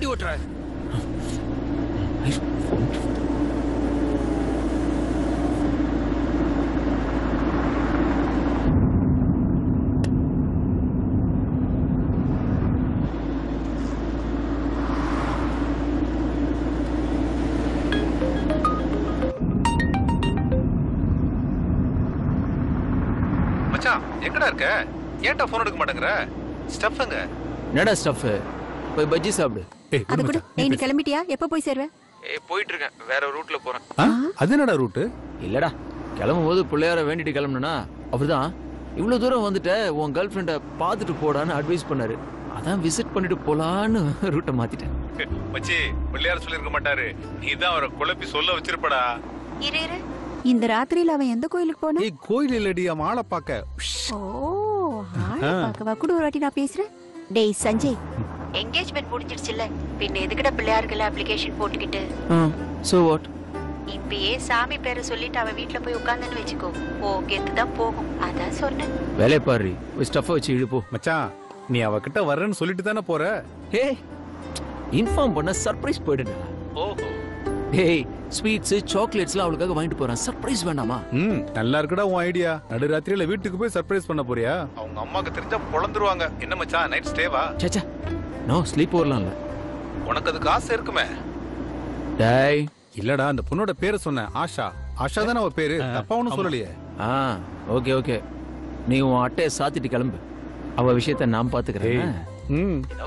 வண்டி ஓட்டுற? எங்கடா இருக்க? ஏன்டா போன் எடுக்க மாட்டேங்கற? ஸ்டஃப்ங்க. என்னடா ஸ்டஃப்? போய் பஜ்ஜி சாப்பிடு. அது கூட நீ கிளம்பிட்டியா? எப்ப போய் சேருவே? போயிட்டு இருக்கேன். வேற ரூட்ல போறேன். அது என்னடா ரூட்? இல்லடா, கிளம்பும்போது பிள்ளையார வேண்டிட்டு கிளம்பணும்னா அவர்தான் இவ்வளவு தூரம் வந்துட்ட உன் கேர்ள் ஃப்ரெண்ட பாத்துட்டு போடான்னு அட்வைஸ் பண்ணாரு. அதான் விசிட் பண்ணிட்டு போலான்னு ரூட்டை மாத்திட்டேன். மச்சி, பிள்ளையார் சொல்லிருக்க மாட்டாரு. நீ தான் அவரை குழப்பி சொல்ல வச்சிருப்படா. இரு இரு, இந்த ராத்திரியில அவன் எந்த கோயிலுக்கு போனா? ஏய், கோயில் இல்லடி, அவன் ஆளை பார்க்க. ஓ, ஆளை பார்க்கவா? கூட ஒரு வாட்டி நான் பேசுறேன். டேய் சஞ்சய், என்கேஜ்மெண்ட் முடிஞ்சிடுச்சுல்ல, பின்ன எதுக்குடா பிள்ளையாருக்கு அப்ளிகேஷன் போட்டுக்கிட்டு? So what? இப்பயே சாமி பேரை சொல்லிட்டு அவன் வீட்டுல போய் உட்கார்ந்தன்னு வச்சுக்கோ, ஓ கெத்து தான் போகும். அதான் சொன்னேன். வேலைய பாரு, ஒரு ஸ்டஃப் வச்சு இழுப்போ. மச்சான், நீ அவகிட்ட வரேன்னு சொல்லிட்டு தானே போற? ஹே, இன்ஃபார்ம் பண்ண சர்ப்ரைஸ் போயிடுடா. ஓஹோ. டேய், ஸ்வீட்ஸ் சாக்லேட்ஸ்லாம் அவளுக்காக வாங்கிட்டு போறேன். சர்ப்ரைஸ் வேண்டாமா? நல்லா இருக்குடா உன் ஐடியா. நடுராத்திரியில வீட்டுக்கு போய் சர்ப்ரைஸ் பண்ண போறியா? அவங்க அம்மாக்கு தெரிஞ்சா பொளந்துருவாங்க. என்ன மச்சான், நைட் ஸ்டேவா? சேச்சா, நோ, ஸ்லீப் ஓவர்லாம் இல்ல. உனக்கு அதுக்கு ஆசை இருக்குமே. டேய், இல்லடா, அந்த பொண்ணோட பேரை சொன்னேன். ஆஷா. ஆஷா தானே அவ பேரு. தப்பா ஒன்னும் சொல்லலையே. ஓகே ஓகே, நீ உன் அட்டையை சாத்திட்டு கிளம்பு. அவ விஷயத்த நான் பாத்துக்கிறேன்.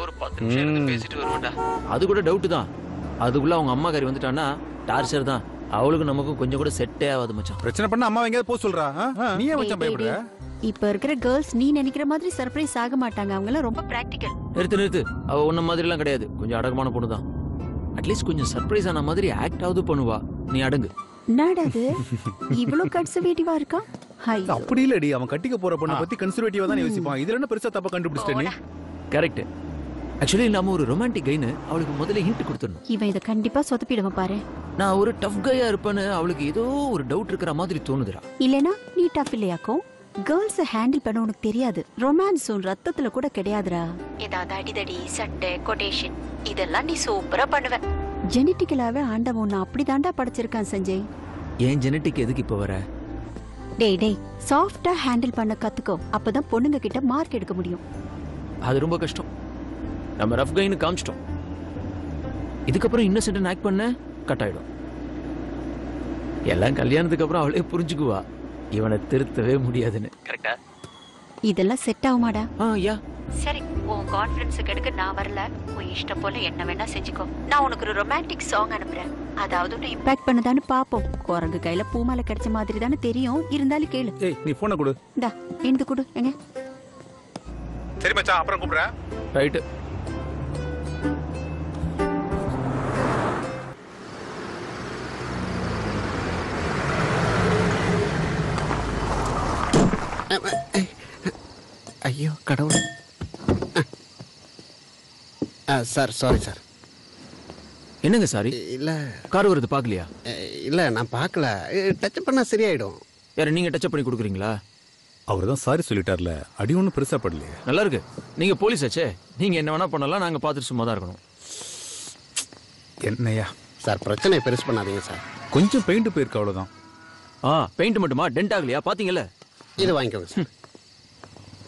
ஒரு 10 நிமிஷம் இருந்து பேசிட்டு வருவேன்டா. அது கூட டவுட் தான். அதுக்குள்ள அவங்க அம்மா காரி வந்துட்டான்னா டார்ச்சர் தான். அவளுக்கு நமக்கும் கொஞ்சம் கூட செட்டே ஆகாது மச்சான். பிரச்சனை பண்ண அம்மா எங்கேயாவது போக சொல்றா? நீ ஏன் மச்சான் பயப்படுற? இப்ப இருக்கிற கேர்ள்ஸ் நீ நினைக்கிற மாதிரி சர்ப்ரைஸ் ஆக மாட்டாங்க. அவங்க எல்லாம் ரொம்ப பிராக்டிக்கல். நிறுத்து. அவ உன்ன மாதிரி எல்லாம் கிடையாது. கொஞ்சம் அடக்கமான பொண்ணு தான். அட்லீஸ்ட் கொஞ்சம் சர்ப்ரைஸ் ஆன மாதிரி ஆக்ட் ஆவது பண்ணுவா. நீ அடங்கு. நாடாது இவ்வளவு கன்சர்வேட்டிவா இருக்கா? அப்படி இல்லடி, அவன் கட்டிக்க போற பொண்ணை பத்தி கன்சர்வேட்டிவா தான் யோசிப்பான். இதுல என்ன பெருசா தப்பா கண்டுபிடிச்சிட்ட நீ? கரெக்ட். ஆக்சுவலி நாம ஒரு ரொமான்டிக் கைன்னு அவளுக்கு முதல்ல ஹிண்ட் கொடுத்துடணும். இவன் இதை கண்டிப்பா சொதப்பிடுவான் பாரு. நான் ஒரு டஃப் கையா இருப்பேன்னு அவளுக்கு ஏதோ ஒரு டவுட் இருக்கிற மாதிரி தோணுதுடா. இல்லனா நீ டஃப் இல்லையாக்கும்? கேர்ள்ஸ் ஹேண்டில் பண்ண உனக்கு தெரியாது. ரொமான்ஸ் உன் ரத்தத்துல கூட கிடையாதுடா. ஏதாவது அடிதடி, சண்டை, கொட்டேஷன் இதெல்லாம் நீ சூப்பரா பண்ணுவ. ஜெனட்டிக்கலாவே ஆண்டவன் உன்னை அப்படிதாண்டா படைச்சிருக்கான் சஞ்சய். ஏன் ஜெனட்டிக் எதுக்கு இப்ப வர? டேய் சாஃப்டா ஹேண்டில் பண்ண கத்துக்கோ. அப்பதான் பொண்ணுங்க கிட்ட மார்க் எடுக்க முடியும். அது ரொம்ப கஷ்டம். நம்ம ரஃப் கைன்னு காமிச்சிட்டோம். இதுக்கப்புறம் இன்னசென்ட் ஆக்ட் பண்ண கட் ஆயிடும். எல்லாம் கல்யாணத்துக்கு அப்புறம் அவளே புரிஞ்சுக்குவா இவனை திருத்தவே முடியாதுன்னு. கரெக்டா? இதெல்லாம் செட் ஆகுமாடா? யா. சரி, உன் கான்ஃபிடன்ஸுக்கு எடுக்க நான் வரல. உன் இஷ்டம் போல என்ன வேணா செஞ்சுக்கோ. நான் உனக்கு ஒரு ரொமான்டிக் சாங் அனுப்புறேன். அதாவது உன்னை இம்பாக்ட் பண்ணதான்னு பாப்போம். குரங்கு கையில பூமாலை கிடைச்ச மாதிரி தானே தெரியும். இருந்தாலும் கேளு. ஏய், நீ போனை கொடு. இந்தா, எழுந்து கொடு. எங்க? சரி மச்சான், அப்புறம் கூப்பிடுறேன். ரைட்டு. ஐயோ கடவுள். Sir, sorry sir. என்னங்க சாரி? இல்லை, கார் வருது பார்க்கலையா? இல்லை நான் பார்க்கல. டச் பண்ணால் சரியாயிடும். யார நீங்கள் டச் பண்ணி கொடுக்குறீங்களா? அவர் தான் சாரி சொல்லிட்டார்ல, அடி ஒன்றும் பெருசா படலையே. நல்லா இருக்கு. நீங்கள் போலீஸ் ஆச்சே, நீங்கள் என்ன வேணா பண்ணலாம். நாங்கள் பார்த்துட்டு சும்மா தான் இருக்கணும். என்னையா சார், பிரச்சனை பெருசு பண்ணாதீங்க சார். கொஞ்சம் பெயிண்ட் போயிருக்கு, அவ்வளோதான். பெயிண்ட் மட்டுமா? டென்ட் ஆகலையா? பார்த்தீங்கல்ல. இது வாங்கிக்கோங்க சார்.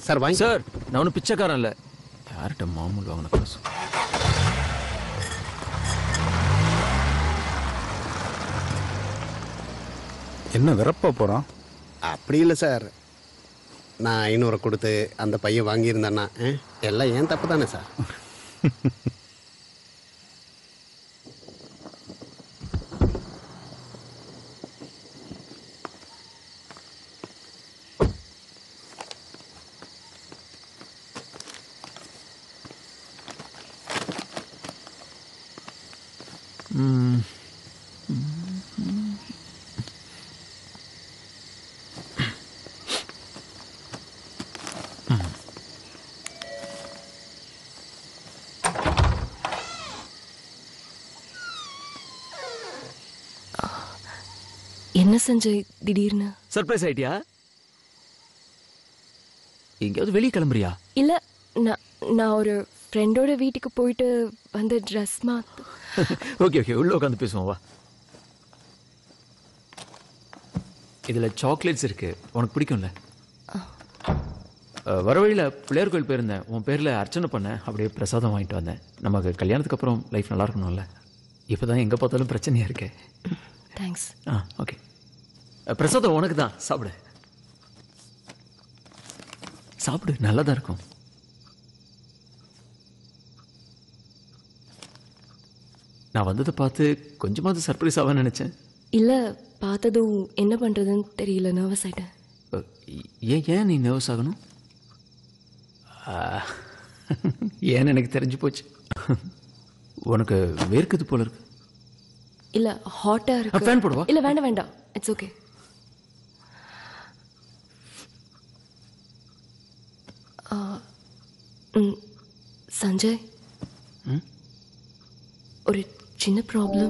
சார் வாங்கி. சார், நான் ஒன்றும் பிச்சைக்காரன் இல்லை. யார்கிட்ட மாமூல் வாங்கின காசு? என்ன வெறப்பா போறான்? அப்படி இல்லை சார். நான் 500 கொடுத்து அந்த பையன் வாங்கியிருந்தேன்னா எல்லாம் ஏன் தப்பு தானே சார்? என்ன சஞ்சய் திடீர்னு சர்ப்ரைஸ் ஆயிட்டியா? எங்கேயாவது வெளியே கிளம்புறியா? இல்ல, நான் ஒரு ஃப்ரெண்டோட வீட்டுக்கு போயிட்டு வந்து ட்ரெஸ் மாத்து. ஓகே ஓகே, உள்ள உட்காந்து பேசுவோம் வா. இதில் சாக்லேட்ஸ் இருக்கு, உனக்கு பிடிக்கும்ல? வர வழியில் பிள்ளையார் கோயில் போயிருந்தேன், உன் பேரில் அர்ச்சனை பண்ணேன், அப்படியே பிரசாதம் வாங்கிட்டு வந்தேன். நமக்கு கல்யாணத்துக்கு அப்புறம் லைஃப் நல்லா இருக்கணும்ல. இப்போ தான் எங்கே பார்த்தாலும் பிரச்சனையாக இருக்கே. தேங்க்ஸ். ஓகே, பிரசாதம் உனக்கு தான், சாப்பிடு சாப்பிடு, நல்லா தான் இருக்கும். நான் வந்ததை பார்த்து கொஞ்சமாவது சர்ப்ரைஸ் ஆவான்னு நினச்சேன். இல்லை, பார்த்ததும் என்ன பண்ணுறதுன்னு தெரியல, நர்வஸ் ஆகிட்டேன். ஏன் நீ நர்வஸ் ஆகணும்? ஏன்னு எனக்கு தெரிஞ்சு போச்சு. உனக்கு வேர்க்குது போல இருக்கு. இல்லை, ஹாட்டாக இருக்கு. ஃபேன் போடுவா? இல்லை வேண்டாம் வேண்டாம், இட்ஸ் ஓகே. சஞ்சய், ஒரு சின்ன ப்ராப்ளமா?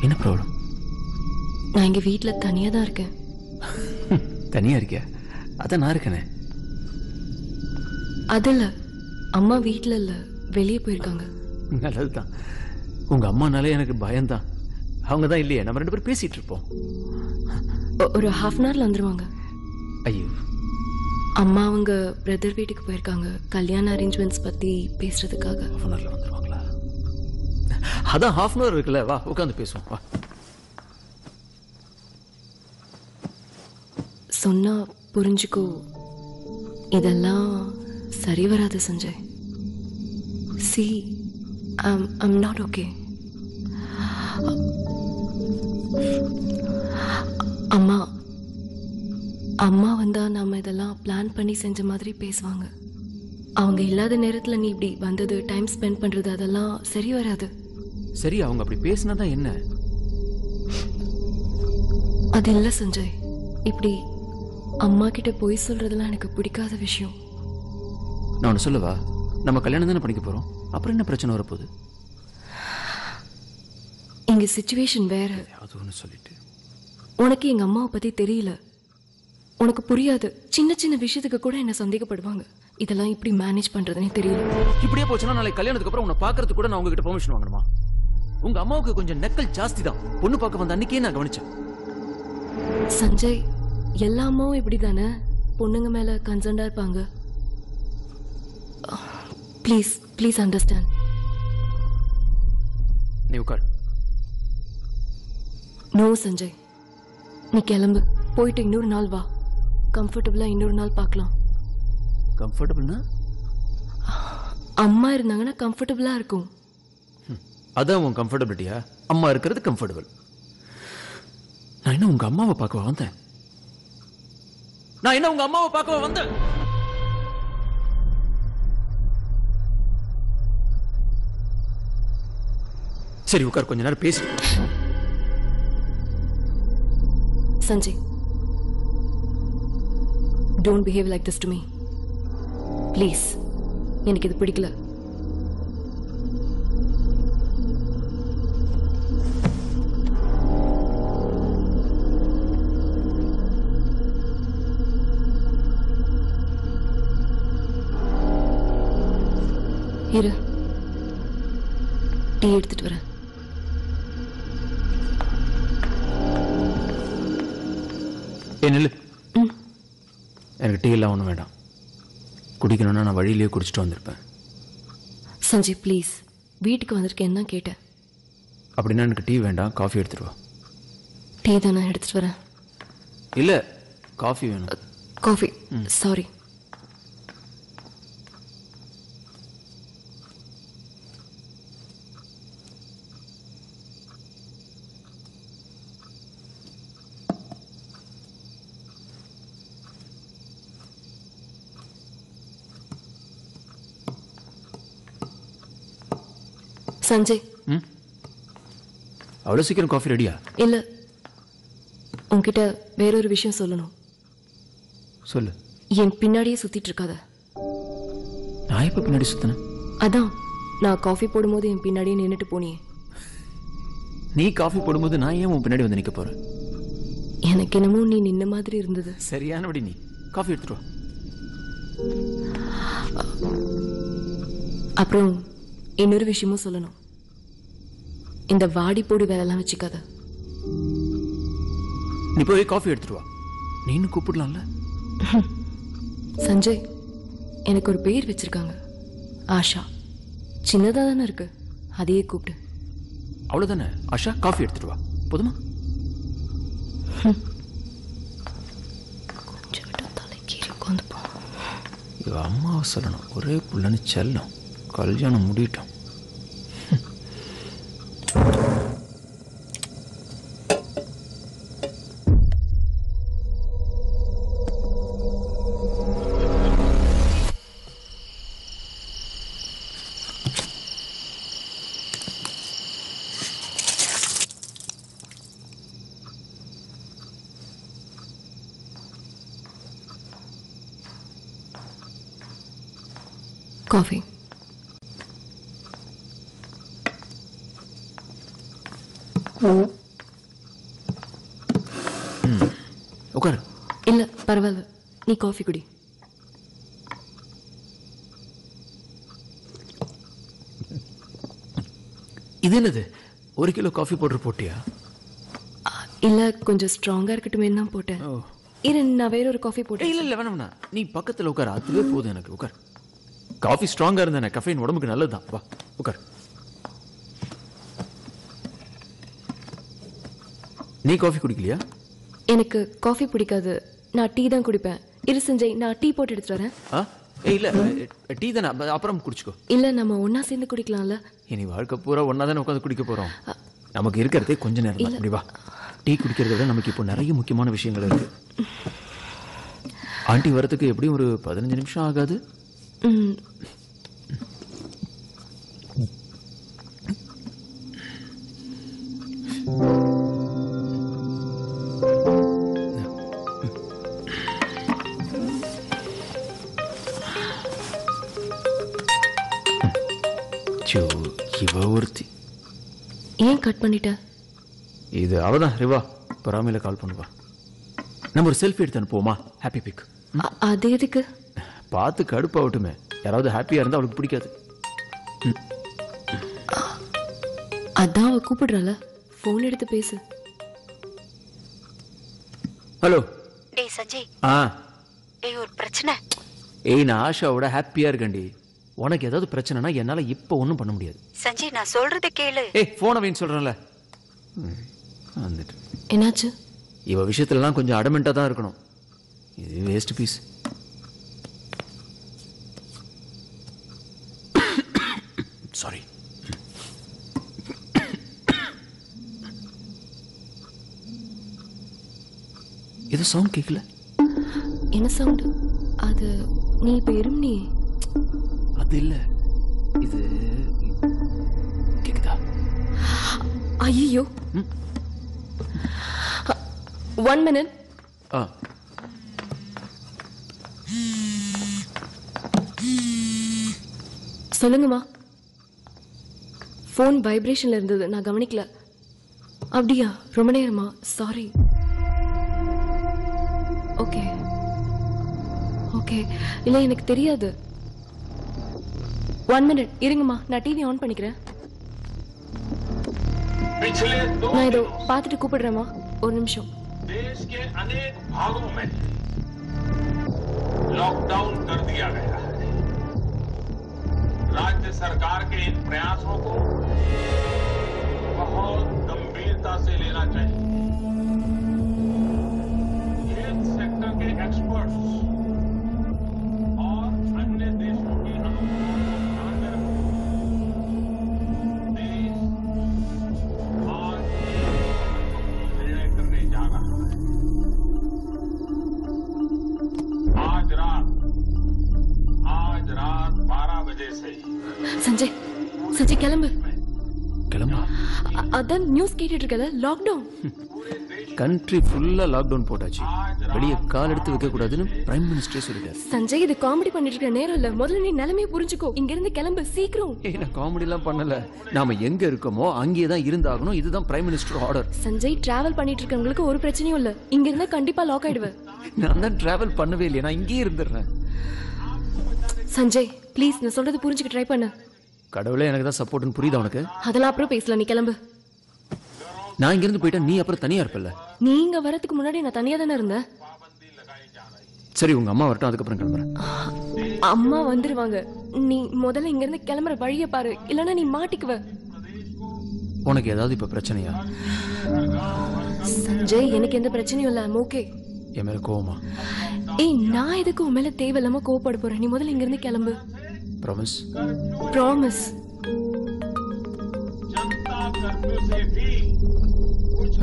என்ன ப்ராப்ளம்? நான் எங்கள் வீட்டில் தனியாக தான் இருக்கேன். தனியாக இருக்கியா? அதான் நான் இருக்கேனே. அதில் அம்மா வீட்டில் இல்லை, வெளியே போயிருக்காங்க. நல்லது தான். உங்கள் அம்மானாலே எனக்கு பயம்தான். அவங்க தான் இல்லையே, நம்ம 2 பேரும் பேசிகிட்டு இருப்போம். ஒரு ½ அன் ஹவரில் வந்துடுவாங்க. ஐயோ, அம்மா அவங்க பிரதர் வீட்டுக்கு போயிருக்காங்க, கல்யாண அரேஞ்ச்மெண்ட்ஸ் பற்றி பேசுறதுக்காக. ½ அன் ஹவரில் வந்துடுவாங்களா? அதான் ½ அன் ஹவர் இருக்குல்ல, வா உட்காந்து பேசுவோம் வா. சொன்னா புரிஞ்சுக்கோ, இதெல்லாம் சரி வராது Sanjay. C, I'm not okay. அம்மா வந்தா நாம இதெல்லாம் பிளான் பண்ணி செஞ்ச மாதிரி பேசுவாங்க. அவங்க இல்லாத நேரத்தில் நீ இப்படி வந்தது, டைம் ஸ்பெண்ட் பண்றது, அதெல்லாம் சரி வராது. சரி, அவங்க அப்படி பேசினாதான் என்ன? அது இல்லை சஞ்சய், இப்படி அம்மா கிட்ட போய் சொல்றதெல்லாம் எனக்கு பிடிக்காத விஷயம். நான் ஒன்று சொல்லவா? நம்ம கல்யாணம் தானே பண்ணிக்க போறோம், அப்புறம் என்ன பிரச்சனை வரப்போகுது? இங்க சிச்சுவேஷன் வேற. அது ஒன்று சொல்லிட்டு, உனக்கு எங்க அம்மாவை பத்தி தெரியல, உனக்கு புரியாது. சின்ன சின்ன விஷயத்துக்கு கூட என்ன சந்தேகப்படுவாங்க. இதெல்லாம் இப்படி மேனேஜ் பண்றதுனே தெரியல. இப்படியே போச்சுன்னா நாளைக்கு கல்யாணத்துக்கு அப்புறம் உன்னை பார்க்கறதுக்கு கூட நான் உங்ககிட்ட பெர்மிஷன் வாங்கணுமா? உங்க அம்மாவுக்கு கொஞ்சம் நக்கல் ஜாஸ்தி தான். பொண்ணு பார்க்க வந்த அன்னைக்கே நான் கவனிச்சேன். சஞ்சய், எல்லா அம்மாவும் இப்படி தானே பொண்ணுங்க மேல கன்சர்ன்டா இருப்பாங்க. Please please understand. நீ உட்கார். நோ சஞ்சய், நீ கிளம்பு, போயிட்டு இன்னொரு நாள் வா. கம்ஃபர்டபுளா இன்னொரு நாள் பார்க்கலாம். கம்ஃபர்டபுள்னா? அம்மா இருந்தாங்கன்னா கம்ஃபர்டபுளா இருக்கும். அதான் உன் கம்ஃபர்டபிலிட்டியா? அம்மா இருக்கிறது கம்ஃபர்டபுள். நான் என்ன உங்க அம்மாவை பார்க்கவா வந்தேன்? சரி உட்கார், கொஞ்ச நேரம் பேசி. Sanjay, don't behave like this to me. Please. எனக்கு இது பிடிக்கல. இரு, டீ எடுத்துட்டு வரேன். நில்லு. எனக்கு டீ எல்லாம் ஒன்றும் வேண்டாம். குடிக்கணும்னா நான் வழியிலேயே குடிச்சிட்டு வந்திருப்பேன். சஞ்சய் ப்ளீஸ், வீட்டுக்கு வந்திருக்கேன்னு தான் கேட்டேன். அப்படின்னா எனக்கு டீ வேண்டாம், காஃபி எடுத்துட்டு வா. டீ தான் நான் எடுத்துட்டு வரேன். இல்லை, காஃபி வேணும். Coffee, sorry. சஞ்சய், அவ்வளோ சீக்கிரம் காஃபி ரெடியா? இல்லை, உன்கிட்ட வேறொரு விஷயம் சொல்லணும். சொல்லு. என் பின்னாடியே சுத்திட்டு இருக்காத. நான் எப்போ பின்னாடி சுத்தினேன்? அதான் நான் காஃபி போடும்போது என் பின்னாடியே நின்றுட்டு போனியே. நீ காஃபி போடும்போது நான் ஏன் உன் பின்னாடி வந்து நிற்க போறேன்? எனக்கு என்னமோ நீ நின்ன மாதிரி இருந்தது. சரியானபடி. நீ காஃபி எடுத்துட்டு வா. அப்புறம் இன்னொரு விஷயமும் சொல்லணும். இந்த வாடி போடி வேலைலாம் வச்சுக்காத. நீ போய் காஃபி எடுத்துட்டு வா. நீனு கூப்பிடலாம்ல. சஞ்சய், எனக்கு ஒரு பேர் வச்சிருக்காங்க, ஆஷா. சின்னதா தானே இருக்கு, அதையே கூப்பிட்டு. அவ்வளவுதானே? ஆஷா, காஃபி எடுத்துட்டு வா. போதுமா? கொஞ்சம் விட்டு தலைக்கீறி உட்காந்து போ. இவ அம்மாவை சொல்லணும், ஒரே புள்ளன்னு செல்லம். கல்யாணம் முடியட்டும். காஃபி. உட்காரு. இல்ல பரவாயில்ல, நீ காஃபி குடி. இது என்னது? 1 கிலோ காஃபி பவுடர் போட்டியா? இல்ல, கொஞ்சம் ஸ்ட்ராங்கா இருக்கட்டுமே தான் போட்டேன். இரு, நான் வேற ஒரு காஃபி போட்டேன். இல்ல இல்ல வேணாம் வேணாம், நீ பக்கத்துல உட்கார், அதுவே போதும் எனக்கு. உட்கார். காஃபி ஸ்ட்ராங்கா இருந்தானே, கஃபைன் உடம்புக்கு நல்லதுதான். வா உட்கார். நீ காஃபி குடிக்கலையா? எனக்கு காஃபி பிடிக்காது, நான் டீ தான் குடிப்பேன். இரு சஞ்சய், நான் டீ போட்டு எடுத்துட்டு வரேன். இல்ல டீ தானே, அப்புறம் குடிச்சுக்கோ. இல்ல, நம்ம ஒன்னா சேர்ந்து குடிக்கலாம்ல. இனி வாழ்க்கை பூரா ஒன்னா தானே உட்காந்து குடிக்க போறோம். நமக்கு இருக்கிறதே கொஞ்ச நேரம் தான். அப்படி வா. டீ குடிக்கிறத விட நமக்கு இப்போ நிறைய முக்கியமான விஷயங்கள் இருக்கு. ஆண்டி வரத்துக்கு எப்படியும் ஒரு 15 நிமிஷம் ஆகாது. இவ ஒருத்தி. ஏன் கட் பண்ணிட்ட? இது அவதான் ரிவா. பொறாமையில கால் பண்ணுவா. நம்ம ஒரு செல்ஃபி எடுத்து அனுப்புவோமா? Happy big. அது எதுக்கு? பார்த்து கடுப்பாகட்டுமே. யாராவது ஹாப்பியா இருந்தா அவளுக்கு பிடிக்காது. அதான் அவ கூப்பிடுறாள, போன் எடுத்து பேசு. ஹலோ. டேய் சஞ்சய். ஏய், ஒரு பிரச்சனை. ஏய், நான் ஆஷாவோட ஹாப்பியா இருக்கேன்டி. உனக்கு ஏதாவது பிரச்சனைனா என்னால இப்ப ஒண்ணும் பண்ண முடியாது. சஞ்சய், நான் சொல்றத கேளு. ஏய், போனை வைன்னு சொல்றேன்ல. வந்துட்டு. என்னாச்சு? இவ விஷயத்துலலாம் கொஞ்சம் அடமெண்டா தான் இருக்கணும். இது வேஸ்ட் பீஸ். சாரி. இது சவுண்ட் கேட்கல. என்ன சவுண்ட்? அது நீ இப்ப இருமி. அது இல்ல, இது கேக்குதா? ஐயோ, 1 minute. சொல்லுங்கம்மா. போன் வைப்ரேஷன்ல இருந்தது, நான் கவனிக்கல. அப்படியா? ரொம்ப நேரமா? சாரி. Okay okay. இல்ல, எனக்கு தெரியாது. 1 minute இருங்கம்மா, நான் டிவி ஆன் பண்ணிக்கிறேன். நான் இதோ பார்த்துட்டு கூப்பிடுறேம்மா, ஒரு நிமிஷம். देश के अनेक भागों में लॉकडाउन कर दिया गया है। राज्य सरकार के इन प्रयासों को बहुत गंभीरता से लेना चाहिए। हेल्थ सेक्टर के एक्सपर्ट्स और अन्य देशों की अनुभवों को ध्यान में रखते देश आज निर्णय करने जा रहा है। आज रात 12 बजे से சஞ்சய், சஞ்சய் கிளம்பு. கிளம்பா? அதான் நியூஸ் கேட்டுட்டு இருக்கல, லாக்டவுன். கண்ட்ரி ஃபுல்லா லாக்டவுன் போட்டாச்சு. வெளியே கால் எடுத்து வைக்க கூடாதுன்னு பிரைம் மினிஸ்டரே சொல்லிட்டாரு. சஞ்சய், இது காமெடி பண்ணிட்டு இருக்க நேரம் இல்ல. முதல்ல நீ நிலைமையை புரிஞ்சுக்கோ. இங்க இருந்து கிளம்பு சீக்கிரம். நான் காமெடி எல்லாம் பண்ணல. நாம எங்க இருக்கோமோ அங்கேயே தான் இருந்தாகணும். இதுதான் prime minister order. Sanjay, travel பண்ணிட்டு இருக்கவங்களுக்கு ஒரு பிரச்சனையும் இல்ல. இங்க இருந்தா கண்டிப்பா லாக் ஆயிடுவேன். நான் தான் டிராவல் பண்ணவே இல்லையா, நான் இங்கேயே இருந்துடுறேன். சஞ்சய் ப்ளீஸ் நான் சொல்றது புரிஞ்சுக்க ட்ரை பண்ணு. கடவுளே எனக்கு தான் சப்போர்ட்னு புரியுதா உனக்கு? அதெல்லாம் அப்புறம் பேசலாம், நீ கிளம்பு. நான் இங்கிருந்து போயிட்டா நீ அப்புறம் தனியா இருப்பல்ல? நீங்க வரதுக்கு முன்னாடி நான் தனியா தானே இருந்தேன். சரி உங்க அம்மா வரட்டும், அதுக்கப்புறம் கிளம்புறேன். அம்மா வந்துருவாங்க. நீ முதல்ல இங்க இருந்து கிளம்புற வழிய பாரு, இல்லனா நீ மாட்டிக்குவ. உனக்கு ஏதாவது இப்ப பிரச்சனையா? சஞ்சய் எனக்கு எந்த பிரச்சனையும் இல்ல, ஐம் ஓகே. என் மேல கோவமா? ஏய் நான் எதுக்கு உன் மேல தேவையில்லாம கோவப்பட போறேன். நீ முதல்ல இங்க இருந்து கிளம்பு. ப்ராமிஸ்? ப்ராமிஸ்.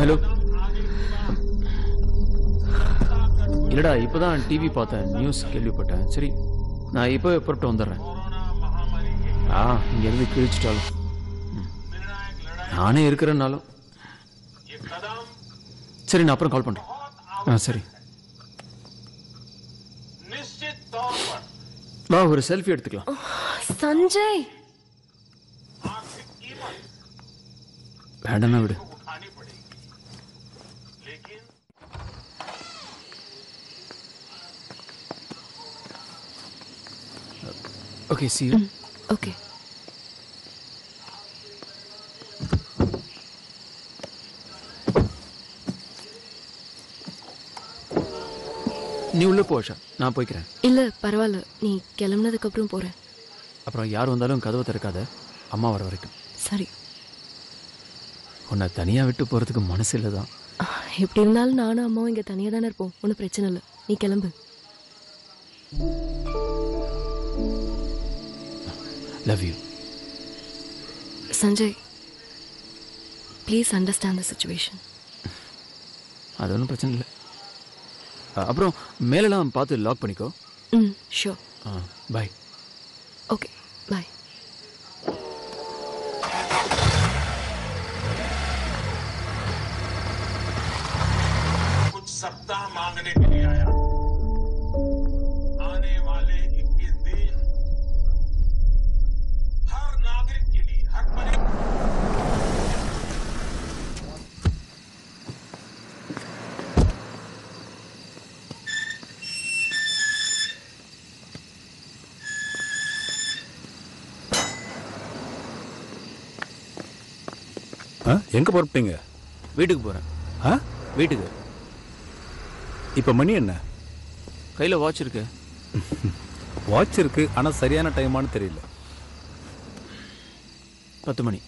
ஹலோ. இல்லடா இப்பதான் டிவி பார்த்தேன், நியூஸ் கேள்விப்பட்டேன். சரி நான் இப்போ புறப்பட்டு வந்துடுறேன். இங்க இருந்து கிழிச்சிட்டாலும் நானே இருக்கிறேன்னாலும் சரி, நான் அப்புறம் கால் பண்றேன். சரி வா, ஒரு செல்ஃபி எடுத்துக்கலாம். சஞ்சய் வேண்டாம்னா விடு. Okay see you. ஓகே. நீ உள்ள போஷா, நான் போய்க்கிறேன். இல்ல பரவாயில்ல, நீ கிளம்புனதுக்கு அப்புறம் போறேன். அப்புறம் யார் வந்தாலும் கதவை திறக்காத, அம்மா வர வரைக்கும். சரி. உன்னை தனியா விட்டு போறதுக்கு மனசு இல்லதான். எப்படி இருந்தாலும் நானும் அம்மாவும் இங்க தனியா தானே இருப்போம், ஒன்றும் பிரச்சனை இல்லை. நீ கிளம்பு. Love you. Sanjay please understand the situation. அது ஒன்றும் பிரச்சனை இல்லை. அப்புறம் மேலெல்லாம் பார்த்து லாக் பண்ணிக்கோ. ஷோர். பாய். Okay bye. कुछ सप्ताह मांगने के लिए आया। आने वाले 21 दिन हर नागरिक के लिए, हर எங்க புறப்பட்டீங்க? வீட்டுக்கு போறேன். வீட்டுக்கு. இப்ப மணி என்ன? கையில வாட்ச் இருக்கு. வாட்ச் இருக்கு, ஆனா சரியான டைமானு தெரியல. 10 மணி.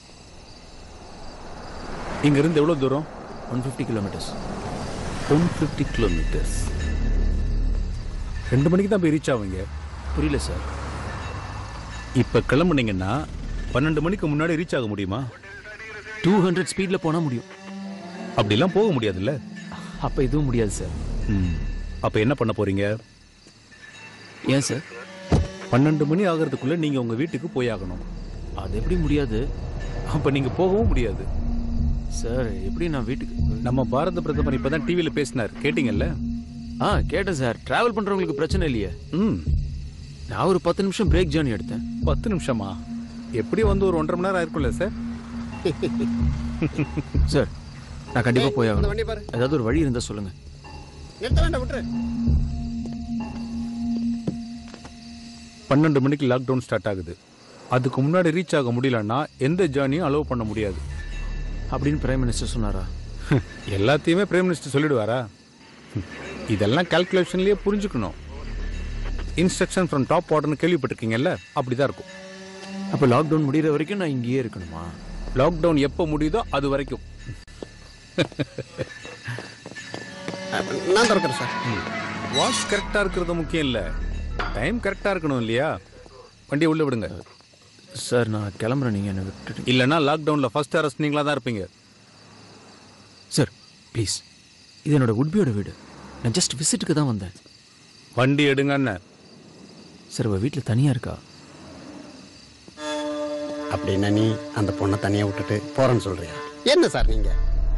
இங்க இருந்து எவ்வளவு தூரம்? 150 கிலோமீட்டர்ஸ். 150 கிலோமீட்டர்ஸ். 2 மணிக்கு தான் போய் ரீச் ஆவீங்க. புரியல சார். இப்ப கிளம்புனீங்கன்னா 12 மணிக்கு முன்னாடி ரீச் ஆக முடியுமா? 200 ஸ்பீட்ல போனா முடியும். அப்படிலாம் போக முடியாதுல்ல. அப்ப இதுவும் முடியாது சார். அப்ப என்ன பண்ண போறீங்க? ஏன் சார்? 12 மணி ஆகிறதுக்குள்ள நீங்க உங்க வீட்டுக்கு போய் ஆகணும். அது எப்படி முடியாது? அப்ப நீங்க போகவும் முடியாது சார். எப்படி நான் வீட்டுக்கு? நம்ம பாரத பிரதமர் இப்பதான் டிவில பேசினார், கேட்டீங்கல்ல? கேட்டேன் சார். டிராவல் பண்றவங்களுக்கு பிரச்சனை இல்லையே. நான் ஒரு 10 நிமிஷம் பிரேக் ஜர்னி எடுத்தேன். 10 நிமிஷமா? எப்படி வந்து ஒரு 1.5 மணி நேரம் ஆயிருக்கும்ல சார்? சார் நான் கண்டிப்பா போய் ஆகணும். ஏதாவது ஒரு வழி இருந்தா சொல்லுங்க. நிறுத்த வேண்டாம், விட்டுரு. 12 மணிக்கு லாக்டவுன் ஸ்டார்ட் ஆகுது. அதுக்கு முன்னாடி ரீச் ஆக முடியலன்னா எந்த ஜேர்னியும் அலோவ் பண்ண முடியாது அப்படின்னு பிரைம் மினிஸ்டர் சொன்னாரா? எல்லாத்தையுமே பிரைம் மினிஸ்டர் சொல்லிடுவாரா? இதெல்லாம் கால்குலேஷன்லயே புரிஞ்சுக்கணும். இன்ஸ்ட்ரக்ஷன் ஃப்ரம் டாப் ஆர்டர்னு கேள்விப்பட்டிருக்கீங்கல்ல, அப்படிதான் இருக்கும். அப்ப லாக்டவுன் முடிகிற வரைக்கும் நான் இங்கேயே இருக்கணுமா? லாக்டவுன் எப்போ முடியுதோ அது வரைக்கும். நான் திறக்கிறேன் சார். வாட்ச் கரெக்டா இருக்கிறது முக்கியம் இல்ல, டைம் கரெக்டா இருக்கணும் இல்லையா? வண்டியை உள்ள விடுங்க சார். நான் கிளம்புறேன், நீங்க என்ன விட்டுட்டு. இல்லைன்னா லாக்டவுன்ல ஃபர்ஸ்ட் அரெஸ்ட் நீங்களா தான் இருப்பீங்க. சார் ப்ளீஸ், இது என்னோட உட்பியோட வீடு. நான் ஜஸ்ட் விசிட்டுக்கு தான் வந்தேன். வண்டி எடுங்க அண்ணன். சார் அவ வீட்டில் தனியா இருக்கா? அப்படின்னா நீ அந்த பொண்ணை தனியா விட்டுட்டு போறேன்னு சொல்றியா? என்ன சார் நீங்க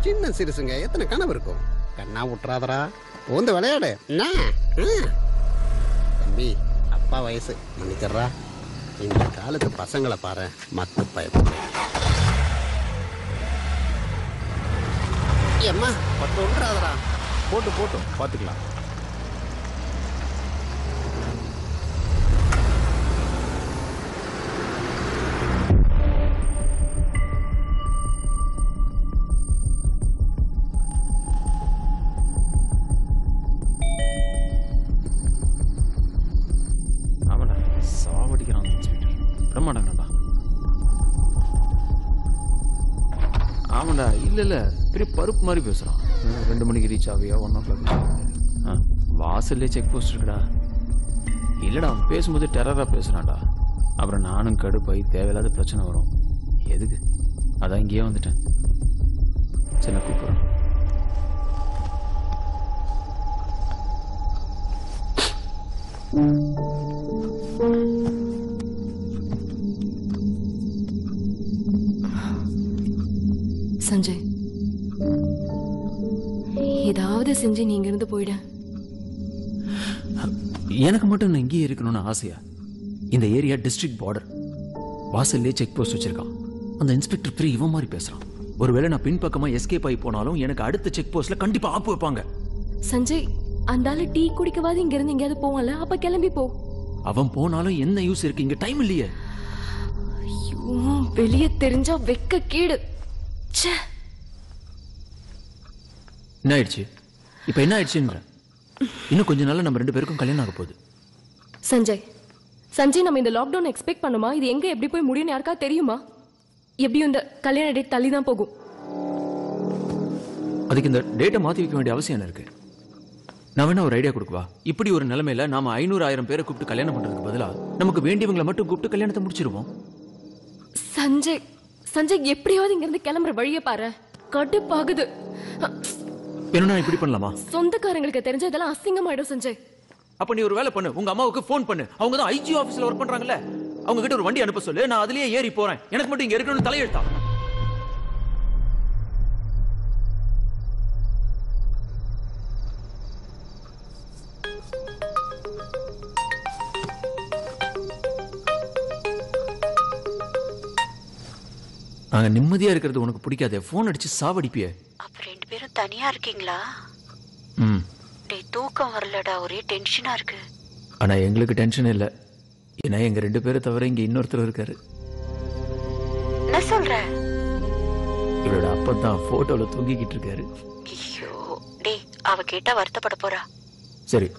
சின்ன சிறுசுங்க, எத்தனை கனவு இருக்கும்? கண்ணா விட்டுறாதரா, பூந்து விளையாடு. தம்பி, அப்பா வயசு மன்னிக்கிறா. இந்த காலத்து பசங்களை பாரு, மத்து பயப்பட. அம்மா பத்து விட்டுறாதரா. போட்டும் பார்த்துக்கலாம். இல்ல பெரிய பருப்பு மாதிரி பேசுறான். 2 மணிக்கு ரீச் ஆவியா 1 o'clock? வாசல்லே செக் போஸ்ட் இருக்குடா. இல்லடா அவன் பேசும்போது டெரரா பேசுறான்டா. அப்புறம் நானும் கடுப்பாய் தேவையில்லாத பிரச்சனை வரும். எதுக்கு? அதான் இங்கேயே வந்துட்டேன். சரி நான் கூப்பிடுறேன். சஞ்சய், ஏதாவது செஞ்சு நீங்க இருந்து போயிட. எனக்கு மட்டும் நான் இங்கேயே இருக்கணும்னு ஆசையா? இந்த ஏரியா டிஸ்ட்ரிக்ட் பார்டர். வாசல்லே செக் போஸ்ட் வச்சிருக்கான். அந்த இன்ஸ்பெக்டர் பெரிய இவன் மாதிரி பேசுறான். ஒருவேளை நான் பின்பக்கமா எஸ்கேப் ஆகி போனாலும் எனக்கு அடுத்த செக் போஸ்ட்ல கண்டிப்பா ஆப்பு வைப்பாங்க. சஞ்சய், அந்தால டீ குடிக்கவாது இங்க இருந்து எங்கேயாவது போவான்ல, அப்ப கிளம்பி போ. அவன் போனாலும் என்ன யூஸ் இருக்கு? இங்க டைம் இல்லையே. வெளியே தெரிஞ்சா வெக்க கீடு. என்ன ஆயிடுச்சு? இப்ப என்ன ஆயிடுச்சுன்ற? இன்னும் கொஞ்ச நாள்ல நம்ம 2 பேருக்கும் கல்யாணம் ஆக போகுது. சஞ்சய், நம்ம இந்த லாக்டவுன் எக்ஸ்பெக்ட் பண்ணுமா? இது எங்க எப்படி போய் முடியும்னு யாருக்கா தெரியுமா? எப்படியும் இந்த கல்யாண டேட் தள்ளி தான் போகும். அதுக்கு இந்த டேட்டை மாத்தி வைக்க வேண்டிய அவசியம் என்ன இருக்கு? நான் வேணா ஒரு ஐடியா கொடுக்குவா. இப்படி ஒரு நிலைமையில நாம 500,000 பேரை கூப்பிட்டு கல்யாணம் பண்றதுக்கு பதிலா நமக்கு வேண்டியவங்களை மட்டும் கூப்பிட்டு கல்யாணத்தை முடிச்சிருவோம். சஞ்சய் எப்படியாவது இங்க இருந்து கிளம்புற வழியை பாரு. கடுப்பாகுது. என்ன இப்படி பண்ணலாமா? சொந்தக்காரங்களுக்கு தெரிஞ்ச இதெல்லாம் அசிங்கமாயிடும் சஞ்சய். அப்ப நீ ஒரு வேலை பண்ணு, உங்க அம்மாவுக்கு போன் பண்ணு. அவங்க தான் ஐஜி ஆபீஸ்ல ஒர்க் பண்றாங்கல்ல, அவங்க கிட்ட ஒரு வண்டி அனுப்ப சொல்லு. நான் அதுலயே ஏறி போறேன். எனக்கு மட்டும் இங்க இருக்கணும்னு தலையெழுத்தா? நாங்க நிம்மதியா இருக்கிறது உனக்கு பிடிக்காதே. போன் அடிச்சு சாவடிப்பியே. அப்ப 2 பேரும் தனியா இருக்கீங்களா? தூக்கம் வரலடா, ஒரே டென்ஷனா இருக்கு. ஆனா எங்களுக்கு டென்ஷன் இல்ல. ஏன்னா எங்க 2 பேரை தவிர இங்க இன்னொருத்தர் இருக்காரு. என்ன சொல்ற? இவரோட அப்பதான் போட்டோல தூங்கிக்கிட்டு இருக்காரு. ஐயோ டேய், அவ கேட்டா வருத்தப்பட போறா. சரி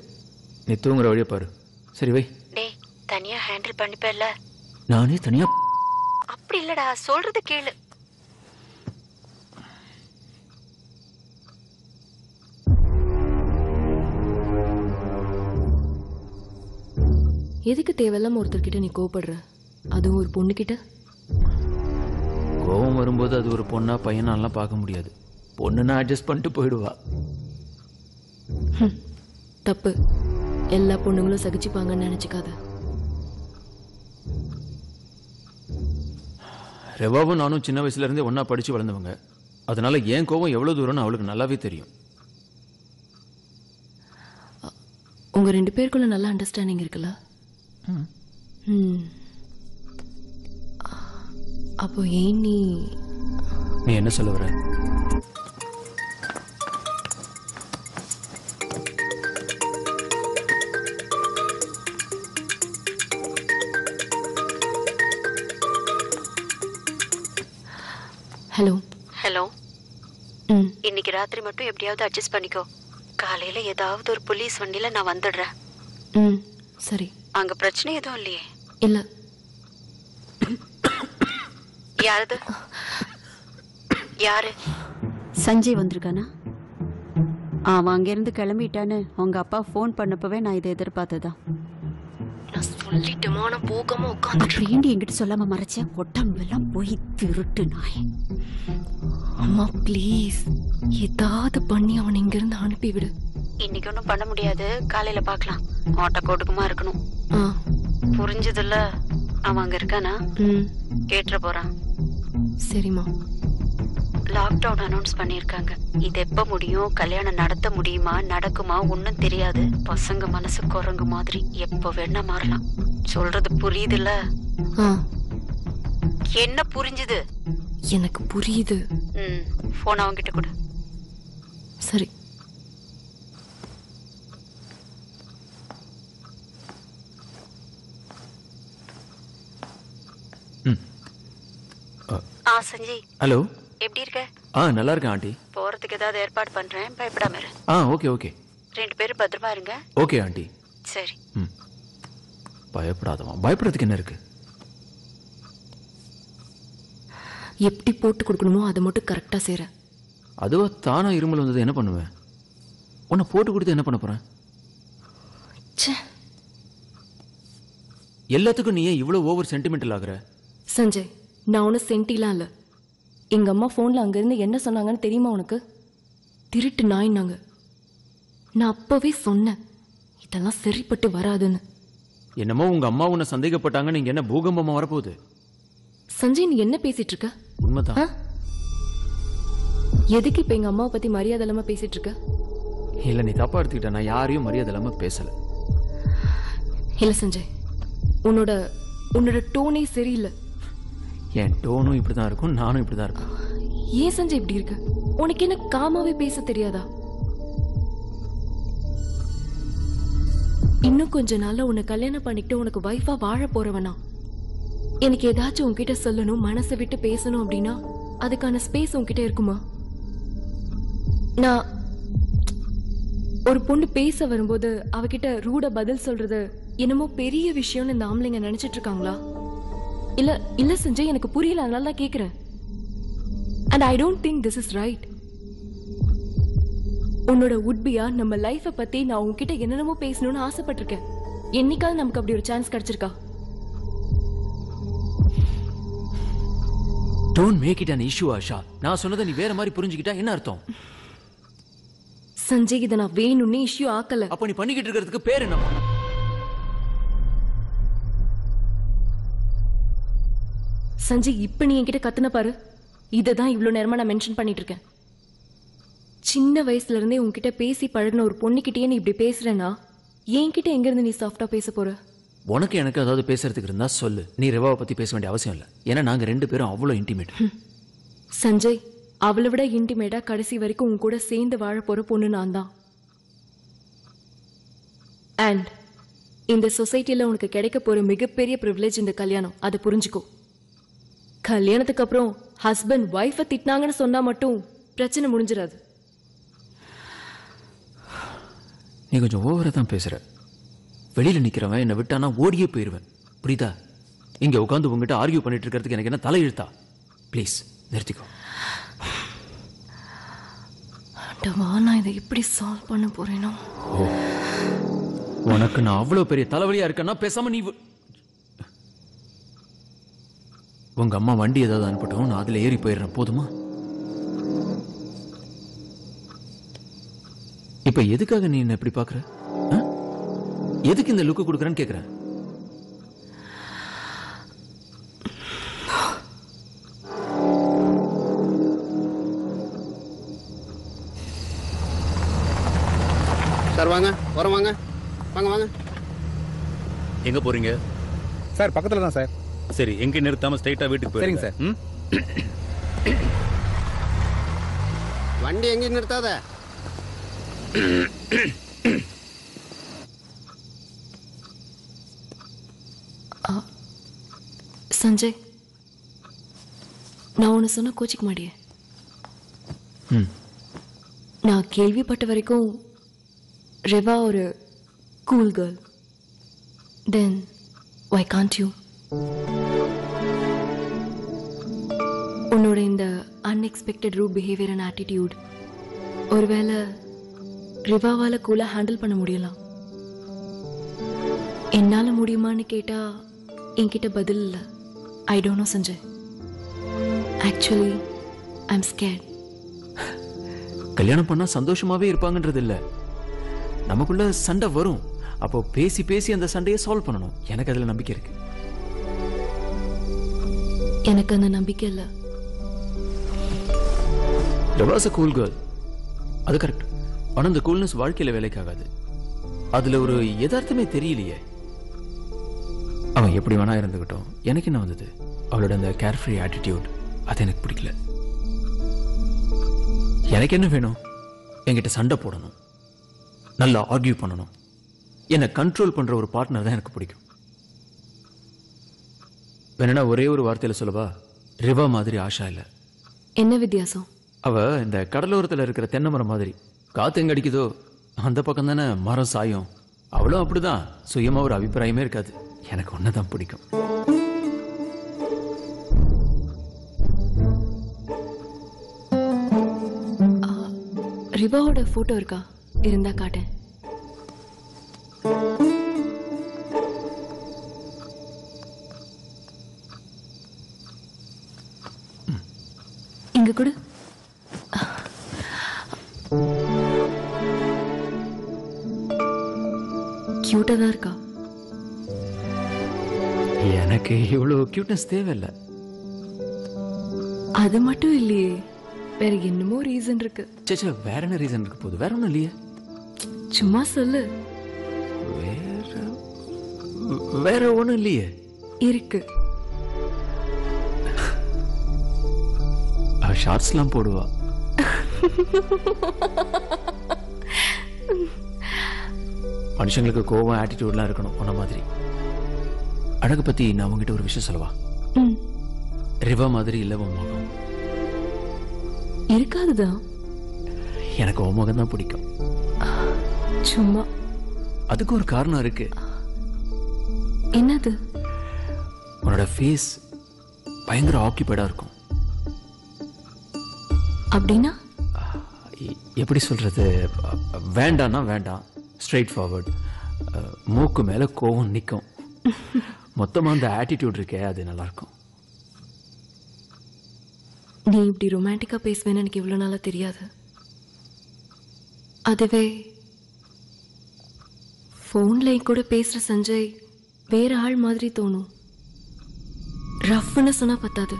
நீ தூங்குற வழியை பாரு. சரி வை. டேய், தனியா ஹேண்டில் பண்ணிப்பேல்ல? நானே தனியா? அப்படி இல்லடா, சொல்றது கேளு. எதுக்கு தேவையில்லாம ஒருத்தர்கிட்ட நீ கோவப்படுற? அதுவும் ஒரு பொண்ணுகிட்ட? கோவம் வரும்போது அது ஒரு பொண்ணா பையனாலாம் பார்க்க முடியாது. பொண்ணுன்னா அட்ஜஸ்ட் பண்ணிட்டு போயிடுவா. தப்பு. எல்லா பொண்ணுங்களும் சகிச்சுப்பாங்கன்னு நினைச்சுக்காத. ரெவாவும் நானும் சின்ன வயசுல இருந்தே ஒன்னா படிச்சு வளர்ந்தவங்க. அதனால ஏன் கோவம் எவ்வளவு தூரம்னு அவளுக்கு நல்லாவே தெரியும். உங்க 2 பேருக்குள்ள நல்ல அண்டர்ஸ்டாண்டிங் இருக்குல்ல? அப்போ ஏன் நீ என்ன சொல்ல வர? ஹலோ. இன்னைக்கு ராத்திரி மட்டும் எப்படியாவது அட்ஜஸ்ட் பண்ணிக்கோ. காலையில ஏதாவது ஒரு போலீஸ் வண்டியில நான் வந்துடுறேன். சரி. அங்க பிரச்சனை எதுவும் இல்லையே? இல்ல. யாரு? சஞ்சய் வந்திருக்கானா? அவன் அங்கிருந்து கிளம்பிட்டான்னு உங்க அப்பா போன் பண்ணப்பவே நான் இதை எதிர்பார்த்ததான். நான் சொல்லிட்டேமா, நான் போகாம உட்காந்து அப்படின்ட்டு என்கிட்ட சொல்லாம மறைச்சேன். உடம்பெல்லாம் போய் திருட்டு நாய். அம்மா ப்ளீஸ், ஏதாவது பண்ணி அவன் இங்க இருந்து அனுப்பிவிடு. இன்னைக்கு ஒன்றும் பண்ண முடியாது, காலையில பார்க்கலாம். ஓட்ட கோட்டுக்குமா இருக்கணும். புரிஞ்சதுல்ல? அவன் அங்க இருக்கானா? கேட்டுற போறான். சரிம்மா. லாக்டவுன் அனௌன்ஸ் பண்ணிருக்காங்க. இது எப்ப முடியும், கல்யாணம் நடத்த முடியுமா, நடக்குமா ஒன்னும் தெரியாது. பசங்க மனசு குரங்கு மாதிரி எப்ப வேணா மாறலாம். சொல்றது புரியுதுல்ல? என்ன புரிஞ்சுது? எனக்கு புரியுது. போன் அவங்கிட்ட கொடு. சரி. சஞ்சய். ஹலோ. எப்படி இருக்க? நல்லா இருக்கேன் ஆண்டி. போறதுக்கு ஏதாவது ஏற்பாடு பண்றேன், பயப்படாம இரு. Okay okay. 2 பேரும் பத்திரமா இருங்க. Okay aunty. சரி. பயப்படாதவா? பயப்படுறதுக்கு என்ன இருக்கு? எப்படி போட்டு கொடுக்கணுமோ அதை மட்டும் கரெக்டா செய்ற. அதுவா தானா இருமல் வந்தது என்ன பண்ணுவேன்? உன்னை போட்டு கொடுத்து என்ன பண்ண போறேன்? எல்லாத்துக்கும் நீ ஏன் இவ்வளவு ஓவர் சென்டிமெண்டல் ஆகுற? சஞ்சய், நான் ஒன்றும் சென்டிலாம் இல்லை. எங்க அம்மா ஃபோன்ல அங்கிருந்து என்ன சொன்னாங்கன்னு தெரியுமா உனக்கு? திருட்டு நாயினாங்க. நான் அப்பவே சொன்னேன் இதெல்லாம் சரிப்பட்டு வராதுன்னு. என்னமோ உங்க அம்மா உன்னை சந்தேகப்பட்டாங்க, நீங்க என்ன பூகம்பமா வரப்போகுது? சஞ்சய், நீ என்ன பேசிட்டு இருக்க? உண்மைதான். எதுக்கு இப்ப எங்க அம்மாவை பத்தி மரியாதை இல்லாம பேசிட்டு இருக்க? இல்ல, நீ தப்பா எடுத்துக்கிட்ட. நான் யாரையும் மரியாதை இல்லாம பேசல. இல்ல சஞ்சய், உன்னோட டோனே சரியில்லை. என் டோனும் இப்படிதான் இருக்கும், நானும் இப்படிதான் இருப்பேன். ஏன் சஞ்சய் இப்படி இருக்க? உனக்கு என்ன காமாவே பேச தெரியாதா? இன்னும் கொஞ்ச நாள்ல உன்னை கல்யாணம் பண்ணிக்கிட்டு உனக்கு வைஃபா வாழ போறவனா? எனக்கு ஏதாச்சும் உன்கிட்ட சொல்லணும், மனசை விட்டு பேசணும் அப்படின்னா அதுக்கான ஸ்பேஸ் உன்கிட்ட இருக்குமா? நான் ஒரு பொண்ணு பேச வரும்போது அவகிட்ட ரூட பதில் சொல்றது என்னமோ பெரிய விஷயம்னு இந்த ஆம்பளைங்க நினைச்சிட்டு இருக்காங்களா? இல்ல சஞ்சய், எனக்கு புரியல, அதனால தான் கேக்குறேன். And I don't think this is right. உன்னோட உட்பியா நம்ம லைஃபை பத்தி நான் உன்கிட்ட என்னென்னமோ பேசணும்னு ஆசைப்பட்டிருக்கேன். என்னைக்காவது நமக்கு அப்படி ஒரு சான்ஸ் கிடைச்சிருக்கா? Don't make it an issue, Asha. நான் சொன்னதை நீ வேற மாதிரி புரிஞ்சுக்கிட்டா என்ன அர்த்தம்? சஞ்சய், இதை நான் வேணும்னு இஷ்யூ ஆக்கல. அப்ப நீ பண்ணிக்கிட்டு இருக்கிறதுக்கு பேர் என்ன? சஞ்சய், இப்ப நீ என்கிட்ட கத்துன பாரு. இததான் இவ்வளவு நேரமா நான் மென்ஷன் பண்ணிட்டு இருக்கேன். சின்ன வயசுல இருந்தே உன்கிட்ட பேசி பழகின ஒரு பொண்ணுகிட்டயே நீ இப்படி பேசுறேன்னா என்கிட்ட எங்க இருந்து நீ சாஃப்டா பேச போற? உனக்கு எனக்கு ஏதாவது பேசுறதுக்கு இருந்தா சொல்லு. நீ ரெவாவை பத்தி பேச வேண்டிய அவசியம் இல்லை. ஏன்னா நாங்க ரெண்டு பேரும் அவ்வளோ இன்டிமேட். சஞ்சய், அவளை விட இன்டிமேட்டா கடைசி வரைக்கும் உன் கூட சேர்ந்து வாழ போற பொண்ணு நான் தான். அண்ட் இந்த சொசைட்டில உனக்கு கிடைக்க போற மிகப்பெரிய பிரிவிலேஜ் இந்த கல்யாணம். அதை புரிஞ்சுக்கோ. கல்யாணத்துக்கு அப்புறம் ஹஸ்பண்ட் ஒய்ஃபை திட்டினாங்கன்னு சொன்னா மட்டும் பிரச்சனை முடிஞ்சிடாது. நீ கொஞ்சம் ஓவரா தான் பேசுற. வெளியில நிக்கிறவன் என்னை விட்டானா ஓடியே போயிருவேன். புரியுதா? இங்க உட்காந்து உங்ககிட்ட ஆர்கியூ பண்ணிட்டு இருக்கிறதுக்கு எனக்கு என்ன தலையெழுத்தா? ப்ளீஸ் நிறுத்திக்கோ. நான் இதை எப்படி சால்வ் பண்ண போறேனோ? உனக்கு நான் அவ்வளவு பெரிய தலைவலியா இருக்கேன்னா பேசாம நீ உங்க அம்மா வண்டி ஏதாவது அனுப்பட்டும், நான் அதுல ஏறி போயிடுறேன். போதுமா? இப்ப எதுக்காக நீ என்ன எப்படி பாக்குற? எதுக்கு இந்த லுக்கு கொடுக்குறேன்னு கேக்குறேன். சார் வாங்க, வரோம், வாங்க வாங்க வாங்க. எங்க போறீங்க? சார் பக்கத்துல தான் சார். சரி, எங்க நிறுத்தாம ஸ்ட்ரைட்டா வீட்டுக்கு போயிருங்க. சரிங்க சார். வண்டி எங்கேயும் நிறுத்தாத. சஞ்சய், நான் ஒன்று சொன்ன கோச்சிக்க மாட்டியே? நான் கேள்விப்பட்ட வரைக்கும் ரெவா ஒரு cool girl. Then why can't you? உன்னோட இந்த unexpected rude behaviour and attitude ஒருவேளை ரிவாவால கூலா ஹேண்டில் பண்ண முடியலாம். என்னால முடியுமான்னு கேட்டா என்கிட்ட பதில் இல்லை. I don't know Sanjay. Actually I am scared. கல்யாணம் பண்ணா சந்தோஷமாவே இருப்பாங்கன்றது இல்ல. நமக்குள்ள சண்டை வரும். அப்போ பேசி பேசி அந்த சண்டையை சால்வ் பண்ணணும். எனக்கு அதுல நம்பிக்கை இருக்கு. எனக்கு அந்த நம்பிக்கை இல்லை. ரெவாஸ் a cool girl. அது கரெக்ட். ஆனா அந்த கூல்னஸ் வாழ்க்கையில வேலைக்கு ஆகாது. அதுல ஒரு யதார்த்தமே தெரியலையே. அவன் எப்படி வேணா இருந்துகிட்டோம், எனக்கு என்ன வந்தது? அவளோட அந்த கேர்ஃப்ரீ ஆட்டிடியூட் அது எனக்கு பிடிக்கல. எனக்கு என்ன வேணும்? என்கிட்ட சண்டை போடணும், நல்லா ஆர்கியூ பண்ணணும், என்னை கண்ட்ரோல் பண்ற ஒரு பார்ட்னர் தான் எனக்கு பிடிக்கும். வேணும்னா ஒரே ஒரு வார்த்தையில சொல்லவா? ரிவா மாதிரி ஆஷா இல்ல. என்ன வித்தியாசம்? அவ இந்த கடலோரத்தில் இருக்கிற தென்னை மரம் மாதிரி. காத்து எங்க அடிக்குதோ அந்த பக்கம் தானே மரம் சாயும். அவளும் அப்படிதான். சுயமா ஒரு அபிப்பிராயமே இருக்காது. எனக்கு ஒன்னதான் பிடிக்கும். ரிவாவோட போட்டோ இருக்கா? இருந்தா காட்டேன். இங்க கொடு. கியூட்டா தான் இருக்கா. எனக்கு இவ்வளவு கியூட்னஸ் தேவையில்லை. அது மட்டும் இல்லையே, வேற என்னமோ ரீசன் இருக்கு. சேச்சா, வேற என்ன ரீசன் இருக்கு? போகுது வேற ஒன்றும் இல்லையே. சும்மா சொல்லு. வேற ஒன்றும் இல்லையே. இருக்கு. ஷார்ட்ஸ்லாம் போடுவா. மனுஷங்களுக்கு கோவம் ஆட்டிடியூட்லாம் இருக்கணும் உன்ன மாதிரி. அழகு பத்தி நான் உங்ககிட்ட ஒரு விஷயம் சொல்லவா? ரிவா மாதிரி இல்ல உன் முகம். இருக்காதுதான். எனக்கு உன் முகம் தான் பிடிக்கும். சும்மா. அதுக்கு ஒரு காரணம் இருக்கு. என்னது? உன்னோட ஃபேஸ் பயங்கர ஆக்கியபைடா இருக்கும். அப்படின்னா எப்படி சொல்றது? வேண்டாம்னா வேண்டாம், ஸ்ட்ரெயிட் ஃபார்வர்ட். மூக்கு மேல கோவம் நிற்கும். மொத்தமா அந்த ஆட்டிடியூட் இருக்கே, அது நல்லா இருக்கும். நீ இப்படி ரொமான்டிக்கா பேசுவேன்னு எனக்கு இவ்வளவு நாளா தெரியாது. அதுவே போன்ல கூட பேசுற சஞ்சய் வேற ஆள் மாதிரி தோணும். ரஃப்னு சொன்னா பத்தாது,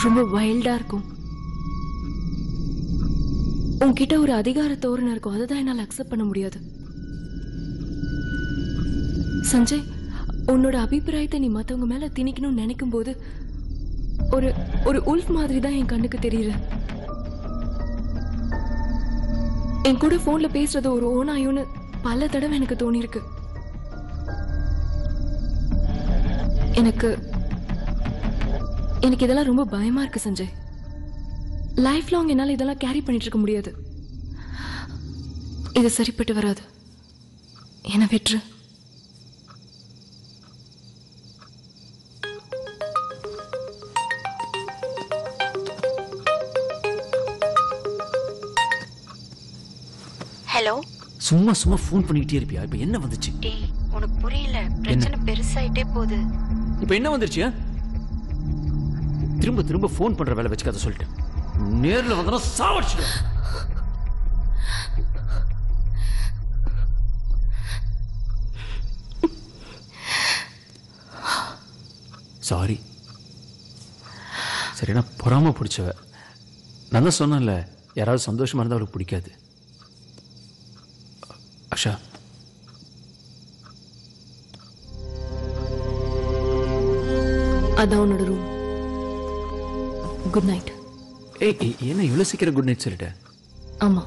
ரொம்ப வைல்டா இருக்கும். உன்கிட்ட ஒரு அதிகார தோரணை இருக்கும். அதுதான் என்னால் அக்செப்ட் பண்ண முடியாது. சஞ்சய், உன்னோட அபிப்பிராயத்தை நீ மத்தவங்க மேல திணிக்கணும்னு நினைக்கும் போது ஒரு ஒரு உல்ஃப் மாதிரி தான் என் கண்ணுக்கு தெரியற. என் கூட போன்ல பேசுறது ஒரு ஓனாயுன்னு பல தடவை எனக்கு தோணிருக்கு. எனக்கு எனக்கு இதெல்லாம் ரொம்ப பயமா இருக்கு சஞ்சய். லைஃப் லாங் என்னால இதெல்லாம் கேரி பண்ணிட்டு இருக்க முடியாது. இது சரிப்பட்டு வராது. என்ன விட்டுரு. ஹலோ. சும்மா சும்மா ஃபோன் பண்ணிக்கிட்டே இருப்பியா? இப்ப என்ன வந்துச்சு? டேய், உனக்கு புரியல. பிரச்சனை பெருசாயிட்டே போகுது. இப்ப என்ன வந்துருச்சு? திரும்ப திரும்ப ஃபோன் பண்ற வேலை வச்சுக்காத சொல்லிட்டேன். நேர்ல வந்தா சாவடிச்சிடு. சாரி. சரி, நான் பொறாம பிடிச்சவ. நான் தான் சொன்னேன்ல, யாராவது சந்தோஷமா இருந்தா அவளுக்கு பிடிக்காது. அஷா, அதான் உன்னோட ரூம். Good night. ஏய், என்ன இவ்வளவு சீக்கிரம் குட் நைட் சொல்லிட்ட? ஆமா,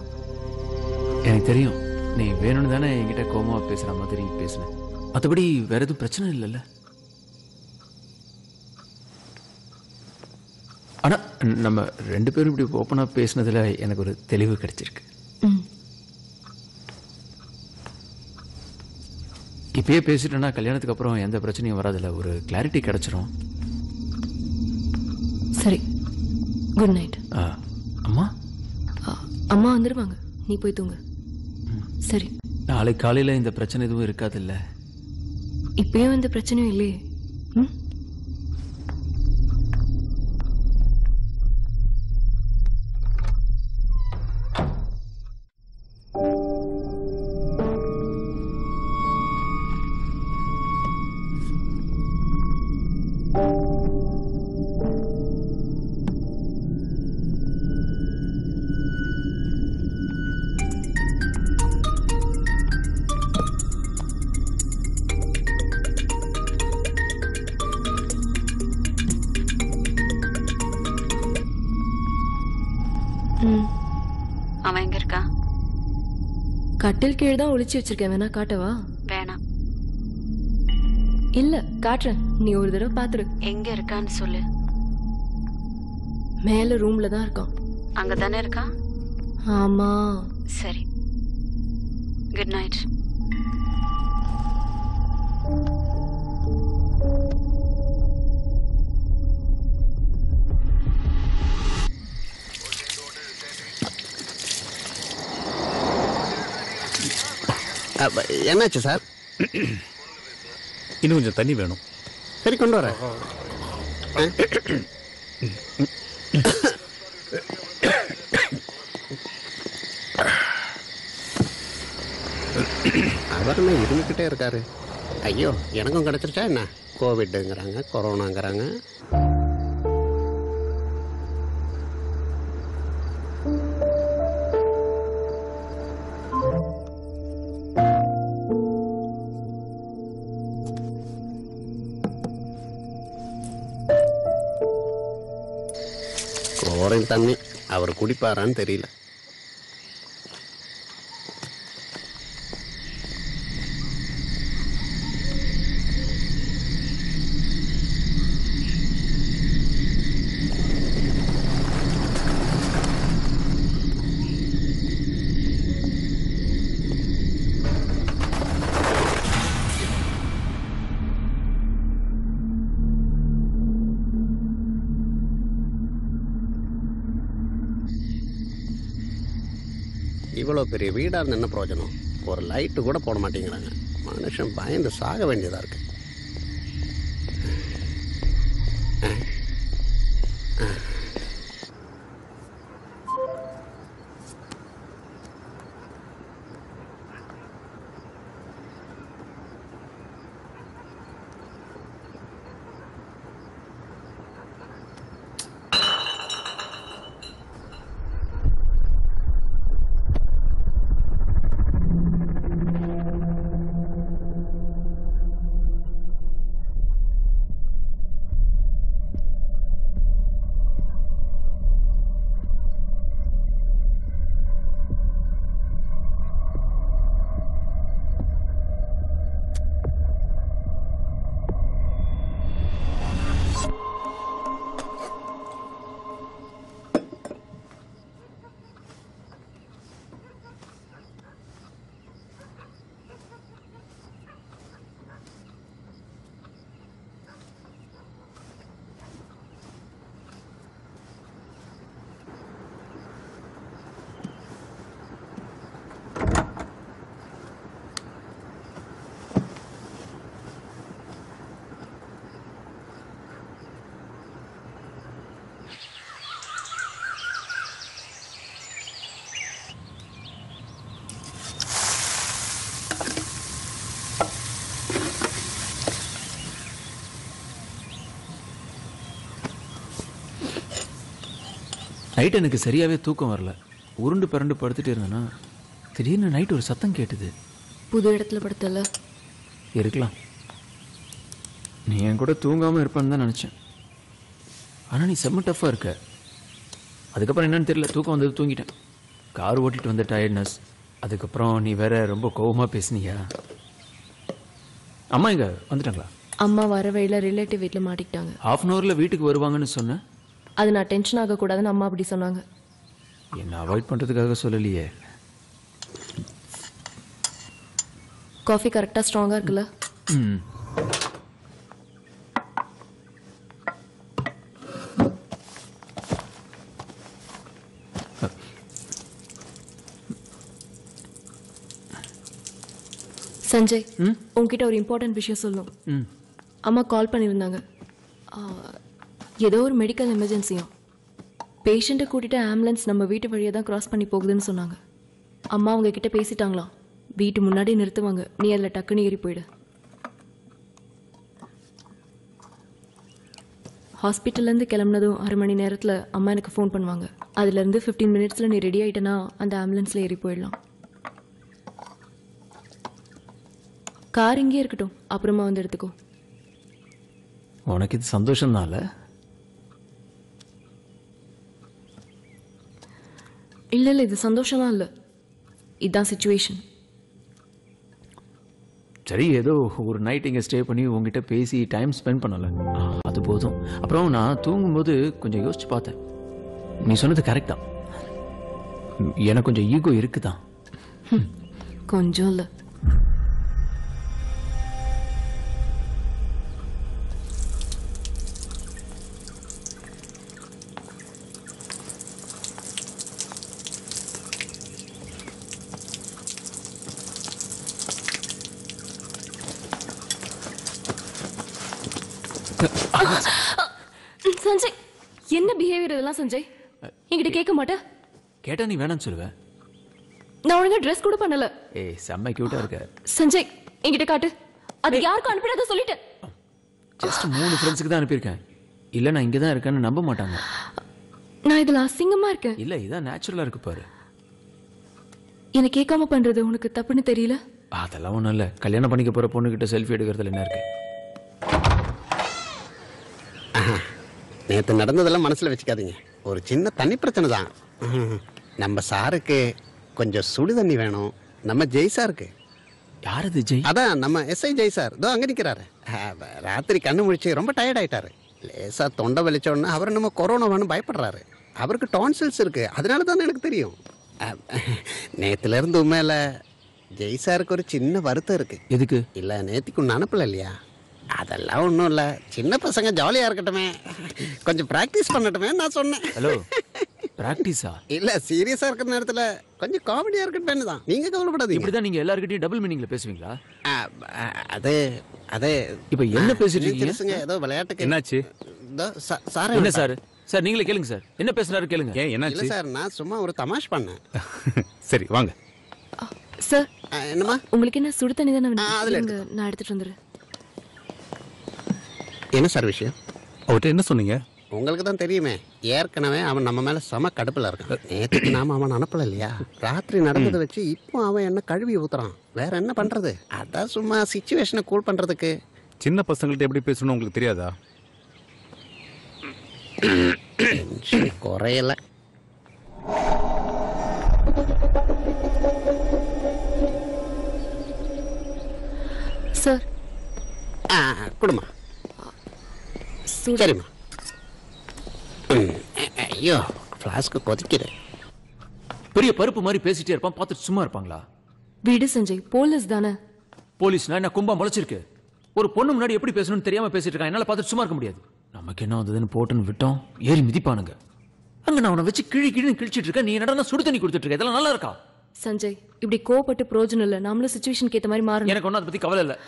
எனக்கு தெரியும். நீ வேணும்னு தானே என்கிட்ட கோவமா பேசுற மாதிரி பேசுன. மற்றபடி வேற எதுவும் பிரச்சனை இல்லைல்ல? ஆனா நம்ம ரெண்டு பேரும் இப்படி ஓப்பனா பேசினதுல எனக்கு ஒரு தெளிவு கிடைச்சிருக்கு. இப்பயே பேசிட்டேன்னா கல்யாணத்துக்கு அப்புறம் எந்த பிரச்சனையும் வராதுல்ல, ஒரு கிளாரிட்டி கிடைச்சிரும். சரி, குட் நைட். அம்மா அம்மா வந்துருவாங்க, நீ போய் தூங்க. சரி, நாளைக்கு காலையில இந்த பிரச்சனை எதுவும் இருக்காது இல்ல? இப்பயும் எந்த பிரச்சனையும் இல்லையே. அவன் எங்க இருக்கா? கட்டில் கீழே தான் ஒளிச்சு வச்சிருக்கேன், வேணா காட்டவா? வேணாம். இல்ல, காட்டுறேன், நீ ஒரு தடவை பாத்துரு. எங்க இருக்கான்னு சொல்லு. மேல ரூம்ல தான் இருக்கான். அங்கதானே இருக்கான்? ஆமா. சரி, குட் நைட். என்னாச்சு சார்? இன்னும் கொஞ்சம் தண்ணி வேணும். சரி கொண்டு வரேன். அவருமே இருந்துக்கிட்டே இருக்காரு. ஐயோ, எனக்கும் கிடைச்சிருச்சா என்ன? கோவிட்டுங்கிறாங்க, கொரோனாங்கிறாங்க. குளோரின் தண்ணி அவர் குடிப்பாரான்னு தெரியல. இவ்வளோ பெரிய வீடாக இருந்து என்ன பிரயோஜனம்? ஒரு லைட்டு கூட போட மாட்டேங்கிறாங்க. மனுஷன் பயந்து சாக வேண்டியதாக இருக்கு. நைட் எனக்கு சரியாகவே தூக்கம் வரல. உருண்டு பிறண்டு படுத்துட்டு இருந்தேன்னா திடீர்னு நைட் ஒரு சத்தம் கேட்டுது. புது இடத்துல படுத்தல இருக்கலாம். நீ என் கூட தூங்காமல் இருப்பேன்னு தான் நினச்சேன். ஆனால் நீ செம்ம டஃப்பாக இருக்க. அதுக்கப்புறம் என்னன்னு தெரியல, தூக்கம் வந்தது, தூங்கிட்டேன். கார் ஓட்டிகிட்டு வந்த டயர்ட்னஸ், அதுக்கப்புறம் நீ வேற ரொம்ப கோவமாக பேசுனியா? அம்மா இங்கே வந்துட்டாங்களா? அம்மா வர வழியில் ரிலேட்டிவ் வீட்டில் மாட்டிக்கிட்டாங்க. ஹாஃப் அன் ஹவரில் வீட்டுக்கு வருவாங்கன்னு சொன்னேன். அது நான் டென்ஷன் ஆகக்கூடாதுன்னு அம்மா அப்படி சொன்னாங்க. என்ன அவாய்ட் பண்ணுறதுக்காக சொல்லலையே. காஃபி கரெக்டாக ஸ்ட்ராங்காக இருக்குல்ல? ம். சஞ்சய், உங்ககிட்ட ஒரு இம்பார்ட்டன்ட் விஷயம் சொல்லணும். அம்மா கால் பண்ணியிருந்தாங்க. ஏதோ ஒரு மெடிக்கல் எமர்ஜென்சியும். பேஷண்ட்டை கூட்டிகிட்டு ஆம்புலன்ஸ் நம்ம வீட்டு வழியாக தான் கிராஸ் பண்ணி போகுதுன்னு சொன்னாங்க. அம்மா அவங்க கிட்ட பேசிட்டாங்களாம். வீட்டு முன்னாடி நிறுத்துவாங்க, நீ அதில் டக்குன்னு ஏறி போயிடு. ஹாஸ்பிட்டல்லேருந்து கிளம்புனதும் 1/2 மணி நேரத்தில் அம்மா எனக்கு ஃபோன் பண்ணுவாங்க. அதுலேருந்து 15 மினிட்ஸில் நீ ரெடி ஆகிட்டேன்னா அந்த ஆம்புலன்ஸில் ஏறி போயிடலாம். கார் இங்கே இருக்கட்டும், அப்புறமா வந்து எடுத்துக்கோ. உனக்கு இது சந்தோஷம்தான்ல? இல்லை இல்லை, இது சந்தோஷம்லாம் இல்லை, இதுதான் சிச்சுவேஷன். சரி, ஏதோ ஒரு நைட் இங்கே ஸ்டே பண்ணி உங்ககிட்ட பேசி டைம் ஸ்பெண்ட் பண்ணலை, அது போதும். அப்புறம் நான் தூங்கும்போது கொஞ்சம் யோசிச்சு பார்த்தேன். நீ சொன்னது கரெக்ட் தான். எனக்கு கொஞ்சம் ஈகோ இருக்குதான். கொஞ்சம் இல்லை. சஞ்சய் என்ன பிஹேவியர் இதெல்லாம் சஞ்சய்? என்கிட்ட கேட்க மாட்டேன். கேட்டா நீ வேணாம்னு சொல்லுவேன். நான் ஒழுங்கா ட்ரெஸ் கூட பண்ணல. ஏய் செம்ம கியூட்டா இருக்க. சஞ்சய் என்கிட்ட காட்டு. அது யாருக்கும் அனுப்பிடாத சொல்லிட்டேன். ஜஸ்ட் 3 ஃப்ரெண்ட்ஸ்க்கு தான் அனுப்பியிருக்கேன். இல்ல நான் இங்க தான் இருக்கேன்னு நம்ப மாட்டாங்க. நான் இதுல அசிங்கமா இருக்கேன். இல்ல இதான் நேச்சுரலா இருக்கு பாரு. என்ன கேட்காம பண்றது உனக்கு தப்புன்னு தெரியல? அதெல்லாம் ஒண்ணும் இல்ல. கல்யாணம் பண்ணிக்க போற பொண்ணு கிட்ட செல்ஃபி எடுக்கிறதுல என்ன இருக்கு? நேற்று நடந்ததெல்லாம் மனசுல வச்சுக்காதீங்க. ஒரு சின்ன தண்ணி பிரச்சனை தான். நம்ம சாருக்கு கொஞ்சம் சுடு தண்ணி வேணும். நம்ம ஜெய் சாருக்கு. யார் அது ஜெய்? அதான் நம்ம எஸ்ஐ ஜெய் சார். இதோ அங்கே நிற்கிறாரு. ராத்திரி கண்ணு முழிச்சு ரொம்ப டயர்ட் ஆயிட்டாரு. லேசா தொண்டை வலிச்சோடனே அவர் நம்ம கொரோனாவான்னு பயப்படுறாரு. அவருக்கு டான்சில்ஸ் இருக்கு. அதனால தானே எனக்கு தெரியும். நேத்துல இருந்து உண்மையில ஜெய் சாருக்கு ஒரு சின்ன வருத்தம் இருக்கு. எதுக்கு? இல்ல நேத்திக்கு ஒன்று அனுப்பல இல்லையா? அதெல்லாம் ஒன்றும் இல்லை. சின்ன பசங்க ஜாலியாக இருக்கட்டுமே, கொஞ்சம் ப்ராக்டிஸ் பண்ணட்டுமே நான் சொன்னேன். ஹலோ, ப்ராக்டிஸா? இல்லை, சீரியஸாக இருக்கிற நேரத்தில் கொஞ்சம் காமெடியாக இருக்கட்டுமே தான். நீங்கள் கவலைப்படாதீங்க. இப்படி தான் நீங்கள் எல்லாருக்கிட்டையும் டபுள் மீனிங்கில் பேசுவீங்களா? அதே இப்போ என்ன பேசிட்டு இருக்கீங்க? ஏதோ விளையாட்டுக்கு. என்னாச்சு சார்? என்ன சார்? சார் நீங்களே கேளுங்க சார். என்ன பேசுறாரு கேளுங்க. ஏன் என்னாச்சு? இல்லை சார், நான் சும்மா ஒரு தமாஷ் பண்ணேன். சரி வாங்க. சார் என்னம்மா? உங்களுக்கு என்ன சுடு தண்ணி தானே அதில் நான் எடுத்துட்டு வந்துடுறேன். என்ன சார் விஷயம்? அவர்கிட்ட என்ன சொன்னீங்க? உங்களுக்கு தான் தெரியுமே, ஏற்கனவே அவன் நம்ம மேலே செம கடுப்பில் இருக்கான். நேற்றுக்கு நாம அவன் அனுப்பல இல்லையா? ராத்திரி நடந்ததை வச்சு இப்போ அவன் என்ன கழுவி ஊத்துறான். வேற என்ன பண்றது? அதான் சும்மா சிச்சுவேஷனை கூல் பண்றதுக்கு. சின்ன பசங்கள்ட்ட எப்படி பேசணும் உங்களுக்கு தெரியாதா? குறையல. சார் குடுமா. சரிம்மா. ஐயோ, ஃப்ளாஸ்க்கு கொதிக்கிறேன். பெரிய பருப்பு மாதிரி பேசிட்டே இருப்பான், பார்த்துட்டு சும்மா இருப்பாங்களா? வீடு சஞ்சய், போலீஸ் தானே. போலீஸ்னா என்ன கும்பா முளைச்சிருக்கு? ஒரு பொண்ணு முன்னாடி எப்படி பேசணும்னு தெரியாம பேசிட்டு இருக்கான். என்னால பார்த்துட்டு சும்மா இருக்க முடியாது. நமக்கு என்ன வந்ததுன்னு போட்டுன்னு விட்டோம், ஏறி மிதிப்பானுங்க. அங்க நான் அவனை வச்சு கிழின்னு கிழிச்சிட்டு இருக்கேன். நீ என்னடா சுடு தண்ணி கொடுத்துட்டு இருக்க? இதெல்லாம் நல்லா இருக்கா? சஞ்சய், இப்படி கோவப்பட்டு பிரயோஜனம் இல்லை. நாமளும் சிச்சுவேஷனுக்கு ஏற்ற மாதிரி மாறணும். எனக்கு ஒன்றும் அதை பத்தி கவலை இல்லை.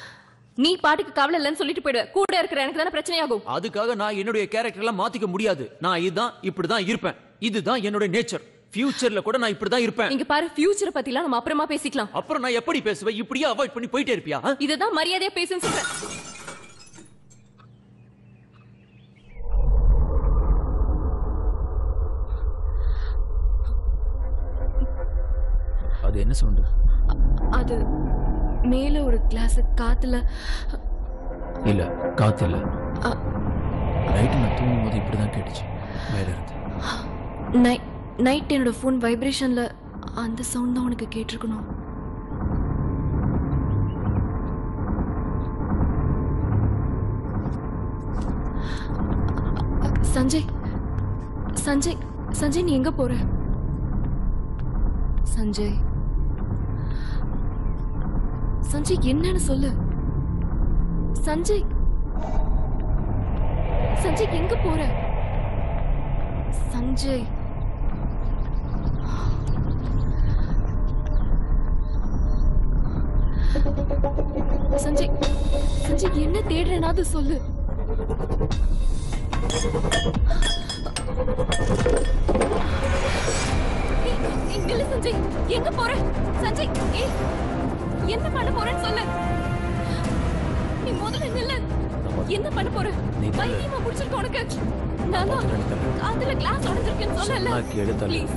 நீ பாட்டுக்கு கவலை இல்லைன்னு சொல்லிட்டு போயிடு. கூட இருக்கிற எனக்கு தானே பிரச்சனையாகும். அதுக்காக நான் என்னுடைய கேரக்டர் எல்லாம் மாத்திக்க முடியாது. நான் இதுதான் இப்படிதான் இருப்பேன். இதுதான் என்னுடைய நேச்சர். ஃபியூச்சர்ல கூட நான் இப்படிதான் இருப்பேன். நீங்க பாரு, ஃபியூச்சரை பத்திலாம் நம்ம அப்புறமா பேசிக்கலாம். அப்புறம் நான் எப்படி பேசுவேன்? இப்படியே அவாய்ட் பண்ணி போயிட்டே இருப்பியா? இதுதான் மரியாதையா பேசுன்னு சொல்றேன். அது என்ன சவுண்ட்? அது மேல ஒரு கிளாஸ் காத்துல. இல்ல, காத்து இல்ல. நைட்டு நான் தூங்கும் போது இப்படிதான் கேட்டுச்சு மேல இருந்து. நைட் என்னோட போன் வைப்ரேஷன்ல அந்த சவுண்ட் தான் உனக்கு கேட்டிருக்கணும். சஞ்சய், சஞ்சய், சஞ்சய், நீ எங்க போற? சஞ்சய், சஞ்சய், என்னன்னு சொல்லு. சஞ்சய், சஞ்சய், எங்க போற? சஞ்சய், சஞ்சய், சஞ்சய், என்ன தேடுறேனாவது சொல்லு. இங்க சஞ்சய், எங்க போற? சஞ்சய், என்ன பண்ண போறேன்னு சொல்லு. நீ முதல்ல நில்லு. என்ன பண்ண போற? பைத்தியமா முடிச்சிருக்க உனக்கு. நான் அதுல கிளாஸ் உடைஞ்சிருக்கேன்னு சொல்லல. ப்ளீஸ்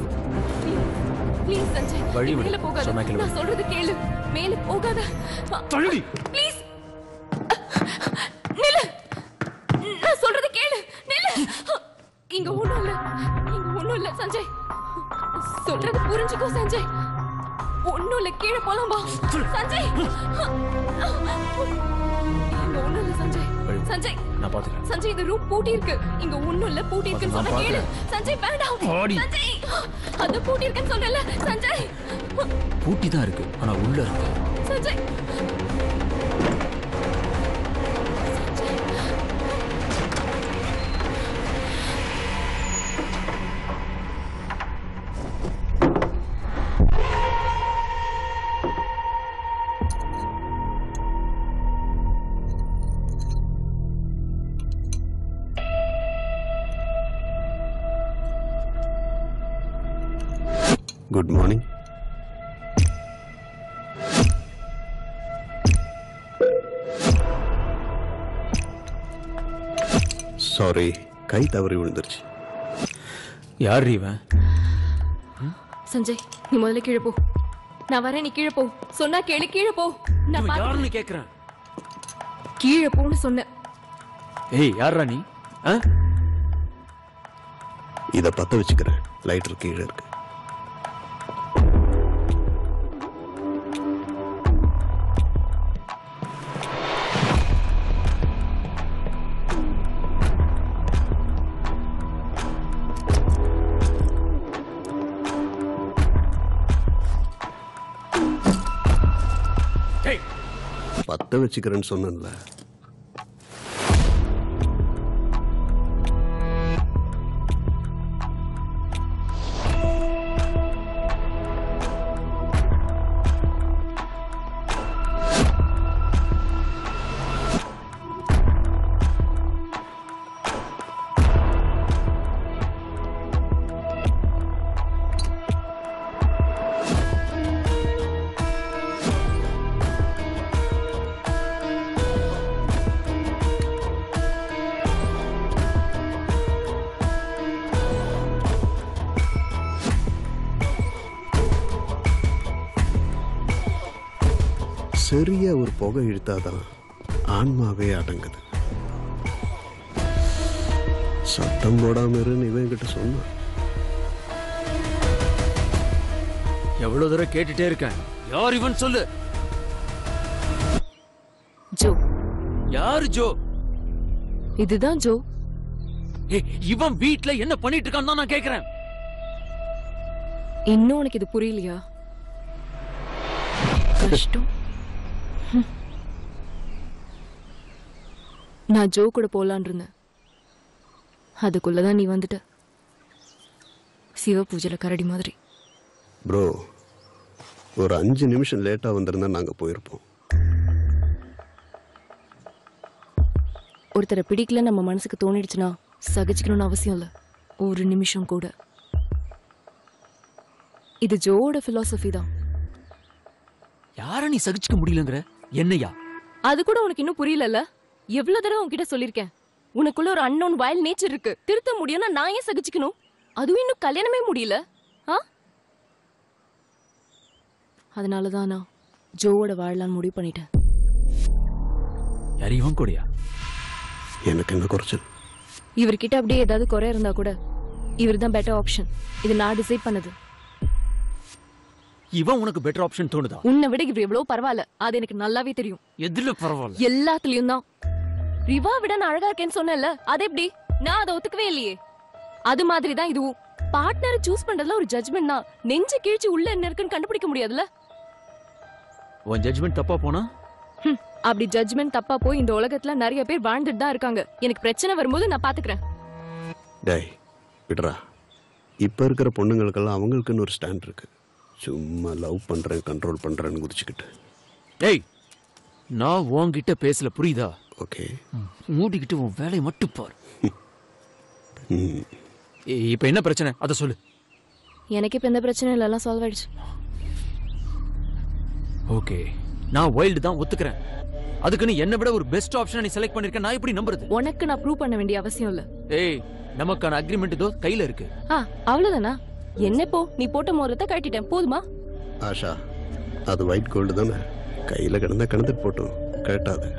ப்ளீஸ் சஞ்சய், மேல போகாத. நான் சொல்றது கேளு. மேல போகாத ப்ளீஸ். நில்லு. நான் சொல்றது கேளு. நில்லு. இங்க ஒண்ணும் இல்ல, இங்க ஒண்ணும் இல்ல சஞ்சய். சொல்றது புரிஞ்சுக்கோ சஞ்சய். ஒண்ணும் இல்ல, கீழே போலாம் வா சஞ்சய். இங்க ஒண்ணும் இல்ல சஞ்சய். சஞ்சய், நான் பாத்துக்கிறேன். சஞ்சய், இந்த ரூம் பூட்டி இருக்கு. இங்க ஒண்ணும் இல்ல, பூட்டி இருக்குன்னு சொன்னா கேளு. சஞ்சய், வேண்டாம். சஞ்சய், அது பூட்டி இருக்குன்னு சொல்லல. சஞ்சய், பூட்டி தான் இருக்கு, ஆனா உள்ள இருக்கு. Sanjay, good morning. சாரி, கை தவறி விழுந்துருச்சு. யார் இவன்? சஞ்சய், நீ முதல்ல கீழே போ. நான் வரேன், நீ கீழே போ. சொன்னா கேளு, கீழே போ. நான் இவன் யாருன்னு கேக்குறேன். கீழே போன்னு சொன்னேன். ஏய், யாரா நீ? இதை பற்ற வச்சுக்கிறேன். லைட்டர் கீழே இருக்கு. பற்ற வச்சுக்கிறேன்னு சொன்னேன்ல. சரியா ஒரு புகை இழுத்தாதான் ஆன்மாவே அடங்குது. சத்தம் போடாம இருன்னு இவன் கிட்ட சொன்னான். எவ்வளவு தூரம் கேட்டுட்டே இருக்கேன். யார் இவன் சொல்லு. ஜோ. யாரு ஜோ? இதுதான் ஜோ. இவன் வீட்ல என்ன பண்ணிட்டு இருக்கான்னு தான் நான் கேக்குறேன். இன்னும் உனக்கு இது புரியலையா? கஷ்டம். நான் ஜோ கூட போலான் இருந்தேன். அதுக்குள்ளதான் நீ வந்துட்ட. சிவ பூஜையில கரடி மாதிரி. ப்ரோ, ஒரு 5 நிமிஷம் லேட்டா வந்திருந்தா நாங்க போயிருப்போம். ஒருத்தரை பிடிக்கல நம்ம மனசுக்கு தோணிடுச்சுன்னா சகிச்சுக்கணும்னு அவசியம் இல்லை. ஒரு நிமிஷம் கூட. இது ஜோவோட பிலாசபி தான். யார நீ சகிச்சுக்க முடியலங்கிற? என்னையா? அது கூட உனக்கு இன்னும் புரியலல்ல? எவ்வளவு தடவை உன்கிட்ட சொல்லிருக்கேன். உனக்குள்ள ஒரு அன்னோன் வைல்ட் நேச்சர் இருக்கு. திருத்த முடியும்னா நான் ஏன் சகிச்சுக்கணும்? அதுவும் இன்னும் கல்யாணமே முடியல. அதனாலதான் நான் ஜோவோட வாழலான்னு முடிவு பண்ணிட்டேன். யார் இவன் கூடயா? எனக்கு என்ன குறைச்சல்? இவர்கிட்ட அப்படியே ஏதாவது குறை இருந்தா கூட இவர் தான் பெட்டர் ஆப்ஷன். இது நான் டிசைட் பண்ணது. இவன் உனக்கு பெட்டர் ஆப்ஷன் தோணுதா? உன்னை விட இவர் எவ்வளவு பரவாயில்ல. அது எனக்கு நல்லாவே தெரியும். எதுல பரவாயில்ல? எல்லாத்துலயும் தான். ரிவா விட நான் அழகா இருக்கேன்னு சொன்னேன்ல, அது எப்படி? நான் அதை ஒத்துக்கவே இல்லையே. அது மாதிரி தான் இதுவும். பார்ட்னரை சூஸ் பண்றதுல ஒரு ஜட்ஜ்மெண்ட் தான். நெஞ்ச கீழ்ச்சி உள்ள என்ன இருக்குன்னு கண்டுபிடிக்க முடியாதுல்ல. உன் ஜட்ஜ்மெண்ட் தப்பா போனா? அப்படி ஜட்ஜ்மெண்ட் தப்பா போய் இந்த உலகத்துல நிறைய பேர் வாழ்ந்துட்டு தான் இருக்காங்க. எனக்கு பிரச்சனை வரும்போது நான் பாத்துக்கிறேன். டேய் விடுறா. இப்ப இருக்கிற பொண்ணுங்களுக்கெல்லாம் அவங்களுக்குன்னு ஒரு ஸ்டாண்ட் இருக்கு. சும்மா லவ் பண்றேன் கண்ட்ரோல் பண்றேன்னு குதிச்சுக்கிட்டு. டேய், நான் உன்கிட்ட பேசல, புரியுதா? ஓகே, மூடிக்கிட்டு உன் வேலையை மட்டும் பார். இப்ப என்ன பிரச்சனை அத சொல்லு. எனக்கு இப்ப எந்த பிரச்சனையும் இல்ல, எல்லாம் சால்வ் ஆயிடுச்சு. ஓகே, நான் வைல்டு தான் ஒத்துக்கிறேன். அதுக்குன்னு என்ன விட ஒரு பெஸ்ட் ஆப்ஷன் நீ செலக்ட் பண்ணிருக்க. நான் எப்படி நம்புறது? உனக்கு நான் ப்ரூவ் பண்ண வேண்டிய அவசியம் இல்ல. ஏய், நமக்கான அக்ரிமெண்ட் இதோ கையில இருக்கு. அவ்வளவுதானா? என்ன போ, நீ போட்ட மோதிரத்தை கட்டிட்டேன், போதுமா? ஆஷா, அது ஒயிட் கோல்டு தானே. கையில கிடந்தா கிடந்துட்டு போட்டும், கேட்டாது.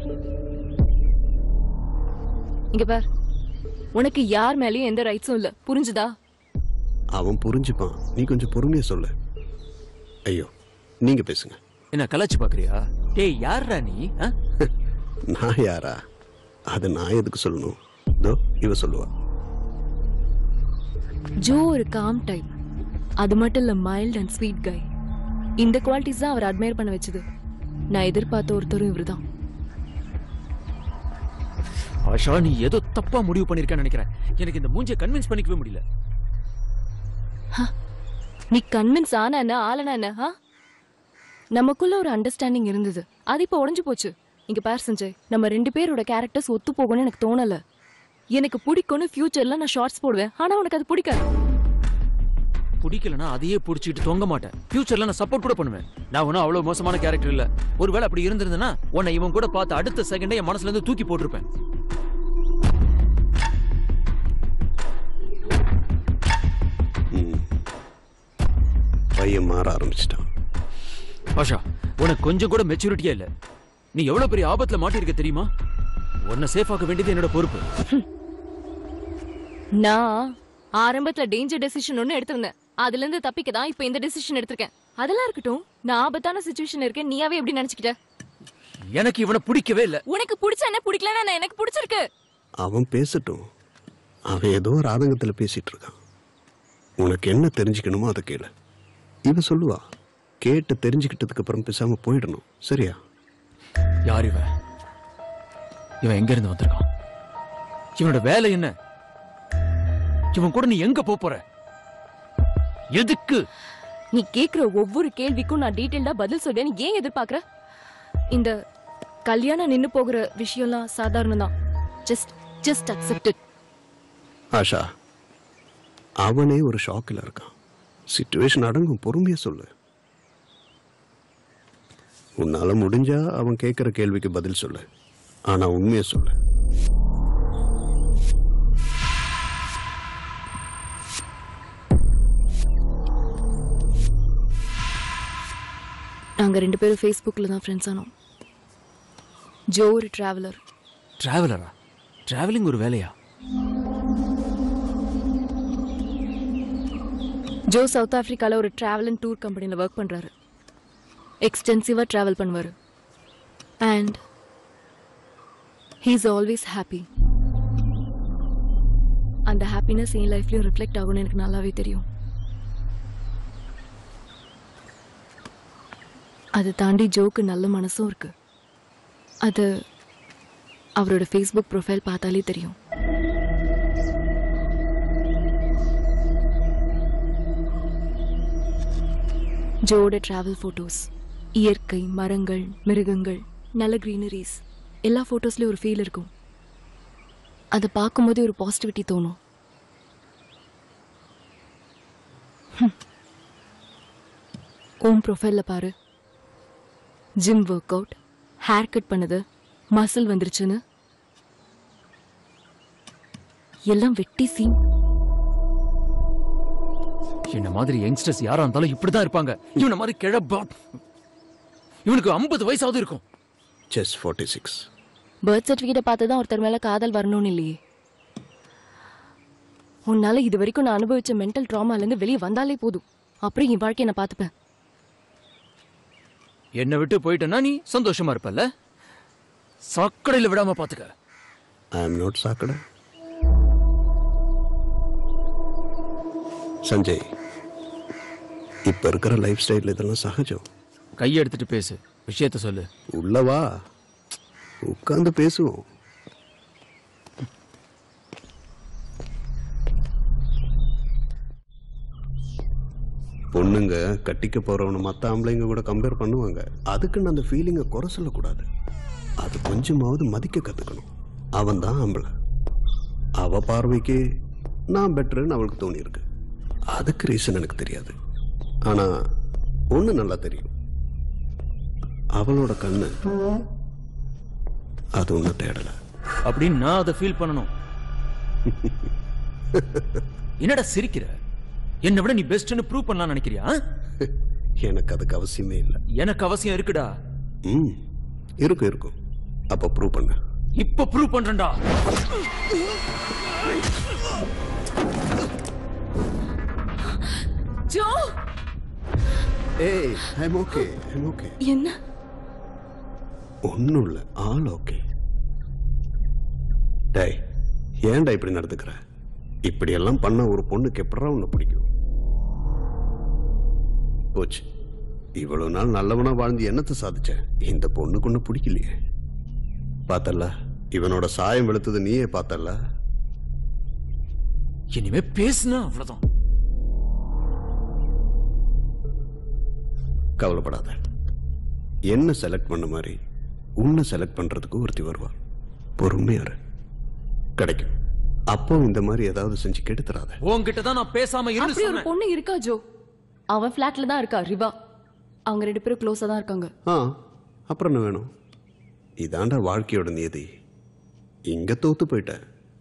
இங்க பார், உனக்கு யார் மேலயும் எந்த ரைட்ஸும் இல்ல, புரிஞ்சுதா? அவன் புரிஞ்சுப்பான், நீ கொஞ்சம் பொறுமையா சொல்லு. ஐயோ, நீங்க பேசுங்க. என்ன கலாச்சி பாக்குறியா? டேய், யாரா நீ? நான் யாரா? அது நான் எதுக்கு சொல்லணும்? இதோ இவ சொல்லுவா. ஜோ ஒரு காம் டைப். அது மட்டும் இல்ல, மைல்ட் அண்ட் ஸ்வீட் கை. இந்த குவாலிட்டிஸ் தான் அவர் அட்மையர் பண்ண வச்சது. நான் எதிர்பார்த்த ஒருத்தரும் இவர்தான். ஆஷா, நீ ஏதோ தப்பா முடிவு பண்ணிருக்கேன்னு நினைக்கிறேன். எனக்கு இந்த மூஞ்சியை கன்வின்ஸ் பண்ணிக்கவே முடியல. நீ கன்வின்ஸ் ஆனா என்ன, ஆலனா என்ன? நமக்குள்ள ஒரு அண்டர்ஸ்டாண்டிங் இருந்தது, அது இப்ப உடைஞ்சு போச்சு. இங்க பார் சஞ்சய், நம்ம 2 பேரோட கேரக்டர்ஸ் ஒத்து போகணும்னு எனக்கு தோணல. எனக்கு பிடிக்கும்னு ஃபியூச்சர்ல நான் ஷார்ட்ஸ் போடுவேன், ஆனா உனக்கு அது பிடிக்காது. பிடிக்கலனா அதையே பிடிச்சிட்டு தொங்க மாட்டேன். ஃபியூச்சர்ல நான் சப்போர்ட் கூட பண்ணுவேன். நான் ஒன்னும் அவ்வளவு மோசமான கேரக்டர் இல்ல. ஒருவேளை அப்படி இருந்திருந்தேன்னா உன்னை இவன் கூட பார்த்து அடுத்த செகண்டே என் மனசுல இருந்து தூக்கி போட்டிருப்பேன். பையன் மாற ஆரம்பிச்சிட்டான். ஆஷா, உனக்கு கொஞ்சம் கூட மெச்சூரிட்டியே இல்ல. நீ எவ்வளவு பெரிய ஆபத்துல மாட்டிருக்க தெரியுமா? உன்னை சேஃப் ஆக்க வேண்டியது என்னோட பொறுப்பு. நான் ஆரம்பத்துல டேஞ்சர் டெசிஷன் ஒன்னு எடுத்திருந்தேன். அதுல இருந்து தப்பிக்க தான் இப்ப இந்த டெசிஷன் எடுத்திருக்கேன். அதெல்லாம் இருக்கட்டும், நான் ஆபத்தான சிச்சுவேஷன் இருக்கேன் நீயாவே எப்படி நினைச்சுக்கிட்ட? எனக்கு இவனை பிடிக்கவே இல்ல. உனக்கு பிடிச்ச என்ன பிடிக்கலன்னா எனக்கு பிடிச்சிருக்கு. அவன் பேசட்டும். அவன் ஏதோ ஒரு ஆதங்கத்துல பேசிட்டு இருக்கான். உனக்கு என்ன தெரிஞ்சுக்கணுமோ அதை கேளு. இவன் சொல்லுவா. கேட்டு தெரிஞ்சுக்கிட்டதுக்கு அப்புறம் பேசாம போயிடணும். சரியா? யார் இவன்? இவன் எங்க இருந்து வந்திருக்கான்? இவனோட வேலை என்ன? இவன் கூட நீ எங்க போற? எதுக்கு? நீ கேக்குற ஒவ்வொரு கேள்விக்கும் நான் டீடைல்டா பதில் சொல்றேன்னு ஏன் எதிர்பார்க்கற? இந்த கல்யாணம் நின்னு போகிற விஷயம்லாம் சாதாரணம் தான். Just accept it. ஆஷா, அவனே ஒரு ஷாக்கில் இருக்கான். சிச்சுவேஷன் அடங்கும். பொறுமையா சொல்லு. உன்னால முடிஞ்சா அவன் கேட்கிற கேள்விக்கு பதில் சொல்லு. ஆனா உண்மையை சொல்லு. நாங்க 2 பேரும் ஃபேஸ்புக்ல தான் ஃப்ரெண்ட்ஸ் ஆனோம். ஜோ ஒரு டிராவலர். டிராவலரா? டிராவலிங் ஒரு வேலையா? ஜோ சவுத் ஆப்பிரிக்கால ஒரு டிராவல் அண்ட் டூர் கம்பெனில ஒர்க் பண்றாரு. எக்ஸ்டென்சிவா டிராவல் பண்ணுவாரு. And he is always happy. அந்த ஹாப்பினஸ் என் லைஃப்லயும் ரிஃப்ளெக்ட் ஆகும்னு எனக்கு நல்லாவே தெரியும். அதை தாண்டி ஜோக்கு நல்ல மனசும் இருக்கு. அது அவரோட ஃபேஸ்புக் ப்ரொஃபைல் பார்த்தாலே தெரியும். ஜோட டிராவல் ஃபோட்டோஸ், இயற்கை, மரங்கள், மிருகங்கள், நல்ல க்ரீனரிஸ், எல்லா ஃபோட்டோஸ்லேயும் ஒரு ஃபீல் இருக்கும். அதை பார்க்கும்போது ஒரு பாசிட்டிவிட்டி தோணும். ஓம் ப்ரொஃபைலில் பாரு. Gym work out, hair cut பண்ணது, மசில் வந்துருச்சுன்னு எல்லாம் வெட்டி சீன். என்ன மாதிரி யங்ஸ்டர்ஸ் யாரா இருந்தாலும் இப்படிதான் இருப்பாங்க. இவன மாதிரி கிழப்பா. இவனுக்கு 50 வயசாவது இருக்கும். Just 46. பர்த் சர்டிஃபிகேட்டை பார்த்து தான் ஒருத்தர் மேலே காதல் வரணும்னு இல்லையே. உன்னால இது வரைக்கும் நான் அனுபவிச்ச மென்டல் ட்ராமாலேருந்து வெளியே வந்தாலே போதும். அப்புறம் என் வாழ்க்கையை நான் பார்த்துப்பேன். என்னை விட்டு போயிட்டேன்னா நீ சந்தோஷமா இருப்பல்ல? சாக்கடையில் விடாம பாத்துக்க. I am not சாக்கடை. சஞ்சய், இப்ப இருக்கிற லைஃப் ஸ்டைல் இதெல்லாம் சகஜம். கையை எடுத்துட்டு பேசு. விஷயத்த சொல்லு. உள்ளவா உட்கார்ந்து பேசுவோம். பொண்ணுங்க கட்டிக்க போறவன மற்ற ஆம்பளைங்க கூட கம்பேர் பண்ணுவாங்க. அதுக்குன்னு அந்த ஃபீலிங்கை குறை சொல்லக்கூடாது. அது கொஞ்சமாவது மதிக்க கத்துக்கணும். அவன் தான் ஆம்பளை. அவ பார்வைக்கு நான் பெட்டர்ன்னு அவளுக்கு தோணி இருக்கு. அதுக்கு ரீசன் எனக்கு தெரியாது. ஆனா ஒண்ணு நல்லா தெரியும். அவளோட கண்ணு அது ஒன்னும் தேடல. அப்படின்னு நான் அதை ஃபீல் பண்ணணும். என்னடா சிரிக்கிற? என்னை விட நீ பெஸ்ட்னு ப்ரூவ் பண்ணலாம் நினைக்கிறியா? எனக்கு அதுக்கு அவசியமே இல்லை. எனக்கு அவசியம் இருக்குடா. இருக்கும் இருக்கும். அப்ப ப்ரூவ் பண்ண. இப்ப ப்ரூவ் பண்றேன்டா. ஜோ, ஏய், ஐம் ஓகே, ஐம் ஓகே. என்ன? ஒன்னும் இல்லை, ஆல் ஓகே. டேய், ஏன்டா இப்படி நடந்துக்கிற? இப்படி எல்லாம் பண்ண ஒரு பொண்ணுக்கு எப்படா உன்னை பிடிக்கும்? போச்சு. இவ்வளவு நாள் நல்லவனா வாழ்ந்து என்னத்தை சாதிச்ச? இந்த பொண்ணுக்கு ஒண்ணு பிடிக்கலையே. பார்த்தல்ல, இவனோட சாயம் வெளுத்தது நீயே பார்த்தல்ல. இனிமே பேசுனா அவ்வளவுதான். கவலைப்படாத. என்ன செலக்ட் பண்ண மாதிரி உன்னை செலக்ட் பண்றதுக்கு ஒருத்தி வருவா. பொறுமையாரு, கிடைக்கும். அப்போ இந்த மாதிரி ஏதாவது செஞ்சு கெடுத்துறாத. உன்கிட்ட தான் நான் பேசாம இருந்து அப்படி ஒரு சொன்னேன். பொண்ணு இருக்கா ஜோ. அவன் ஃபிளாட்ல தான் இருக்கா ரிவா. அவங்க 2 பேரும் க்ளோஸா தான் இருக்காங்க. அப்புறம் என்ன வேணும்? இதாண்டா வாழ்க்கையோட நியதி. இங்க தோத்து போயிட்ட,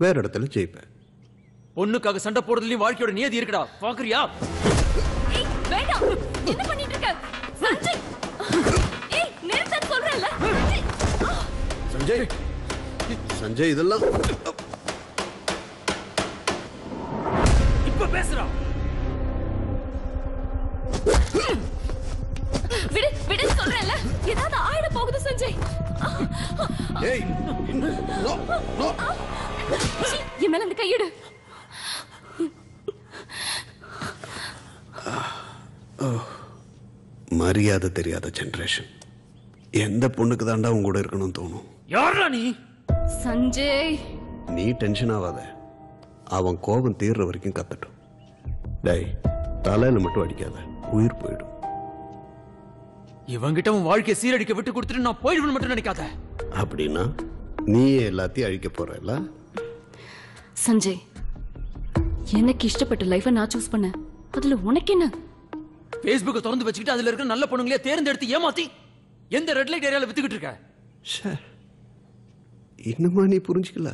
வேற இடத்துல ஜெயிப்ப. பொண்ணுக்காக சண்டை போடுறதுலயும் வாழ்க்கையோட நியதி இருக்குடா, பாக்குறியா? ஏய் வேண்டாம், என்ன பண்ணிட்டு இருக்க சஞ்சய்? ஏய் நிறுத்த சொல்றேன்ல. சஞ்சய், சஞ்சய் இதெல்லாம் இப்ப பேசுறா. விடு விடு சொல்றேன்ல. ஏதாவது ஆயிட போகுது சஞ்சய். ஏய் நோ நோ, என் மேல அந்த கையிடு. மரியாதை தெரியாத ஜெனரேஷன். எந்த பொண்ணுக்கு தாண்டா உன் கூட இருக்கணும்னு தோணும்? யாரா நீ? சஞ்சய் நீ டென்ஷன் ஆகாத, அவன் கோபம் தீர்ற வரைக்கும் கத்தட்டும். டேய், தலையில மட்டும் அடிக்காத, உயிர் போயிடும். இவங்கிட்ட உன் வாழ்க்கையை சீரடிக்க விட்டு கொடுத்துட்டு நான் போயிடுவேன் மட்டும் நினைக்காத. அப்படின்னா நீயே எல்லாத்தையும் அழிக்க போறல? சஞ்சய், எனக்கு இஷ்டப்பட்ட லைஃபை நான் சூஸ் பண்ணேன். அதுல உனக்கு என்ன? Facebook'ை திறந்து வச்சுக்கிட்டு அதுல இருக்கிற நல்ல பொண்ணுங்களே தேர்ந்தெடுத்து ஏமாத்தி எந்த ரெட் லைட் ஏரியால வித்துக்கிட்டு இருக்க? இன்னுமா நீ புரிஞ்சுக்கல?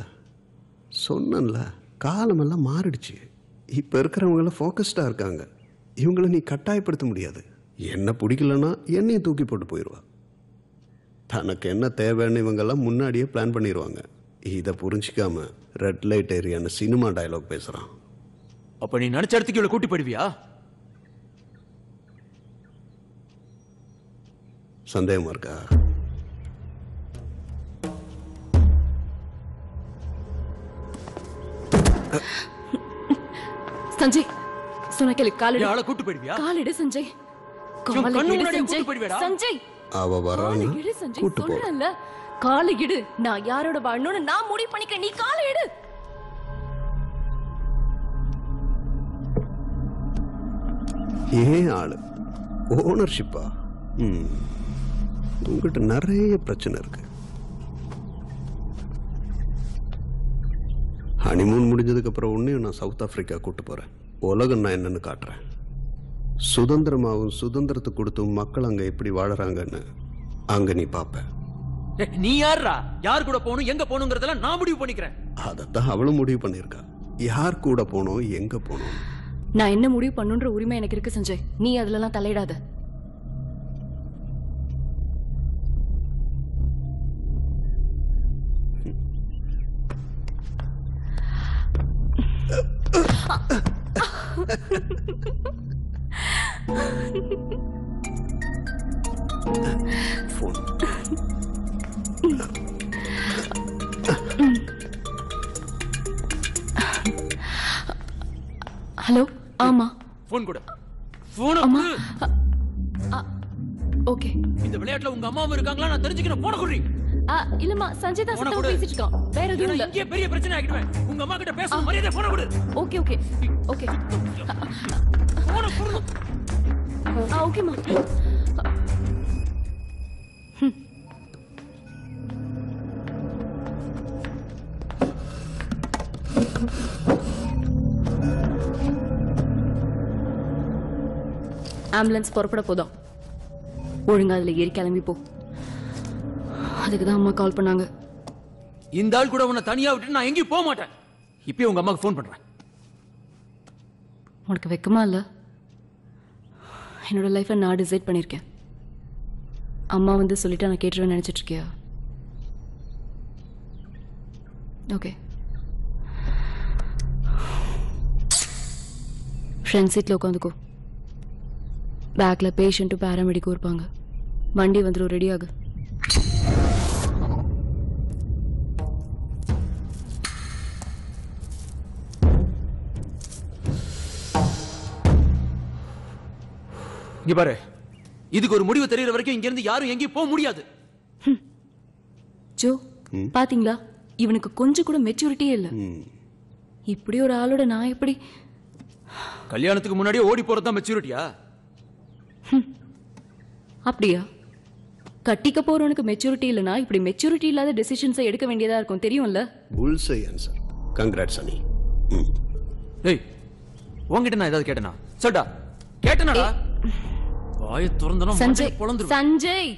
சொன்னல, காலமெல்லாம் மாறிடுச்சு. இப்ப இருக்கிறவங்க எல்லாம் ஃபோக்கஸ்டா இருக்காங்க. இவங்களை நீ கட்டாயப்படுத்த முடியாது. என்ன பிடிக்கலன்னா என்னையும் தூக்கி போட்டு போயிடுவா. தனக்கு என்ன தேவைன்னு இவங்கெல்லாம் முன்னாடியே பிளான் பண்ணிடுவாங்க. இதை புரிஞ்சிக்காம ரெட் லைட் ஏரியான்னு சினிமா டயலாக் பேசுறான். அப்ப நீ நினைச்ச இடத்துக்கு இவ்வளவு கூட்டி போயிடுவியா? சந்தேகமா இருக்கா? சஞ்சய் சொன்ன கேளு. காலிடு. ஆளை கூட்டி போயிடுவியா? காலிடு சஞ்சய். கண்ணு காலிடு முன்னாடியே கூட்டி சஞ்சய். போயிடுவியாடா? சஞ்சய் அவ வரான்னு காலிடு சஞ்சய் கூட்டு போ. சொல்றேன்ல. காலிடு. நான் யாரோட வாழணும்னு நான் முடிவு பண்ணிக்கிறேன். நீ காலிடு. ஏன் ஆளு ஓனர்ஷிப்பா? உங்ககிட்ட நிறைய பிரச்சனை இருக்கு. ஹனிமூன் முடிஞ்சதுக்கு அப்புறம் உன்னையும் நான் சவுத் ஆப்பிரிக்கா கூட்டு போறேன். உலகம் நான் என்னன்னு காட்டுறேன். சுதந்திரமாவும் சுதந்திரத்தை கொடுத்தும் மக்கள் அங்க எப்படி வாழறாங்கன்னு அங்க நீ பாப்ப. நீ யாரா? யார் கூட போகணும், எங்க போகணுங்கிறதெல்லாம் நான் முடிவு பண்ணிக்கிறேன். அதத்தான் அவளும் முடிவு பண்ணிருக்கா. யார் கூட போனோம், எங்க போனோம். நான் என்ன முடிவு பண்ணுன்ற உரிமை எனக்கு இருக்கு சஞ்சய். நீ அதுலலாம் தலையிடாத. போன். ஹலோ. ஆமா போன் கொடு. போன் அம்மா. கொடு. ஓகே. இந்த விளையாட்டுல உங்க அம்மாவும் இருக்காங்களா நான் தெரிஞ்சுக்கணும். போன குடுறி. இல்லம்மா சஞ்சய் தான் போன சத்தம் கொடு. பேசிட்டு இருக்கான். வேற எதுவும் இல்ல. இங்கே பெரிய பிரச்சனை ஆகிடுவேன். உங்க அம்மா கிட்ட பேசணும். மரியாதை போன கொடு. Okay okay okay. போன கொடு. ஓகேம்மா. ஆம்புலன்ஸ் புறப்பட போதும். ஒழுங்கா அதுல ஏறி கிளம்பி போ. அதுக்கு தான் அம்மா கால் பண்ணாங்க. இந்த ஆள் கூட உன்னை தனியா விட்டு நான் எங்கேயும் போக மாட்டேன். இப்பயே உங்க அம்மாக்கு ஃபோன் பண்றேன். உனக்கு வெக்கமா இல்ல? என்னோட லைஃப்பை நான் டிசைட் பண்ணியிருக்கேன். அம்மா வந்து சொல்லிட்டு நான் கேட்டுருவேன் நினைச்சிட்டு இருக்கியா? ஓகே. ஃப்ரண்ட் சீட்ல உட்காந்துக்கோ. பேக்ல பேஷண்ட்டும் பேராமெடிக்கும் இருப்பாங்க. வண்டி வந்துடும். ரெடி ஆகு. இங்க பாரு, இதுக்கு ஒரு முடிவு தெரியற வரைக்கும் இங்க இருந்து யாரும் எங்கேயும் போக முடியாது. ஜோ பாத்தீங்களா, இவனுக்கு கொஞ்சம் கூட மெச்சூரிட்டியே இல்ல. இப்படி ஒரு ஆளோட நான் எப்படி? கல்யாணத்துக்கு முன்னாடியே ஓடி போறதுதான் மெச்சூரிட்டியா? அப்படியா? கட்டிக்க போறவனுக்கு மெச்சூரிட்டி இல்லனா இப்படி மெச்சூரிட்டி இல்லாத டெசிஷன்ஸை எடுக்க வேண்டியதா இருக்கும், தெரியும்ல? புல்சை ஆன்சர். கங்க்ராட்ஸ் அனி. டேய் உன்கிட்ட நான் ஏதாவது கேட்டேனா? சொல்டா. கேட்டேனாடா? வாயை திறந்தனா சஞ்சய் பொளந்துரும். சஞ்சய்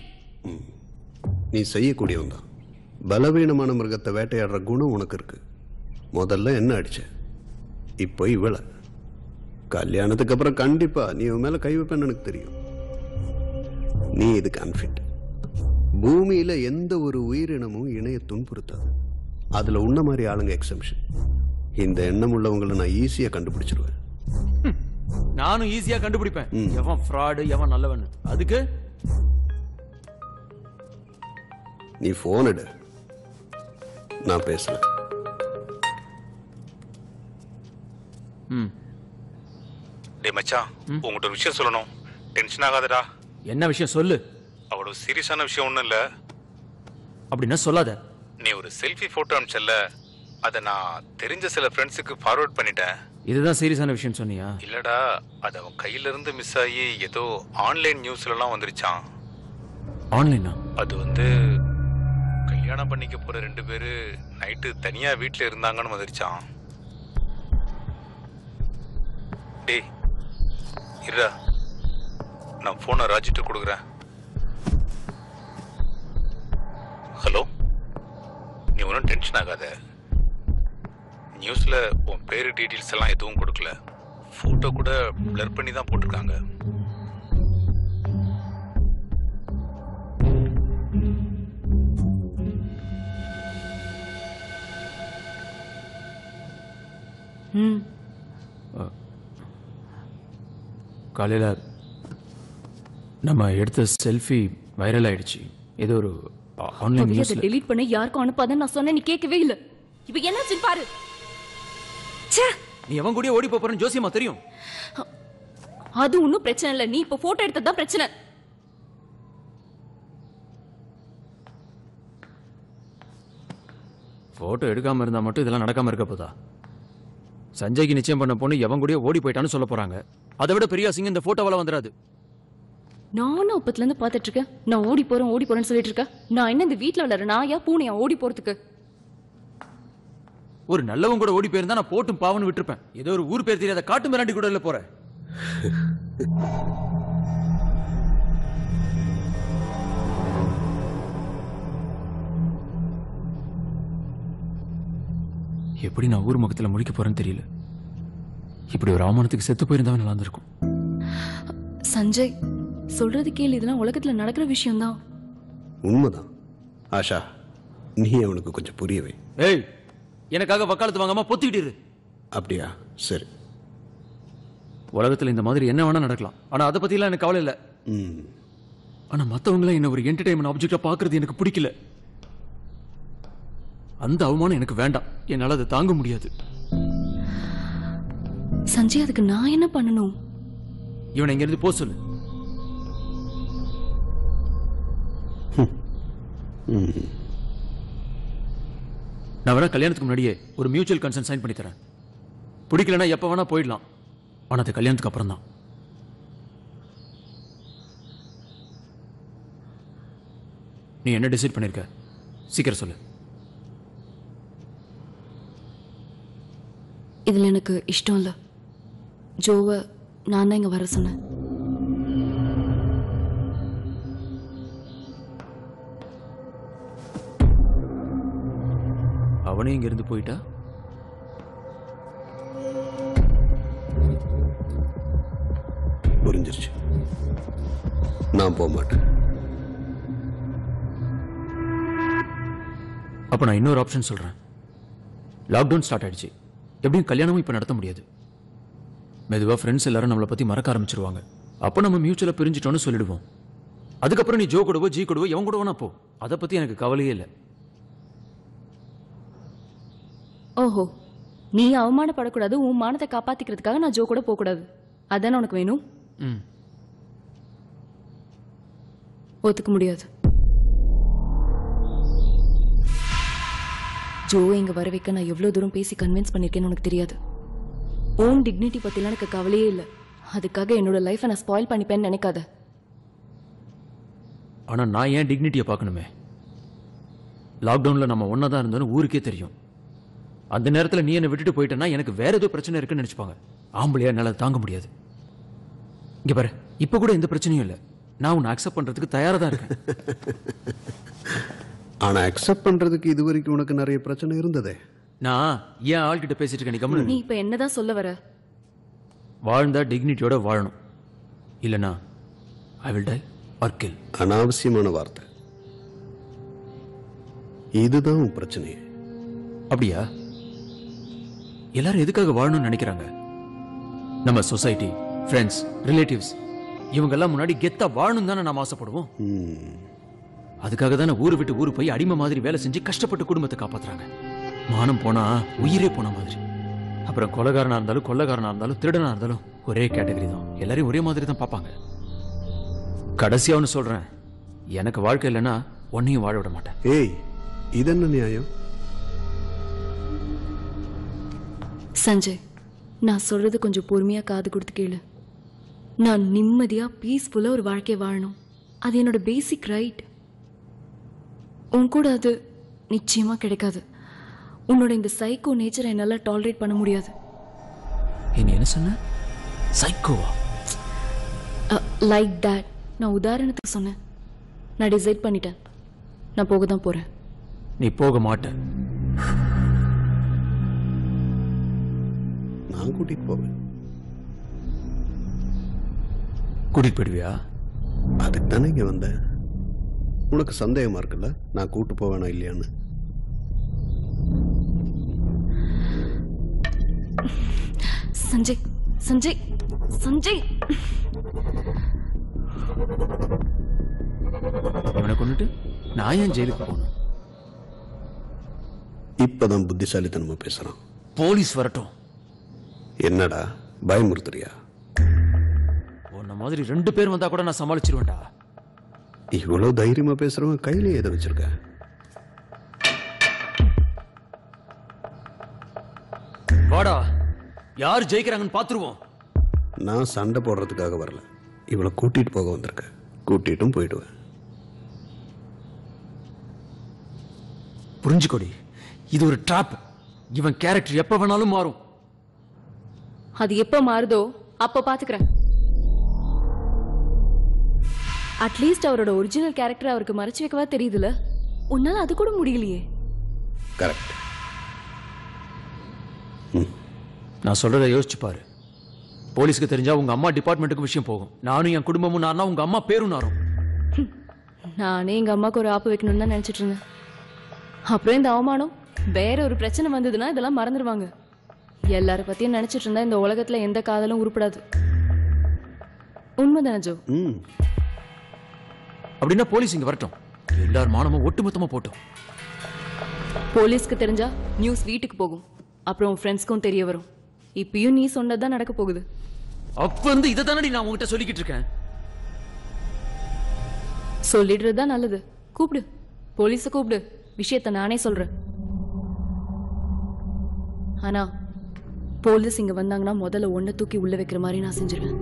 நீ செய்யக்கூடியவன் தான். பலவீனமான மிருகத்தை வேட்டையாடுற குணம் உனக்கு இருக்கு. முதல்ல என்ன அடிச்ச, இப்போ இவளை. கல்யாணத்துக்கு அப்புறம் கண்டிப்பா நீ உன் மேல கை வைப்பேன்னு எனக்கு தெரியும். நீ இதுக்கு அன்ஃபிட். பூமியில எந்த ஒரு உயிரினமும் இணைய துன்புறுத்தாது. அதுல உன்ன மாதிரி ஆளுங்க எக்ஸம்ஷன். இந்த எண்ணம் உள்ளவங்களை நான் ஈஸியா கண்டுபிடிச்சிருவேன். நானும் ஈஸியா கண்டுபிடிப்பேன் எவன் ஃப்ராடு எவன் நல்லவன். அதுக்கு நீ போன் எடு, நான் பேசுறேன். டே மச்சான், உங்ககிட்ட ஒரு விஷயம் சொல்லணும். டென்ஷன் ஆகாதடா. என்ன விஷயம் சொல்லு. அவ்வளவு சீரியஸான விஷயம் ஒன்றும் இல்லை. அப்படின்னா சொல்லாத. நீ ஒரு செல்ஃபி ஃபோட்டோ அனுப்பிச்சல, அதை நான் தெரிஞ்ச சில ஃப்ரெண்ட்ஸுக்கு ஃபார்வர்ட் பண்ணிட்டேன். இதுதான் சீரியஸான விஷயம் சொன்னியா? இல்லடா, அது அவன் கையிலிருந்து மிஸ் ஆகி ஏதோ ஆன்லைன் நியூஸ்லலாம் வந்துருச்சான். ஆன்லைனா? அது வந்து கல்யாணம் பண்ணிக்க போற 2 பேரு நைட்டு தனியா வீட்டில் இருந்தாங்கன்னு வந்துருச்சான். டேய் இருடா, நான் போனை ராஜிட்ட கொடுக்குறேன். ஹலோ, நீ ஒன்றும் டென்ஷன் ஆகாத. நியூஸ்ல உன் பேரு டீட்டெயில்ஸ் எல்லாம் எதுவும் கொடுக்கல. போட்டோ கூட பிளர் பண்ணி தான் போட்டிருக்காங்க. காலையில நம்ம எடுத்த செல்ஃபி வைரல் ஆயிடுச்சு. ஏதோ ஒரு ஆன்லைன் நியூஸ்ல. டெலீட் பண்ண யாருக்கும் அனுப்பாதன்னு நான் சொன்னேன், நீ கேட்கவே இல்ல. இப்போ என்னாச்சுன்னு பாரு. நீ எவன் கூட ஓடி போறன்னு ஜோசியமா தெரியும். அது ஒன்றும் பிரச்சனை இல்லை, நீ இப்போ போட்டோ எடுத்தது தான் பிரச்சனை. போட்டோ எடுக்காம இருந்தா மட்டும் இதெல்லாம் நடக்காம இருக்க போதா? சஞ்சய்க்கு நிச்சயம் பண்ண பொண்ணு எவன் கூட ஓடி போயிட்டான்னு சொல்ல போறாங்க. அதை விட பெரிய அசிங்கம் இந்த போட்டோவால வந்துடாது. நானும் அப்பத்துல இருந்து பாத்துட்டு இருக்கேன். நான் ஓடி போறேன்னு சொல்லிட்டு இருக்கேன். நான் என்ன இந்த வீட்டுல வளர நாயா பூனையா ஓடி போறதுக்கு? ஒரு நல்லவன் கூட ஓடி போயிருந்தா நான் போட்டும் பாவன்னு விட்டுருப்பேன். ஏதோ ஒரு ஊர் பேர் தெரியாத காட்டு மிராண்டி கூட இல்ல போற. எப்படி நான் ஊர் முகத்துல முடிக்க போறேன்னு தெரியல. இப்படி ஒரு அவமானத்துக்கு செத்து போயிருந்தவன் நல்லா இருந்திருக்கும். சஞ்சய் சொல்றது கேளு, இதெல்லாம் உலகத்துல நடக்கிற விஷயம் தான். உண்மைதான் ஆஷா, நீ அவனுக்கு கொஞ்சம் புரியவே. ஏய், எனக்காக வக்காலத்து வாங்காம பொத்திக்கிட்டு இரு. அப்படியா? சரி. உலகத்துல இந்த மாதிரி என்ன வேணா நடக்கலாம். ஆனா அதை பத்தி எல்லாம் எனக்கு கவலை இல்லை. ஆனா மத்தவங்கள என்ன ஒரு என்டர்டைன்மெண்ட் ஆப்ஜெக்டா பாக்குறது எனக்கு பிடிக்கல. அந்த அவமானம் எனக்கு வேண்டாம். என்னால அதை தாங்க முடியாது. சஞ்சய், அதுக்கு நான் என்ன பண்ணணும்? இவனை இங்க இருந்து போ சொல்லு. நான் வேணா கல்யாணத்துக்கு முன்னாடியே ஒரு மியூச்சுவல் கன்சென்ட் சைன் பண்ணி தரேன். பிடிக்கலன்னா எப்ப வேணா போயிடலாம். ஆனா அது கல்யாணத்துக்கு அப்புறம் தான். நீ என்ன டிசைட் பண்ணிருக்க? சீக்கிரம் சொல்லு. இதுல எனக்கு இஷ்டம் இல்ல. ஜோவை நான் தான் இங்க வர சொன்னேன். அவனே இங்க இருந்து போயிட்டா? புரிஞ்சிருச்சு. நான் போக மாட்டேன். அப்ப நான் இன்னொரு ஆப்ஷன் சொல்றேன். லாக்டவுன் ஸ்டார்ட் ஆயிடுச்சு. எப்படியும் கல்யாணமும் இப்ப நடத்த முடியாது. மெதுவா ஃப்ரெண்ட்ஸ் எல்லாரும் நம்மளை பத்தி மறக்க ஆரம்பிச்சிருவாங்க. அப்ப நம்ம மியூச்சுவலா பிரிஞ்சிட்டோம்னு சொல்லிடுவோம். அதுக்கப்புறம் நீ ஜோ கூடவோ ஜி கூடவோ எவன் கூடவோ போ. அதை பத்தி எனக்கு கவலையே இல்லை. ஓஹோ, நீ அவமானப்படக்கூடாது, உன் மானத்தை காப்பாத்திக்கிறதுக்காக நான் ஜோ கூட போக கூடாது, அதானே உனக்கு வேணும்? ஒத்துக்க முடியாது. ஜோ இங்க வர வைக்க நான் எவ்வளவு தூரம் பேசி கன்வின்ஸ் பண்ணிருக்கேன்னு உனக்கு தெரியாது. ஓன் டிக்னிட்டி பத்திலாம் எனக்கு கவலையே இல்லை. அதுக்காக என்னோட லைஃபை நான் ஸ்பாயில் பண்ணிப்பேன்னு நினைக்காத. ஆனா நான் ஏன் டிக்னிட்டியை பார்க்கணுமே? லாக்டவுன்ல நம்ம ஒன்னா தான் இருந்தோன்னு ஊருக்கே தெரியும். அந்த நேரத்துல நீ என்னை விட்டுட்டு போயிட்டேன்னா எனக்கு வேற ஏதோ பிரச்சனை இருக்குன்னு நினைச்சுப்பாங்க. ஆம்பளையா என்னால தாங்க முடியாது. இங்க பாரு, இப்ப கூட எந்த பிரச்சனையும் இல்லை. நான் உன்னை அக்செப்ட் பண்றதுக்கு தயாரா தான் இருக்கேன். ஆனா அக்செப்ட் பண்றதுக்கு இது வரைக்கும் உனக்கு நிறைய பிரச்சனை இருந்ததே. நான் ஏன் ஆள்கிட்ட பேசிட்டு இருக்கேன், நீ கம்முனு நீ இரு. இப்ப என்னதான் சொல்ல வர? வாழ்ந்தா டிக்னிட்டியோட வாழணும், இல்லனா I will die or kill. அனாவசியமான வார்த்தை. இதுதான் உன் பிரச்சனையே. அப்படியா? எல்லாரும் எதுக்காக வாழணும்னு நினைக்கிறாங்க? நம்ம சொசைட்டி, ஃப்ரெண்ட்ஸ், ரிலேட்டிவ்ஸ் இவங்கெல்லாம் முன்னாடி கெத்தா வாழணும் தானே நாம் ஆசைப்படுவோம். அதுக்காக தானே ஊரு விட்டு ஊரு போய் அடிமை மாதிரி வேலை செஞ்சு கஷ்டப்பட்டு குடும்பத்தை காப்பாத்துறாங்க. மானம் போனா உயிரே போன மாதிரி. அப்புறம் கொலைகாரனா இருந்தாலும் கொள்ளைக்காரனா இருந்தாலும் திருடனா இருந்தாலும் ஒரே கேட்டகரி தான். எல்லாரையும் ஒரே மாதிரி தான் பார்ப்பாங்க. கடைசியா ஒன்று சொல்றேன், எனக்கு வாழ்க்கை இல்லைன்னா ஒன்னையும் வாழ விட மாட்டேன். ஏய், இது என்ன நியாயம்? சஞ்சய், நான் சொல்றது கொஞ்சம் பொறுமையா காது கொடுத்து கேளு. நான் நிம்மதியா பீஸ்ஃபுல்லா ஒரு வாழ்க்கையை வாழணும். அது என்னோட பேசிக் ரைட். உன் கூட அது நிச்சயமா கிடைக்காது. உன்னோட இந்த சைக்கோ நேச்சரை என்னால டாலரேட் பண்ண முடியாது. நீ என்ன சொன்ன? சைக்கோவா? Like that. நான் உதாரணத்துக்கு சொன்னேன். நான் டிசைட் பண்ணிட்டேன். நான் போக தான் போறேன். நீ போக மாட்ட. நான் கூட்டிட்டு போவேன். கூட்டிட்டு போயிடுவியா? அதுக்கு தானே இங்க வந்தேன். உனக்கு சந்தேகமா இருக்குல்ல நான் கூட்டு போவேனா இல்லையான்னு? சஞ்சய், சஞ்சய், சஞ்சய். இவனை கொண்டுட்டு நான் ஏன் ஜெயிலுக்கு போகணும்? இப்பதான் புத்திசாலித்தனமா பேசுறான். போலீஸ் வரட்டும். என்னடா பயமுறுத்துறியா? உன்ன மாதிரி 2 பேர் வந்தா கூட நான் சமாளிச்சிருவேன்டா. இவ்வளவு தைரியமா பேசுறவன் கையில எதை வச்சிருக்க? வாடா, யார் ஜெயிக்கிறாங்கன்னு பாத்துருவோம். நான் சண்டை போடுறதுக்காக வரல, இவளை கூட்டிட்டு போக வந்திருக்க. கூட்டிட்டும் போயிடுவேன். புரிஞ்சுக்கோடி, இது ஒரு ட்ராப். இவன் கேரக்டர் எப்ப வேணாலும் மாறும். அது எப்ப மாறுதோ அப்ப பாத்துக்கிறேன். அட்லீஸ்ட் அவரோட ஒரிஜினல் கேரக்டர் அவருக்கு மறைச்சு வைக்கவா தெரியுதுல. உன்னால அது கூட முடியலையே. கரெக்ட். நான் சொல்றதை யோசிச்சு பாரு. போலீஸ்க்கு தெரிஞ்சா உங்க அம்மா டிபார்ட்மெண்ட்டுக்கு விஷயம் போகும். நானும் என் குடும்பமும் நானா உங்க அம்மா பேரும் நாரும். நானே எங்க அம்மாக்கு ஒரு ஆப்பு வைக்கணும்னு தான் நினைச்சிட்டு இருந்தேன். அப்புறம் இந்த அவமானம், வேற ஒரு பிரச்சனை வந்ததுன்னா இதெல்லாம் மறந்துடுவாங்க. எல்லார பத்தியும் நினைச்சிட்டு இருந்தா இந்த உலகத்துல எந்த காதலும் உருப்படாது. உண்மைதானே ஜோ? அப்படின்னா போலீஸ் இங்க வரட்டும். எல்லார் மானமும் ஒட்டுமொத்தமா போட்டோம். போலீஸ்க்கு தெரிஞ்சா நியூஸ் வீட்டுக்கு போகும். அப்புறம் ஃப்ரெண்ட்ஸ்க்கும் தெரிய வரும். இப்பயும் நீ சொன்னதுதான் நடக்க போகுது. அப்ப இருந்து இதை தானடி நான் உங்ககிட்ட சொல்லிக்கிட்டு இருக்கேன். சொல்லிடுறதுதான் நல்லது. கூப்பிடு, போலீஸ கூப்பிடு. விஷயத்த நானே சொல்றேன். ஆனா போலீஸ் இங்க வந்தாங்கன்னா முதல்ல ஒன்ன தூக்கி உள்ள வைக்கிற மாதிரி நான் செஞ்சிருவேன்.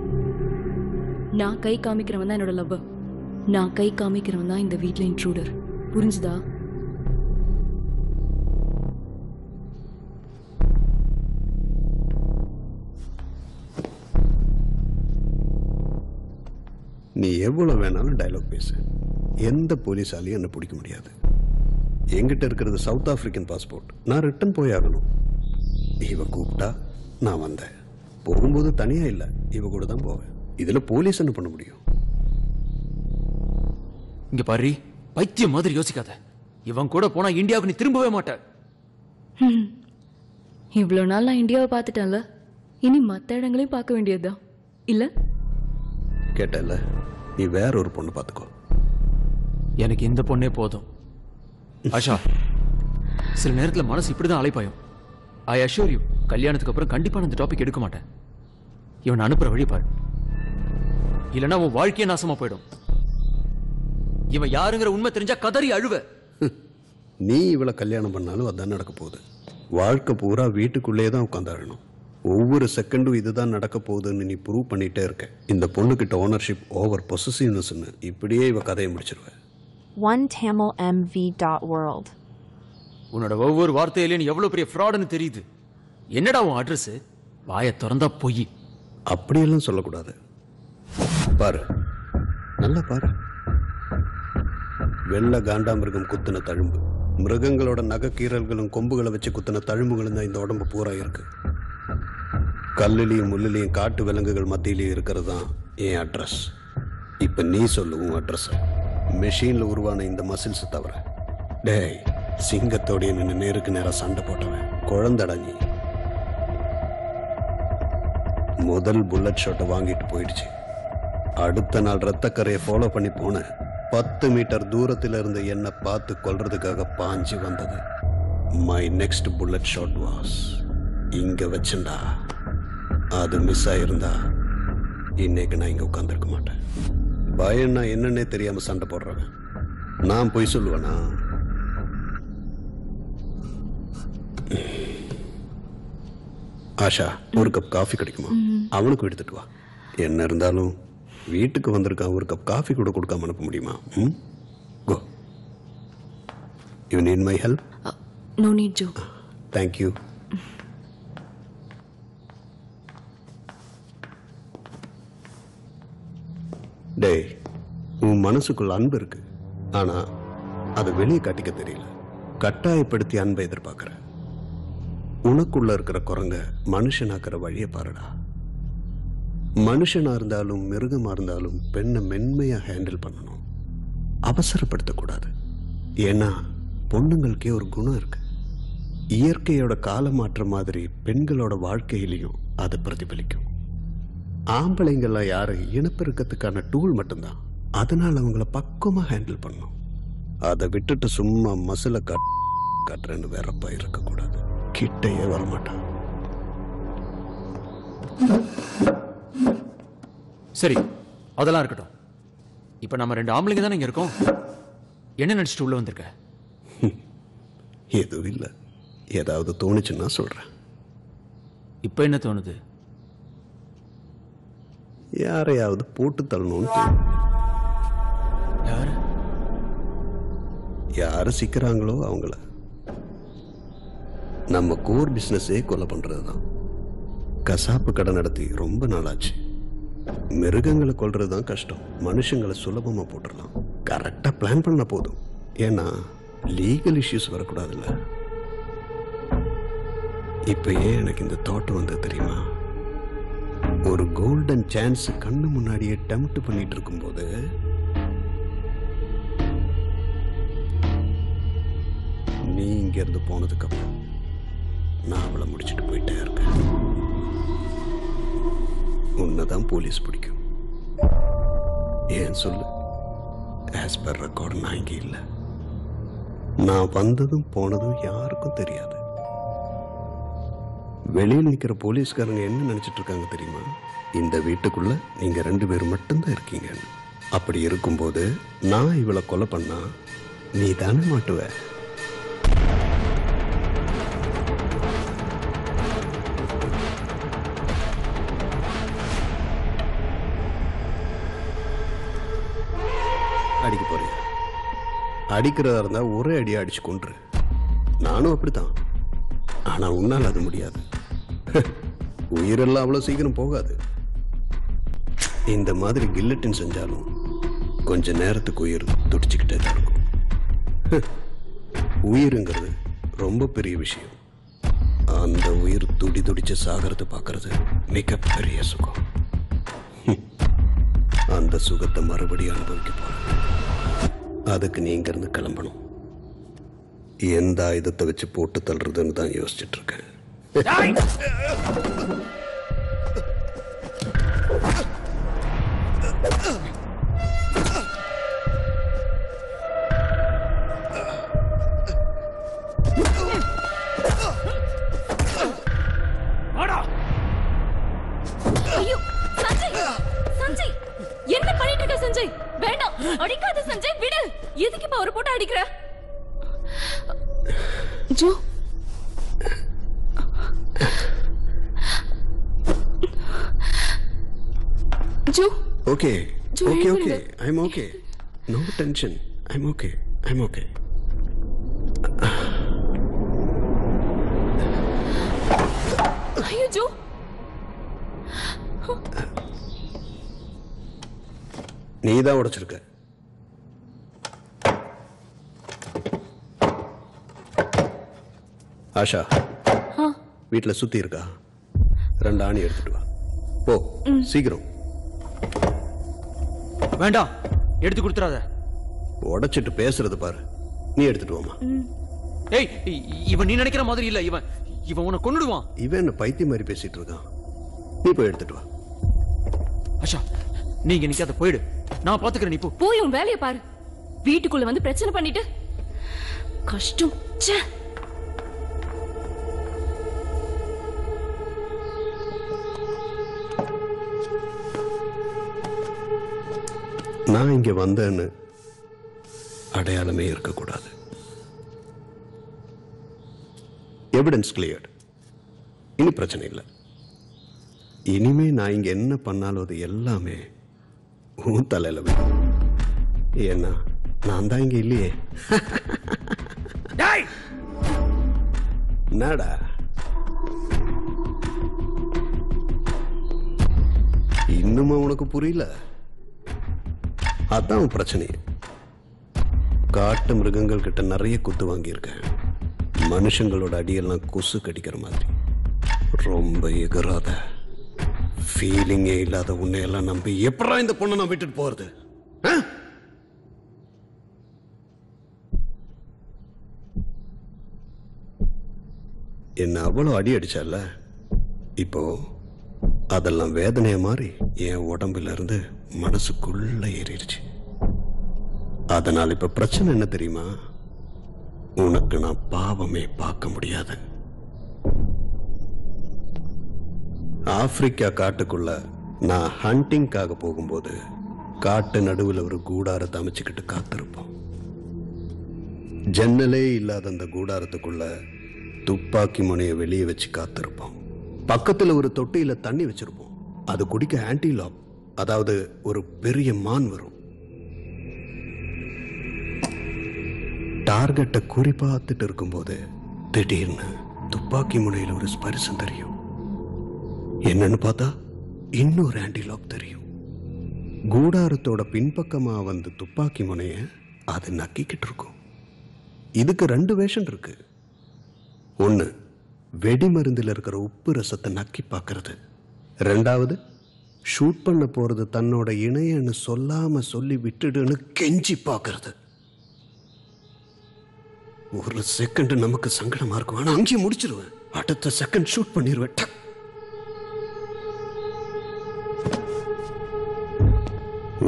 நான் கை காமிக்கிறவன் தான் என்னோட லவ்வர். நான் கை காமிக்கிறவன் தான் இந்த வீட்ல இன்ட்ரூடர். புரிஞ்சுதா? நீ எவ்வளவு வேணாலும் டயலாக் பேசு. எந்த போலீஸாலையும் என்ன பிடிக்க முடியாது. என்கிட்ட இருக்கிறது சவுத் ஆப்பிரிக்கன் பாஸ்போர்ட். நான் ரிட்டர்ன் போய் ஆகணும். இவ கூப்பிட்டா நான் வந்தேன். போகும்போது தனியா இல்ல, இவ கூட தான் போவேன். இதுல போலீஸ் என்ன பண்ண முடியும்? இங்க பாரு, பைத்தியம் மாதிரி யோசிக்காத. இவன் கூட போனா இந்தியாவுக்கு நீ திரும்பவே மாட்ட. இவ்வளவு நாள் நான் இந்தியாவை பார்த்துட்டேன்ல, இனி மற்ற இடங்களையும் பார்க்க வேண்டியதுதான் இல்ல? கேட்டல, நீ வேற ஒரு பொண்ணு பார்த்துக்கோ. எனக்கு இந்த பொண்ணே போதும். ஆஷா, சில நேரத்துல மனசு இப்படிதான் அலைப்பாயும். ஐ அஷ்யூர் யூ, கல்யாணத்துக்கு அப்புறம் கண்டிப்பா அந்த டாபிக் எடுக்க மாட்டேன். இவன் அனுப்புற வழி பாரு, இல்லைன்னா உன் வாழ்க்கையே நாசமா போயிடும். இவன் யாருங்கிற உண்மை தெரிஞ்சா கதறி அழுவ. நீ இவளை கல்யாணம் பண்ணாலும் அதான் நடக்க போகுது. வாழ்க்கை பூரா வீட்டுக்குள்ளேயே தான் உட்காந்தாடணும். ஒவ்வொரு செகண்டும் இதுதான் நடக்க போகுதுன்னு நீ ப்ரூவ் பண்ணிட்டே இருக்க. இந்த பொண்ணுகிட்ட ஓனர்ஷிப் ஓவர் பொசசிவ்னஸ்ன்னு இப்படியே இவ கதையை முடிச்சிருவ. OneTamilMV.world உன்னோட ஒவ்வொரு வார்த்தையிலையும் நீ எவ்வளவு பெரிய ஃப்ராடுன்னு தெரியுது. என்னடா உன் அட்ரஸ்? வாயை திறந்தா பொய். அப்படியெல்லாம் சொல்லக்கூடாது. பாரு, நல்லா பாரு. வெள்ள காண்டாமிருகம் குத்தின தழும்பு, மிருகங்களோட நகைக்கீரல்களும் கொம்புகளை வச்சு குத்தின தழும்புகளும் தான் இந்த உடம்பு பூரா இருக்கு. கல்லுலையும் முள்ளுலையும் காட்டு விலங்குகள் மத்தியிலையும் இருக்கிறது தான் என் அட்ரஸ். இப்ப நீ சொல்லு உன் அட்ரஸ். மெஷின்ல உருவான இந்த மசில்ஸ் தவிர. டேய், சிங்கத்தோடைய நின்று நேருக்கு நேரம் சண்டை போட்டவன் குழந்தடா நீ. முதல் புல்லட் ஷாட்டை வாங்கிட்டு போயிடுச்சு. அடுத்த நாள் ரத்தக்கரையை ஃபாலோ பண்ணி போன 10 மீட்டர் தூரத்தில் இருந்து என்னை பார்த்து கொல்றதுக்காக பாஞ்சு வந்தது. My next bullet shot was இங்க வச்சுண்டா. அது மிஸ் ஆயிருந்தா இன்னைக்கு நான் இங்க உட்கார்ந்துருக்க மாட்டேன். பயம் நான் என்னன்னே தெரியாம சண்டை போடுறவன் நான் போய் சொல்லுவேனா? ஆஷா, ஒரு கப் காஃபி கிடைக்குமா? அவனுக்கு எடுத்துட்டு வா. என்ன இருந்தாலும் வீட்டுக்கு வந்திருக்கான், ஒரு கப் காஃபி கூட கொடுக்காம அனுப்ப முடியுமா? Go. You need my help? No need Jo. Thank you. டேய், உன் மனசுக்குள்ள அன்பு இருக்கு, ஆனா அதை வெளியே காட்டிக்க தெரியல. கட்டாயப்படுத்தி அன்பை எதிர்பார்க்கிற. உனக்குள்ள இருக்கிற குரங்க மனுஷனாக்குற வழியை பாருடா. மனுஷனா இருந்தாலும் மிருகமா இருந்தாலும் பெண்ணை மென்மையா ஹேண்டில் பண்ணணும், அவசரப்படுத்தக்கூடாது. ஏன்னா பொண்ணுங்களுக்கே ஒரு குணம் இருக்கு. இயற்கையோட காலமாற்ற மாதிரி பெண்களோட வாழ்க்கையிலையும் அது பிரதிபலிக்கும். ஆம்பளைங்கெல்லாம் யாரு இனப்பெருக்கத்துக்கான டூல் மட்டும்தான். அதனால அவங்கள பக்குவமா ஹேண்டில் பண்ணணும். அதை விட்டுட்டு சும்மா மசில காட்டுறேன்னு வேறப்பா இருக்கக்கூடாது. கிட்டையே வரமாட்டான். சரி, அதெல்லாம் இருக்கட்டும். இப்ப நம்ம 2 ஆம்பளைங்க தானே இங்க இருக்கோம். என்ன நினைச்சிட்டு உள்ள வந்திருக்க? எதுவும் இல்லை, ஏதாவது தோணுச்சுன்னா சொல்றேன். இப்ப என்ன தோணுது? யாரையாவது போட்டு தள்ளணும்னு. யாரு? யாரு சிக்கிறாங்களோ அவங்கள. நம்ம கோர் பிசினஸே கொலை பண்றதுதான். கசாப்பு கடை நடத்தி ரொம்ப நாளாச்சு. மிருகங்களை கொல்றதுதான் கஷ்டம், மனுஷங்களை சுலபமா போட்டுடலாம். கரெக்டா பிளான் பண்ண போதும். ஏன்னா லீகல் இஷ்யூஸ் வரக்கூடாதுல்ல. இப்ப ஏன் எனக்கு இந்த தோட்டம் வந்தது தெரியுமா? ஒரு கோல்டன் சான்ஸ் கண்ணு முன்னாடியே டெம்ப்ட் பண்ணிட்டு இருக்கும்போது நீ இங்க இருந்து போனதுக்கு அப்புறம் நான் அவளை முடிச்சுட்டு போயிட்டே இருக்கேன். உன்னதான் போலீஸ் பிடிக்கும். ஏன் சொல்லு? ஆஸ் பர் ரெக்கார்டு நான் இங்க இல்லை. நான் வந்ததும் போனதும் யாருக்கும் தெரியாது. வெளியில் நிற்கிற போலீஸ்காரங்க என்ன நினைச்சிட்டு இருக்காங்க தெரியுமா? இந்த வீட்டுக்குள்ள நீங்க 2 பேர் மட்டும்தான் இருக்கீங்க. அப்படி இருக்கும்போது நான் இவளை கொலை பண்ணா நீ தானே மாட்டுவ. அடிக்க போறியா? அடிக்கிறதா இருந்தா ஒரே அடியா அடிச்சு கொன்று. நானும் அப்படித்தான். ஆனா உன்னால் அது முடியாது. உயிரெல்லாம் அவ்வளவு சீக்கிரம் போகாது. இந்த மாதிரி கில்லட்டின் செஞ்சாலும் கொஞ்ச நேரத்துக்கு உயிர் துடிச்சுக்கிட்டே தான் இருக்கும். உயிருங்கிறது ரொம்ப பெரிய விஷயம். அந்த உயிர் துடி துடிச்சு சாகிறது பார்க்கறது மிகப்பெரிய சுகம். அந்த சுகத்தை மறுபடியும் அனுபவிக்க போறேன். அதுக்கு நீ இங்க இருந்து கிளம்பணும். எந்த ஆயுதத்தை வச்சு போட்டு தள்ளுறதுன்னு தான் யோசிச்சுட்டு இருக்கேன். ஐயோ சஞ்சய், சஞ்சய் என்ன பண்ணிட்டு இருக்க? சஞ்சய் வேண்டாம், அடிக்காத சஞ்சய், விடு. எதுக்கு இப்ப அவரை போட்டு அடிக்கிற? Jo Jo okay okay okay, I'm okay, no tension, I'm okay, I'm okay. Jo. நீதான் உடைச்சிருக்க. ஆஷா, வீட்டுல சுத்தி இருக்கா? 2 ஆணி எடுத்துட்டு வா. போ சீக்கிரம். வேண்டாம், எடுத்து கொடுத்துறாத. உடைச்சிட்டு பேசுறது பாரு. நீ எடுத்துட்டு வாமா. ஏய், இவன் நீ நினைக்கிற மாதிரி இல்ல. இவன் உன்னை கொன்னுடுவான். இவன் என்ன பைத்தியம் மாதிரி பேசிட்டு இருக்கான். நீ போய் எடுத்துட்டு வா. ஆஷா, நீங்க நிக்காத, போயிடு. நான் பாத்துக்கிறேன். நீ போ. போய் உன் வேலையை பாரு. வீட்டுக்குள்ள வந்து பிரச்சனை பண்ணிட்டு கஷ்டம். ச்சே. நான் இங்க வந்தேன்னு அடையாளமே இருக்கக்கூடாது. Evidence cleared. இனி பிரச்சனை இல்லை. இனிமே நான் இங்க என்ன பண்ணாலும் அது எல்லாமே உன் தலையில விடும். ஏன்னா நான் தான் இங்க இல்லையே. என்னடா இன்னுமா உனக்கு புரியல? அதான் உன் பிரச்சனை. காட்டு மிருகங்கள் கிட்ட நிறைய குத்து வாங்கியிருக்கேன். மனுஷங்களோட அடியெல்லாம் கொசு கடிக்கிற மாதிரி. ரொம்ப எகராத, ஃபீலிங்கே இல்லாத உன்னையெல்லாம் நம்பி எப்படா இந்த பொண்ணை நான் விட்டுட்டு போறது? என்ன அவ்வளோ அடி அடிச்சால, இப்போ அதெல்லாம் வேதனைய மாறி என் உடம்புல இருந்து மனசுக்குள்ள ஏறிடுச்சு. அதனால இப்ப பிரச்சனை என்ன தெரியுமா? உனக்கு நான் பாவமே பார்க்க முடியாது. ஆப்பிரிக்கா காட்டுக்குள்ள நான் ஹண்டிங்காக போகும்போது காட்டு நடுவில் ஒரு கூடாரத்தை அமைச்சுக்கிட்டு காத்திருப்போம். ஜன்னலே இல்லாத அந்த கூடாரத்துக்குள்ள துப்பாக்கி முனையை வெளியே வச்சு காத்திருப்போம். பக்கத்துல ஒரு தொட்டியில தண்ணி வச்சிருப்போம். அது குடிக்க ஆன்டிலாப், அதாவது ஒரு பெரிய மான் வரும். டார்கெட்டை குறி பார்த்துட்டு இருக்கும்போது திடீர்னு துப்பாக்கி முனையில ஒரு ஸ்பரிசம் தெரியும். என்னன்னு பார்த்தா இன்னொரு ஆன்டிலாப் தெரியும். கூடாரத்தோட பின்பக்கமா வந்து துப்பாக்கி முனைய அது நக்கிக்கிட்டு இருக்கும். இதுக்கு 2 வேஷன் இருக்கு. ஒன்னு, வெடிமருந்தில் இருக்கிற உப்பு ரசத்தை நக்கி பார்க்கறது. 2வது, ஷூட் பண்ண போறது தன்னோட இணையன்னு சொல்லாம சொல்லி விட்டுடுன்னு கெஞ்சி பார்க்கறது. ஒரு செகண்ட் நமக்கு சங்கடமா இருக்கும், ஆனா அங்கேயே முடிச்சிருவேன். அடுத்த செகண்ட் ஷூட் பண்ணிடுவேன்.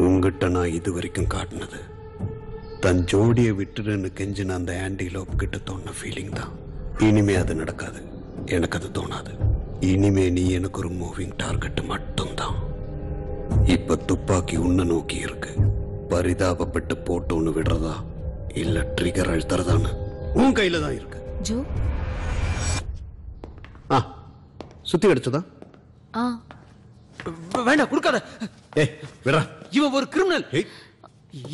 உங்ககிட்ட நான் இது வரைக்கும் காட்டினது தன் ஜோடியை விட்டுடுன்னு கெஞ்சின அந்த ஆன்டிலோப் கிட்ட தோண ஃபீலிங் தான். இனிமே அது நடக்காது. எனக்கு அது தோணாது. இனிமே நீ எனக்கு ஒரு மூவிங் டார்கெட் மட்டும்தான். இப்ப துப்பாக்கி உன்னை நோக்கி இருக்கு. பரிதாபப்பட்டு போட்டு ஒண்ணு விடுறதா இல்ல ட்ரிகர் அழுத்துறதான்னு உன் கையில தான் இருக்கு. ஜோ, சுத்தி அடிச்சதா? வேண்டாம், கொடுக்காத. ஏய் விடா. இவன் ஒரு கிரிமினல்.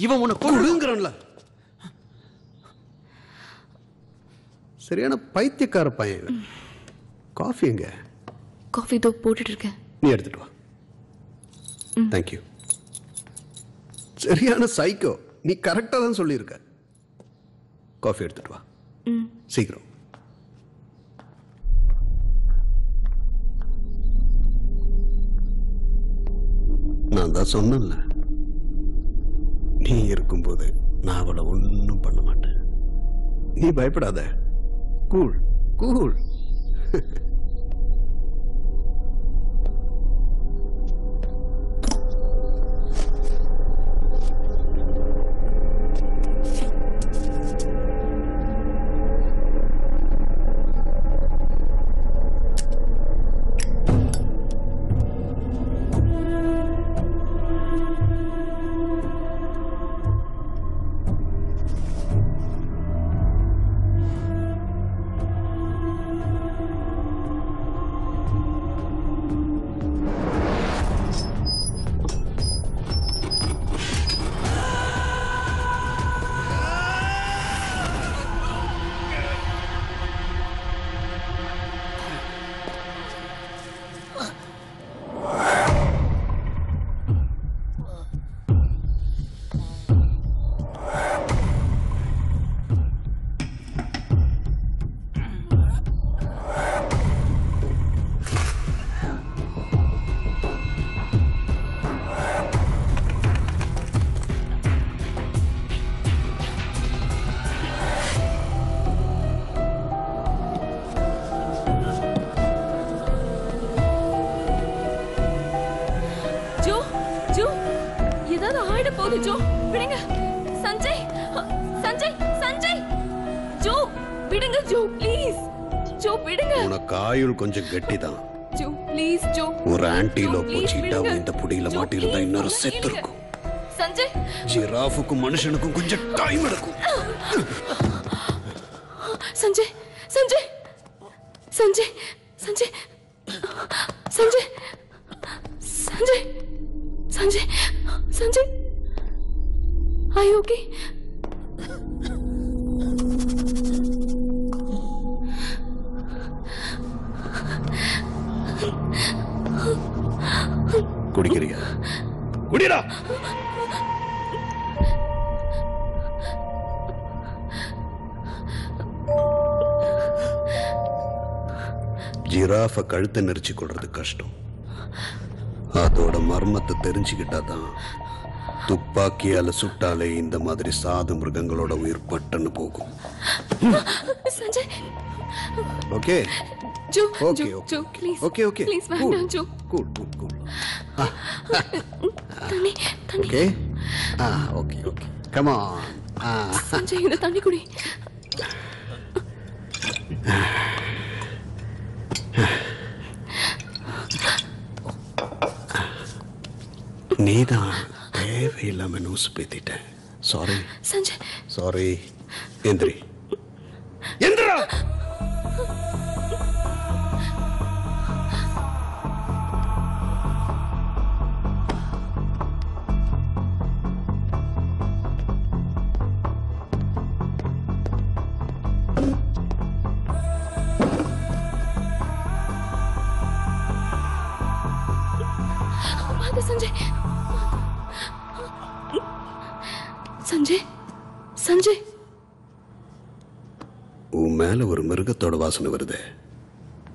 இவன் உன்னை கொல்லுங்கறான்ல. சரியான பைத்தியக்கார பையன். காஃபி எங்க? காஃபி தோ போட்டுட்டு இருக்கேன். நீ எடுத்துட்டு வா. தேங்க்யூ. சரியான சைக்கோ. நீ கரெக்டா தான் சொல்லியிருக்க. காஃபி எடுத்துட்டு வா சீக்கிரம். நான் தான் சொன்னேன்ல, நீ இருக்கும்போது நான் அவளை ஒன்றும் பண்ண மாட்டேன். நீ பயப்படாத. Cool cool. ஏதாவது ஆயிட போகுது ஜோ, விடுங்க. சஞ்சய், சஞ்சய், சஞ்சய், ஜோ விடுங்க ஜோ, ப்ளீஸ். ஜோ விடுங்க. உனக்கு ஆயுள் கொஞ்சம் கெட்டிதான். Jo please Jo. ஒரு ஆன்டிலோப் சீட்டா இந்த புடியில மாட்டிருந்தா இன்னொரு செத்து இருக்கும். சஞ்சய், ஜிராஃபுக்கும் மனுஷனுக்கும் கொஞ்சம் டைம் எடுக்கும். Sanjay, Sanjay, Sanjay, Sanjay, Sanjay, Sanjay, Sanjay, Sanjay, are you okay? குடிக்கிறியா? குடிடா. ஜிராஃப கழுத்தை நெரிச்சு கொள்றது கஷ்டம். அதோட மர்மத்தை தெரிஞ்சுக்கிட்டா தான் துப்பாக்கியால சுட்டாலே இந்த மாதிரி சாது மிருகங்களோட உயிர் பட்டுன்னு போகும். Sanjay, okay Jo, okay Jo, please. Okay okay please வேண்டாம் ஜோ. Cool cool cool. தண்ணி, தண்ணி. Okay okay okay come on. Sanjay, இந்த தண்ணி குடி. நீதான் தேவையில்லாம நியூஸ் பேத்திட்ட. Sorry Sanjay, sorry. எந்திரி எந்திரா. வாங்க சஞ்சய். சஞ்சய், சஞ்சய், உன் மேல ஒரு மிருகத்தோட வாசனை வருது.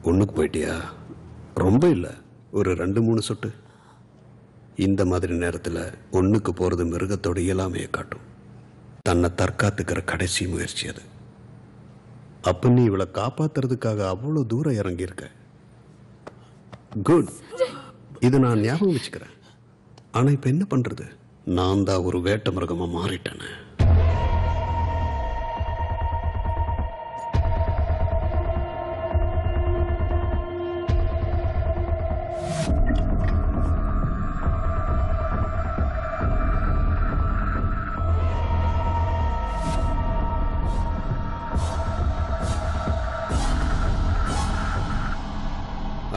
ஒண்ணுக்கு போயிட்டியா? ரொம்ப இல்ல, ஒரு 2-3 சொட்டு. இந்த மாதிரி நேரத்துல ஒண்ணுக்கு போறது மிருகத்தோட இயலாமையை காட்டும். தன்னை தற்காத்துக்கிற கடைசி முயற்சி அது. அப்ப நீ இவளை காப்பாத்துறதுக்காக அவ்வளவு தூரம் இறங்கி இருக்க. குட். இது நான் ஞாபகம் வச்சுக்கிறேன். ஆனா இப்ப என்ன பண்றது? நான் தான் ஒரு வேட்டை மிருகமா மாறிட்டேன்னு.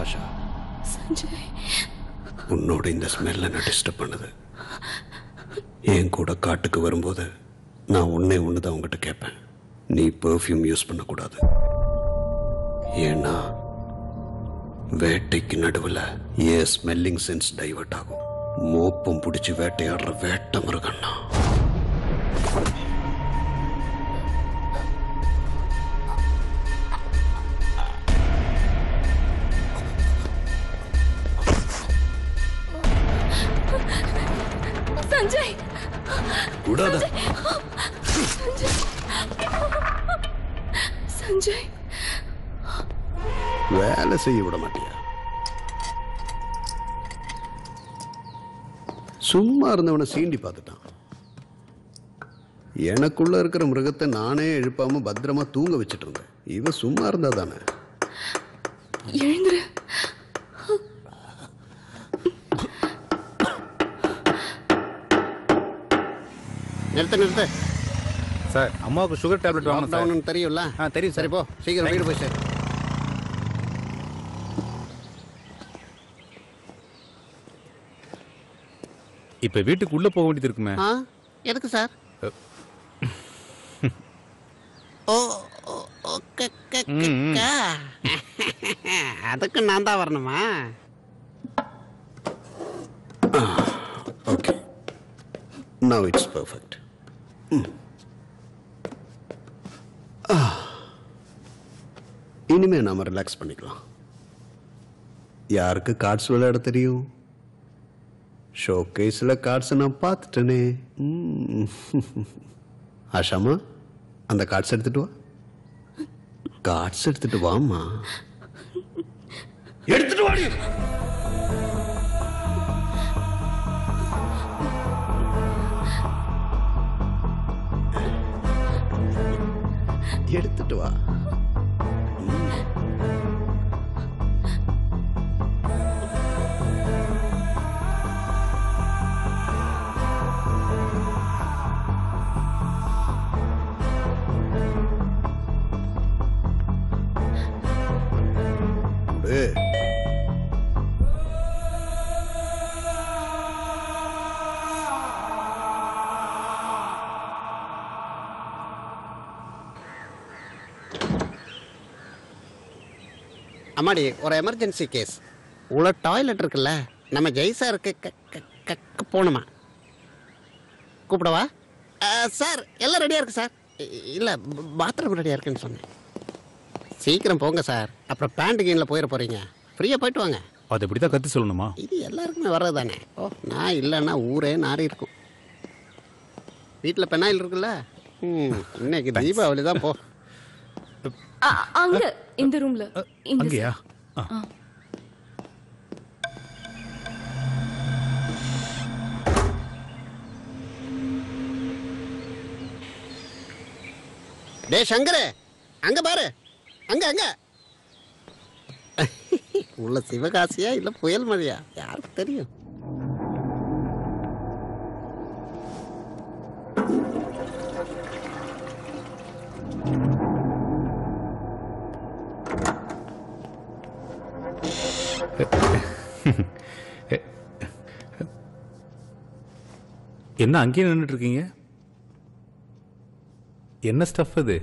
ஆஷா, சஞ்சய், உன்னோட இந்த ஸ்மெல்ல நான் டிஸ்டர்ப் பண்ணுது. என் கூட காட்டுக்கு வரும்போது நான் ஒன்னே ஒண்ணுதான் உங்ககிட்ட கேட்பேன். நீ பெர்ஃப்யூம் யூஸ் பண்ணக்கூடாது. ஏன்னா வேட்டைக்கு நடுவில் ஏன் ஸ்மெல்லிங் சென்ஸ் டைவர்ட் ஆகும். மோப்பம் பிடிச்சி வேட்டையாடுற வேட்டை மிருகன்னா. சஞ்சய், கூடாத. சஞ்சய், வேலை செய்ய விட மாட்டியா? சும்மா இருந்தவனை சீண்டி பார்த்துட்டான். எனக்குள்ள இருக்கிற மிருகத்தை நானே எழுப்பாம பத்திரமா தூங்க வச்சிட்டு இருந்தேன். இவ சும்மா இருந்தா தானே. எழுந்துரு. நிறுத்த சார், அம்மாவுக்கு சுகர் டேப்லெட் வாங்கணும் சார். தெரியும்ல? தெரியும். சரி போ, சீக்கிரம் வீடு போய் சார். இப்ப வீட்டுக்கு உள்ள போக வேண்டியது இருக்குமே. எதுக்கு சார்? அதுக்கு நான் தான் வரணுமா? Okay, now it's perfect. இனிமே நாம ரிலாக்ஸ் பண்ணிக்கலாம். யாருக்கு கார்ட்ஸ் விளையாட தெரியும்? ஷோகேஸில் கார்ட்ஸ் நான் பார்த்துட்டேனே. ஆஷாமா, அந்த கார்ட்ஸ் எடுத்துட்டு வா. கார்ட்ஸ் எடுத்துட்டு வாமா. எடுத்துட்டு வாடி. எடுத்துட்டு வா. அம்மாடி, ஒரு எமர்ஜென்சி கேஸ். உள்ள டாய்லெட் இருக்குல்ல, நம்ம ஜெய்சாருக்கு போகணுமா? கூப்பிடவா? சார் எல்லாம் ரெடியாக இருக்கு சார். இல்லை, பாத்ரூம் ரெடியாக இருக்குன்னு சொன்னேன். சீக்கிரம் போங்க சார், அப்புறம் பேண்ட் கீனில் போயிட போகிறீங்க. ஃப்ரீயாக போயிட்டு வாங்க. அதை இப்படி தான் கற்று சொல்லணுமா? இது எல்லாருக்குமே வர்றது தானே. ஓ, நான் இல்லைன்னா ஊரே நாரி இருக்கும். வீட்டில் பெனாயில் இருக்குல்ல. இன்னைக்கு தீபாவளி தான். போ. அங்க இந்த ரூம்ல. அங்கயா? டே சங்கரே, அங்க பாரு. அங்க அங்க உள்ள சிவகாசியா இல்ல புயல் மழையா யாருக்கு தெரியும்? என்ன அங்கேயே நின்றுட்டு இருக்கீங்க? என்ன ஸ்டஃப் அது?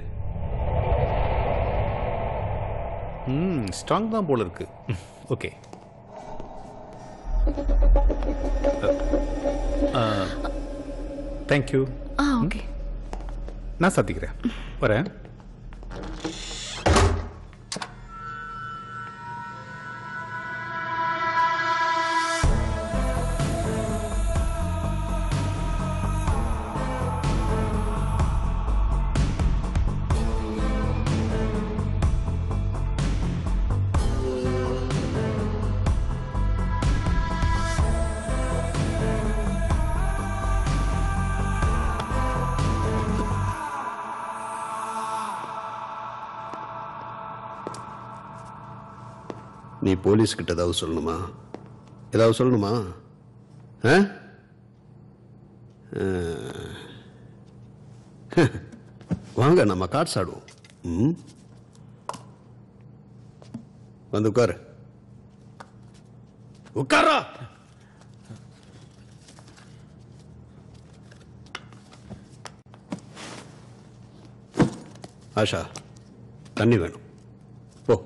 ஸ்ட்ராங் தான் போல இருக்கு. Okay, thank you. ஓகே, நான் சாத்திக்கிறேன். வரேன். நீ போலீஸ் கிட்ட ஏதாவது சொல்லணுமா? ஏதாவது சொல்லணுமா? வாங்க, நம்ம கார்ட்ஸ் ஆடுவோம். வந்து உட்காரு. உட்காரா. ஆஷா, தண்ணி வேணும். போ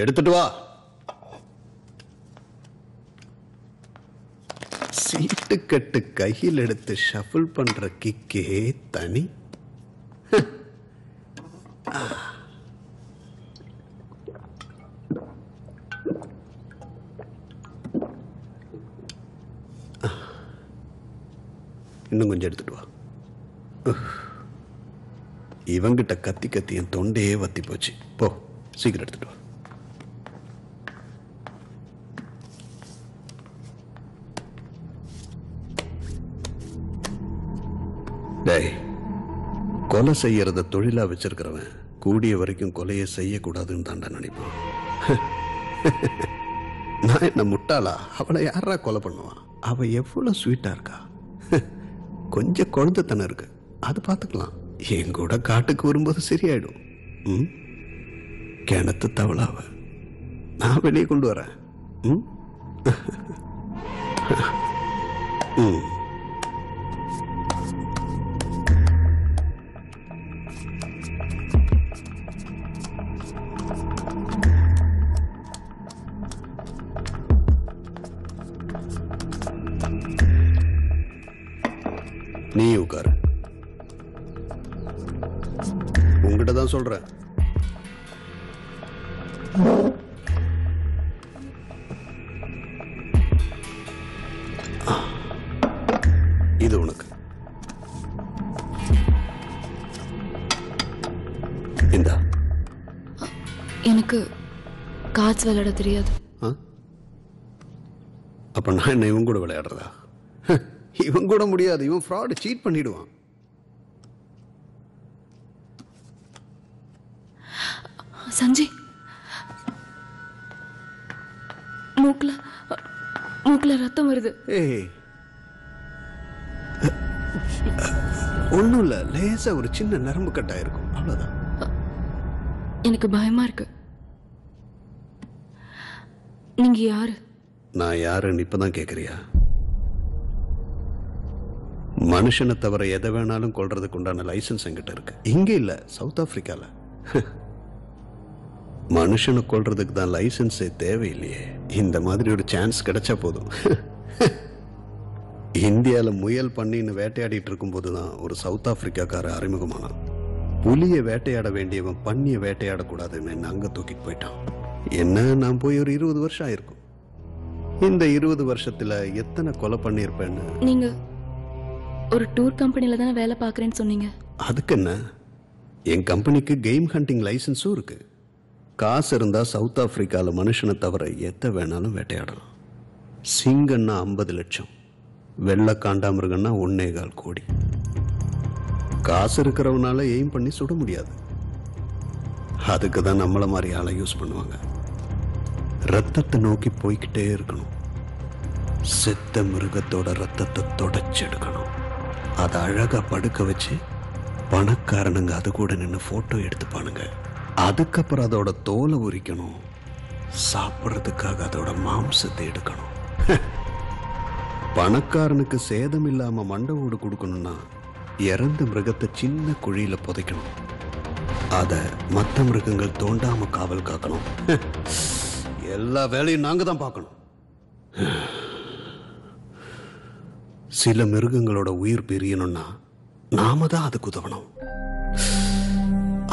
எடுத்துட்டு வா. சீட்டு கட்டு கையில் எடுத்து ஷஃபிள் பண்ற கிக்கே தனி. இன்னும் கொஞ்சம் எடுத்துட்டு வா. இவங்கிட்ட கத்தி கத்தி என் தொண்டையே வத்தி போச்சு. போ சீக்கிரம் எடுத்துட்டு வா. டேய், கொலை செய்யறத தொழிலா வச்சிருக்கிறவன் கூடிய வரைக்கும் கொலையை செய்யக்கூடாதுன்னு தாண்டா நினைப்பான். நான் என்ன முட்டாளா? அவளை யாரா கொலை பண்ணுவான்? அவ எவ்வளவு ஸ்வீட்டா இருக்கா. கொஞ்சம் குழந்தைத்தனம் இருக்கு, அது பார்த்துக்கலாம். என் கூட காட்டுக்கு வரும்போது சரியாயிடும். கிணத்து தவளாவ நான் வெளியே கொண்டு வரேன். நீ உட்காரு. உங்ககிட்ட தான் சொல்றேன். இது உனக்கு. இந்தா. எனக்கு கார்ட்ஸ் விளையாட தெரியாது. அப்ப நான் என்ன இவன் கூட விளையாடுறதா? இவன் கூட முடியாது. இவன் ஃப்ராட், சீட் பண்ணிடுவான். சஞ்சய், மூக்குல ரத்தம் வருது. ஏய், ஒன்றும் இல்லை, லேசா ஒரு சின்ன நரம்பு கட்டாயிருக்கும், அவ்வளோதான். எனக்கு பயமா இருக்கு. நீங்க யாரு? நான் யாருன்னு இப்பதான் கேட்குறியா? மனுஷனை தவிர எதை வேணாலும் கொள்றதுக்கு உண்டான லைசன்ஸ் என்கிட்ட இருக்கு. இங்கே இல்லை, சவுத் ஆப்பிரிக்கால. மனுஷனை கொள்றதுக்கு தான் லைசன்ஸே தேவையில்லையே. இந்த மாதிரி ஒரு சான்ஸ் கிடைச்சா போதும். இந்தியாவில் முயல் பண்ணின்னு வேட்டையாடிட்டு இருக்கும்போது தான் ஒரு சவுத் ஆப்பிரிக்காக்கார அறிமுகமானான். புலியை வேட்டையாட வேண்டியவன் பண்ணியை வேட்டையாடக்கூடாதுன்னு என்ன அங்கே தூக்கிட்டு போயிட்டான். என்ன, நான் போய் ஒரு 20 வருஷம் ஆயிருக்கும். இந்த 20 வருஷத்துல எத்தனை கொலை பண்ணியிருப்பேன்னு. நீங்க ஒரு டூர் கம்பெனில தானே வேலை பார்க்குறேன்னு சொன்னீங்க. அதுக்கு என்ன, என் கம்பெனிக்கு கேம் ஹண்டிங் லைசன்ஸும் இருக்கு. காசு இருந்தா சவுத் ஆப்பிரிக்கால மனுஷனை தவிர எதை வேணாலும் வேட்டையாடலாம். சிங்கன்னா 50 லட்சம், வெள்ளை காண்டாமிருகன்னா 1.25 கோடி. காசு இருக்கிறவனால எய்ம் பண்ணி சுட முடியாது. அதுக்கு தான் நம்மள மாதிரி ஆளை யூஸ் பண்ணுவாங்க. ரத்தத்தை நோக்கி போய்கிட்டே இருக்கணும். செத்த மிருகத்தோட ரத்தத்தை தொடச்செடுக்கணும். அதை அழகா படுக்க வச்சு பணக்காரனுங்க அது கூட நின்று போட்டோ எடுத்துப்பானுங்க. அதுக்கப்புறம் அதோட தோலை உரிக்கணும். சாப்பிட்றதுக்காக அதோட மாம்சத்தை எடுக்கணும். பணக்காரனுக்கு சேதம் இல்லாம மண்டை ஓடு கொடுக்கணும்னா இறந்த மிருகத்தை சின்ன குழியில புதைக்கணும். அதை மற்ற மிருகங்கள் தோண்டாம காவல் காக்கணும். எல்லா வேலையும் நாங்க தான் பார்க்கணும். சில மிருகங்களோட உயிர் பிரியணும்னா நாம தான் அதுக்கு உதவணும்.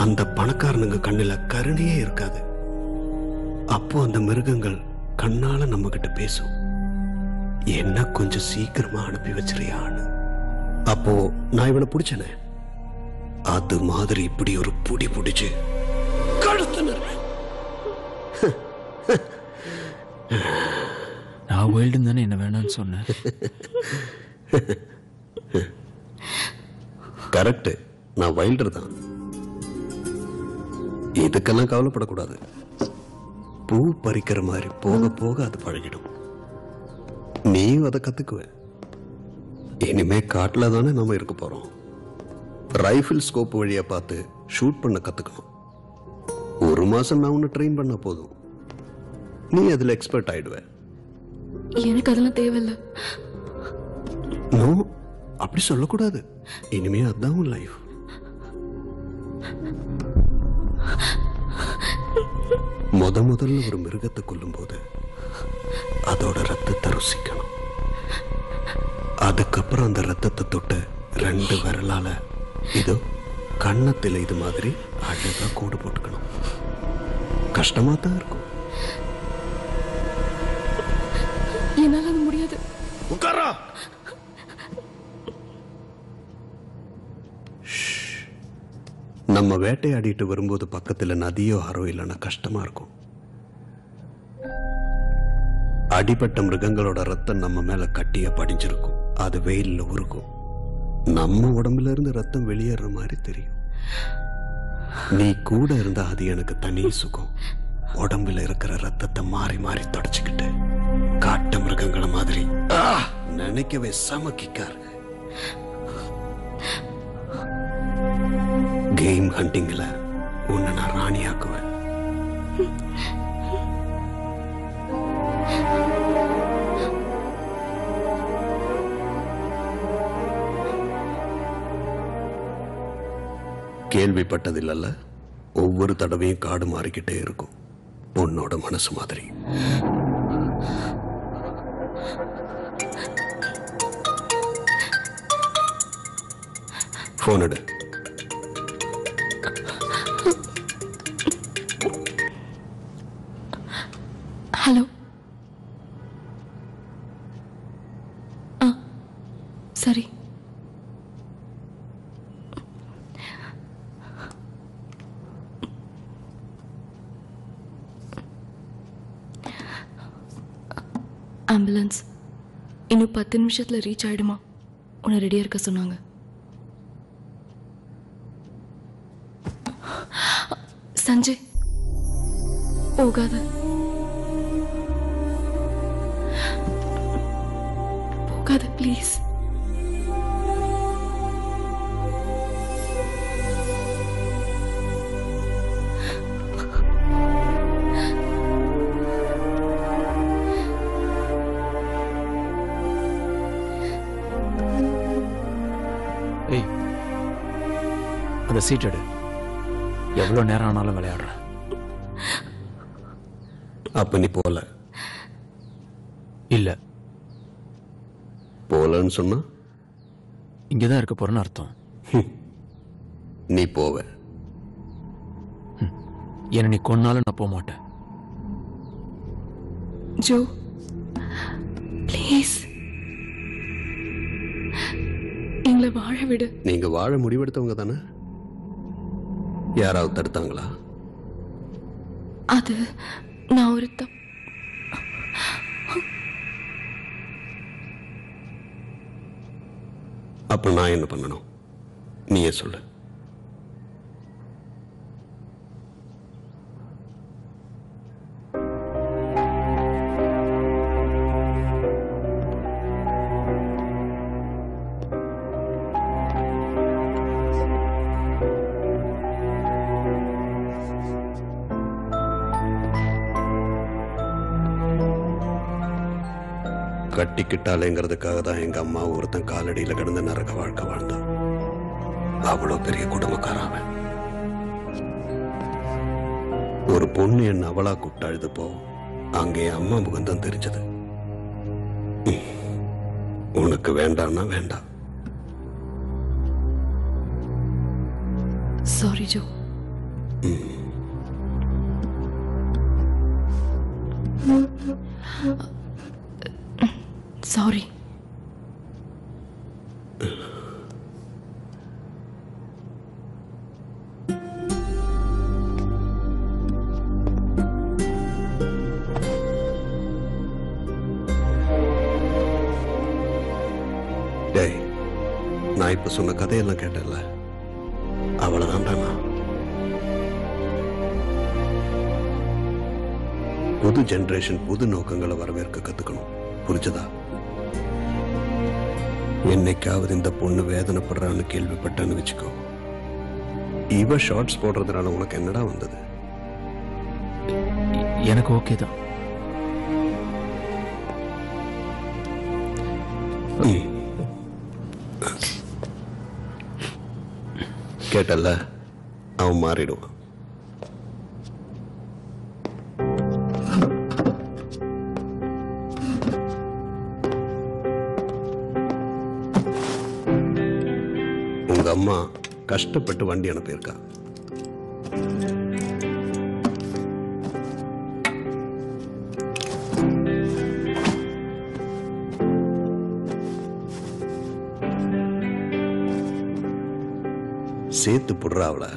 அந்த பணக்காரனுங்க கண்ணுல கருணையே இருக்காது. அப்போ அந்த மிருகங்கள் கண்ணால நம்ம கிட்ட பேசும், என்ன கொஞ்சம் சீக்கிரமா அனுப்பி வச்சிருயான்னு. அப்போ நான் இவனை பிடிச்சனே, அது மாதிரி இப்படி ஒரு புடி பிடிச்சு கழுத்து நிறுவேன். நான் வைல்டுன்னு தானே என்ன வேணான்னு சொன்னேன். கரெக்ட், நான் வைல்டர் தான். இதுக்கெல்லாம் கவலைப்படக்கூடாது. பூ பறிக்கிற மாதிரி போக போக அது பழகிடும். நீயும் அதை கத்துக்குவ. இனிமே காட்டுல தானே நாம இருக்க போறோம். ரைஃபிள் ஸ்கோப் வழியா பார்த்து ஷூட் பண்ண கத்துக்கணும். 1 மாசம் நான் உன்னை ட்ரெயின் பண்ண போதும், நீ அதுல எக்ஸ்பர்ட் ஆயிடுவ. எனக்கு அதெல்லாம் தேவையில்லை. நோ, அப்படி சொல்லக்கூடாது. இனிமே அதுதான் உன் லைஃப். முதல்ல ஒரு மிருகத்தை கொல்லும் போது அதோட ரத்தத்தை ருசிக்கணும். அதுக்கப்புறம் அந்த ரத்தத்தை தொட்டு 2 விரலால இதோ கன்னத்தில் இது மாதிரி அழகா கோடு போட்டுக்கணும். கஷ்டமா தான் இருக்கும். என்னால அது முடியாது. உட்காரா. நம்ம வேட்டையாடிட்டு வரும்போது பக்கத்துல நதியோ ஆறோ இல்லைன்னா கஷ்டமா இருக்கும். அடிபட்ட மிருகங்களோட ரத்தம் நம்ம மேல கட்டிய படிஞ்சிருக்கும். அது வெயில்ல உருக்கும். நம்ம உடம்புல இருந்து ரத்தம் வெளியேற மாதிரி தெரியும். நீ கூட இருந்தா அது எனக்கு தனி சுகம். உடம்புல இருக்கிற ரத்தத்தை மாறி மாறி தொடச்சுக்கிட்டு காட்டு மிருகங்களை மாதிரி நினைக்கவே சமக்கிக்காரு. கேம் ஹண்டிங்ல உன்னை நான் ராணியாக்குவேன். கேள்விப்பட்டதில்ல, ஒவ்வொரு தடவையும் காடு மாறிக்கிட்டே இருக்கும், பொண்ணோட மனசு மாதிரி. போன் எடு. ஹலோ. சரி. ஆம்புலன்ஸ் இன்னும் 10 நிமிஷத்துல ரீச் ஆயிடுமா? உன்னை ரெடியா இருக்க சொன்னாங்க. சஞ்சய், போகாத. போகாத ப்ளீஸ். ஏய், அந்த சீட் எடு. எவ்வளவு நேரம் ஆனாலும் விளையாடுற. அப்ப நீ போல இல்ல, போலன்னு சொன்னா இங்கதான் இருக்க போறேன்னு அர்த்தம். நீ போவ. என்ன நீ கொன்னாலும் நான் போக மாட்டேன். ஜோ ப்ளீஸ் எங்களை வாழ விடு. நீங்க வாழ முடிவெடுத்தவங்க தானே? யாராவது தடுத்தாங்களா? அது நான் ஒரு அப்ப நான் என்ன பண்ணணும்? நீயே சொல்லு. கட்டிக்கிட்டாலேங்கிறதுக்காக தான் எங்க அம்மா ஒருத்தன் காலடியில கிடந்து நரக வாழ்க்கை வாழ்ந்தான். அவ்வளவு பெரிய குடும்பக்காரன். ஒரு பொண்ணு என்ன அவளா கூப்பிட்டு அழுதுப்போ அங்கே அம்மா முகம்தான் தெரிஞ்சது. உனக்கு வேண்டாம்னா வேண்டாம். Sorry Joe. சாரி. டேய், நான் இப்ப சொன்ன கதையெல்லாம் கேட்டல, அவ்வளவுதான்டா. நான் புது ஜெனரேஷன் புது நோக்கங்களை வரவேற்க கத்துக்கணும். புரிஞ்சதா? என்னைக்காவது இந்த பொண்ணு வேதனைப்படுறான்னு கேள்விப்பட்டான்னு வச்சுக்கோ, இவ ஷார்ட்ஸ் போடுறதுனால உனக்கு என்னடா வந்தது? எனக்கு ஓகே தான். கேட்டல்ல, அவன் மாறிடுவான். உங்க அம்மா கஷ்டப்பட்டு வண்டி அனுப்பியிருக்கா. சேர்த்து புடுறா அவளை.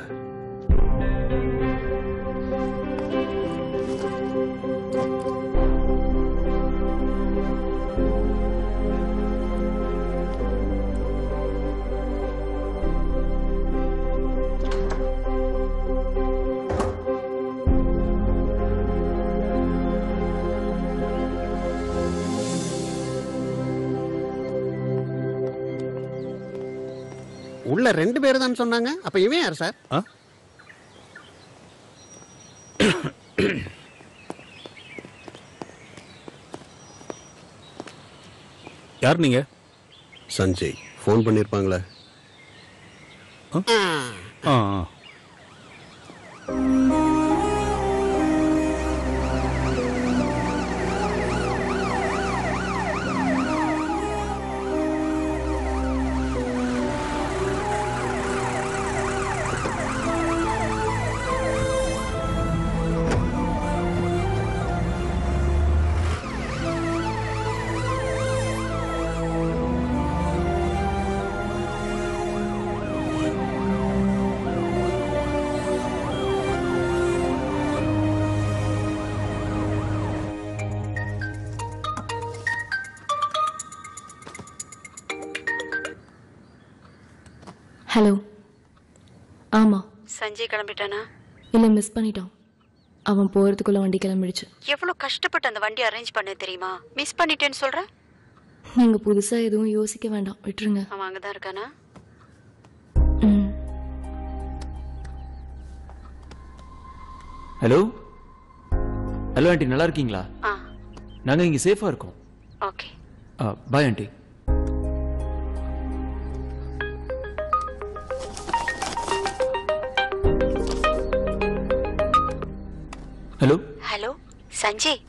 உள்ள 2 பேர் தான் சொன்னாங்க. அப்ப இவன் யார் சார்? யார் நீங்க? சஞ்சய். ஃபோன் பண்ணிருப்பாங்களே. ஹலோ. ஆமா, சஞ்சய் கிளம்பிட்டானா? இல்லை, மிஸ் பண்ணிட்டான். அவன் போறதுக்குள்ள வண்டி கிளம்பிடுச்சு. எவ்வளவு கஷ்டப்பட்டு அந்த வண்டி அரேஞ்ச் பண்ண தெரியுமா? மிஸ் பண்ணிட்டேன்னு சொல்ற? நீங்க புதுசா எதுவும் யோசிக்க வேண்டாம், விட்டுருங்க. அவன் அங்கதான் இருக்கானா? ஹலோ ஹலோ ஆண்டி, நல்லா இருக்கீங்களா? நாங்க இங்க சேஃபா இருக்கோம். Okay, bye aunty. Hello hello Sanjay.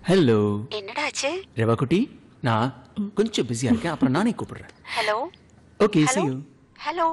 Hello, என்னடா ஆச்சு? ரேவா குட்டி, நான் கொஞ்சம் பிஸியா இருக்கேன், அப்புறம் நானே கூப்பிடுறேன். Hello okay, see you. Hello